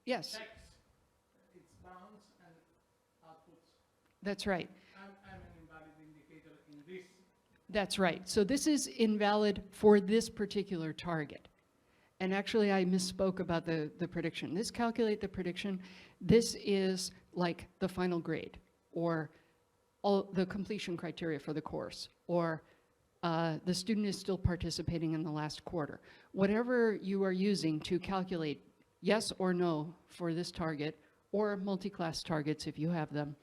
Yes. Checks its bounds That's right. I'm an invalid indicator in this. That's right. So this is invalid for this particular target. And actually, I misspoke about the prediction. This calculate the prediction. This is like the final grade, or all the completion criteria for the course, or the student is still participating in the last quarter. Whatever you are using to calculate yes or no for this target, or multi-class targets if you have them,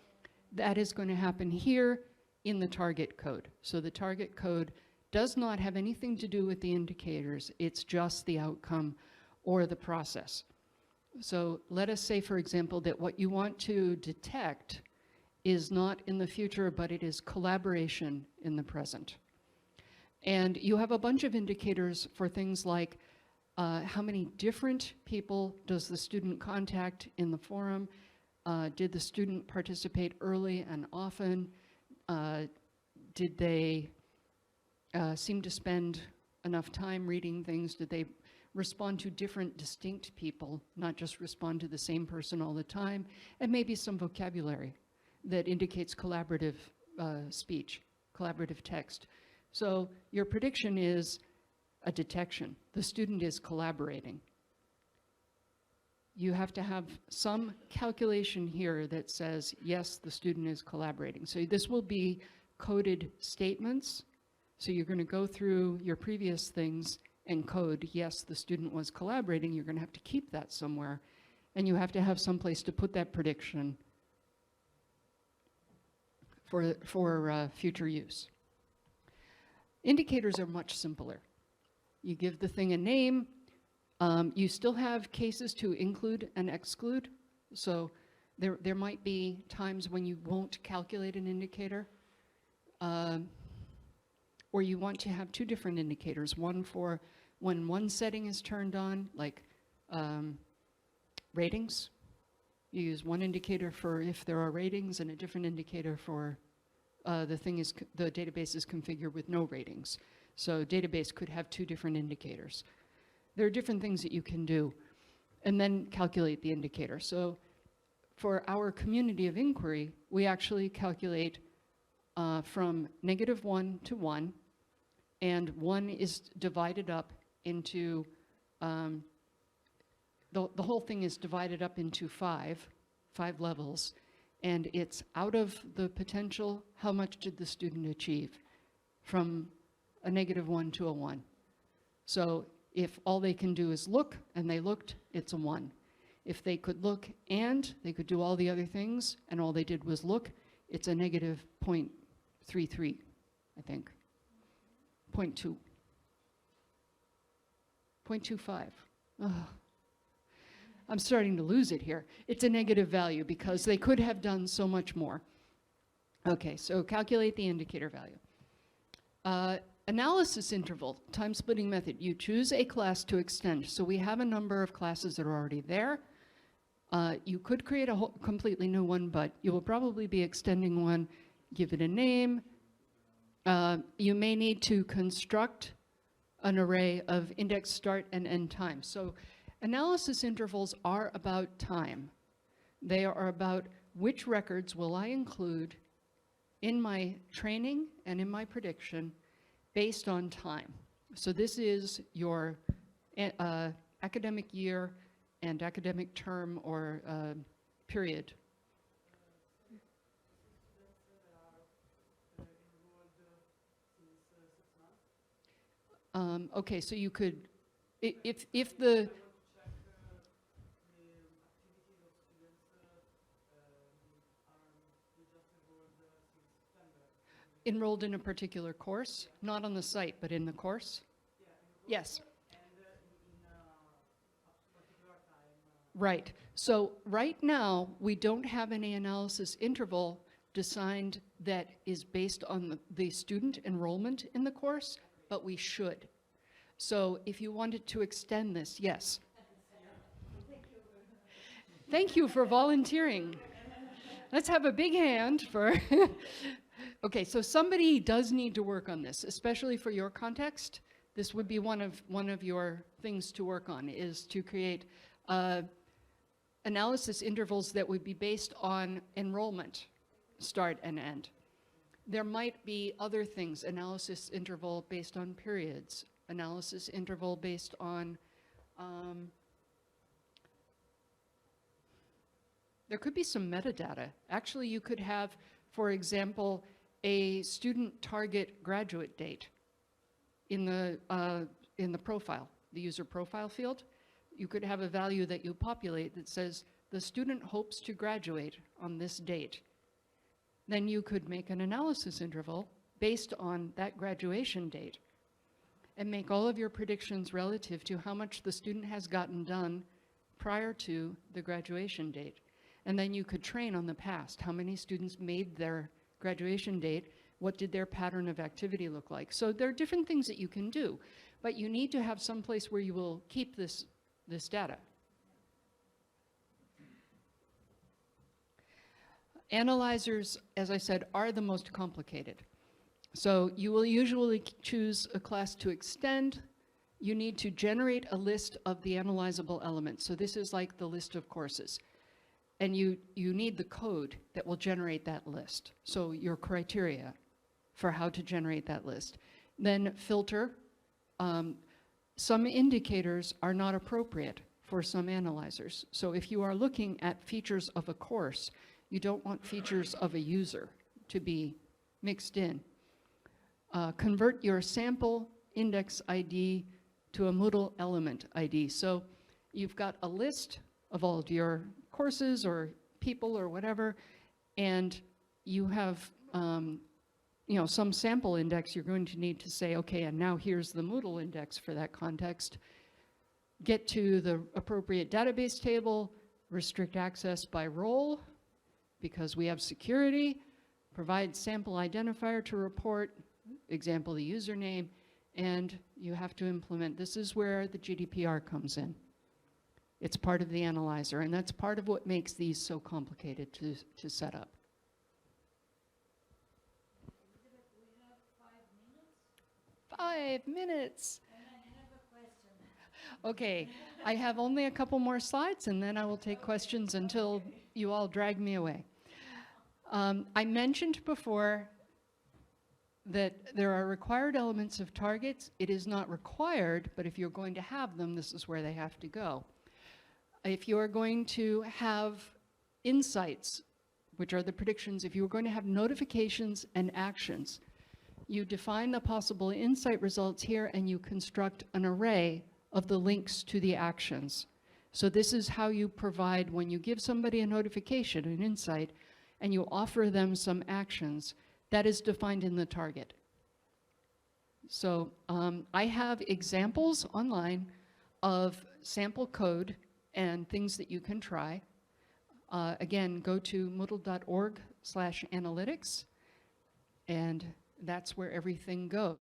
that is going to happen here in the target code. So the target code does not have anything to do with the indicators. It's just the outcome or the process. So let us say, for example, that what you want to detect is not in the future, but it is collaboration in the present. And you have a bunch of indicators for things like how many different people does the student contact in the forum? Did the student participate early and often? Did they seem to spend enough time reading things? Did they respond to different distinct people, not just respond to the same person all the time? And maybe some vocabulary that indicates collaborative speech, collaborative text. So your prediction is a detection. The student is collaborating. You have to have some calculation here that says, yes, the student is collaborating. So this will be coded statements. So you're going to go through your previous things and code, yes, the student was collaborating. You're going to have to keep that somewhere. And you have to have some place to put that prediction for future use. Indicators are much simpler. You give the thing a name. You still have cases to include and exclude. So there might be times when you won't calculate an indicator, or you want to have two different indicators, one for when one setting is turned on, like ratings. You use one indicator for if there are ratings and a different indicator for the database is configured with no ratings. So database could have two different indicators. There are different things that you can do, and then calculate the indicator. So for our community of inquiry, we actually calculate from -1 to 1, and 1 is divided up into, the whole thing is divided up into five levels, and it's out of the potential, how much did the student achieve from a -1 to a 1. So if all they can do is look, and they looked, it's a 1. If they could look and they could do all the other things, and all they did was look, it's a -0.33, I think. 0.2. 0.25. Oh. I'm starting to lose it here. It's a negative value because they could have done so much more. Okay, so calculate the indicator value. Analysis interval, time splitting method. You choose a class to extend. So we have a number of classes that are already there. You could create a completely new one, but you will probably be extending one, give it a name. You may need to construct an array of index start and end time. So analysis intervals are about time. They are about which records will I include in my training and in my prediction based on time. So this is your academic year and academic term or period. Okay, so you could, if the enrolled in a particular course, not on the site, but in the course? Yes. Right. So right now, we don't have any analysis interval designed that is based on the student enrollment in the course, but we should. So if you wanted to extend this, yes. Thank you for volunteering. Let's have a big hand for... Okay, so somebody does need to work on this, especially for your context. This would be one of your things to work on, is to create analysis intervals that would be based on enrollment start and end. There might be other things, analysis interval based on periods, analysis interval based on, there could be some metadata. Actually, you could have, for example, a student target graduate date in the profile, the user profile field. You could have a value that you populate that says the student hopes to graduate on this date. Then you could make an analysis interval based on that graduation date and make all of your predictions relative to how much the student has gotten done prior to the graduation date. And then you could train on the past. How many students made their graduation date? What did their pattern of activity look like? So there are different things that you can do, but you need to have some place where you will keep this data. Analyzers, as I said, are the most complicated. So you will usually choose a class to extend. You need to generate a list of the analyzable elements. So this is like the list of courses. And you need the code that will generate that list. So your criteria for how to generate that list. Then filter. Some indicators are not appropriate for some analyzers. So if you are looking at features of a course, you don't want features of a user to be mixed in. Convert your sample index ID to a Moodle element ID. So you've got a list of all of your courses or people or whatever, and you have some sample index. You're going to need to say, okay, and now here's the Moodle index for that context. Get to the appropriate database table, restrict access by role, because we have security, provide sample identifier to report, example, the username, and you have to implement. This is where the GDPR comes in. It's part of the analyzer, and that's part of what makes these so complicated to set up. Elisabeth, we have 5 minutes. 5 minutes. And I have a question. Okay, I have only a couple more slides, and then I will take questions until you all drag me away. I mentioned before that there are required elements of targets. It is not required, but if you're going to have them, this is where they have to go. If you're going to have insights, which are the predictions, if you're going to have notifications and actions, you define the possible insight results here and you construct an array of the links to the actions. So this is how you provide, when you give somebody a notification, an insight, and you offer them some actions, that is defined in the target. So I have examples online of sample code and things that you can try. Again, go to moodle.org/analytics, and that's where everything goes.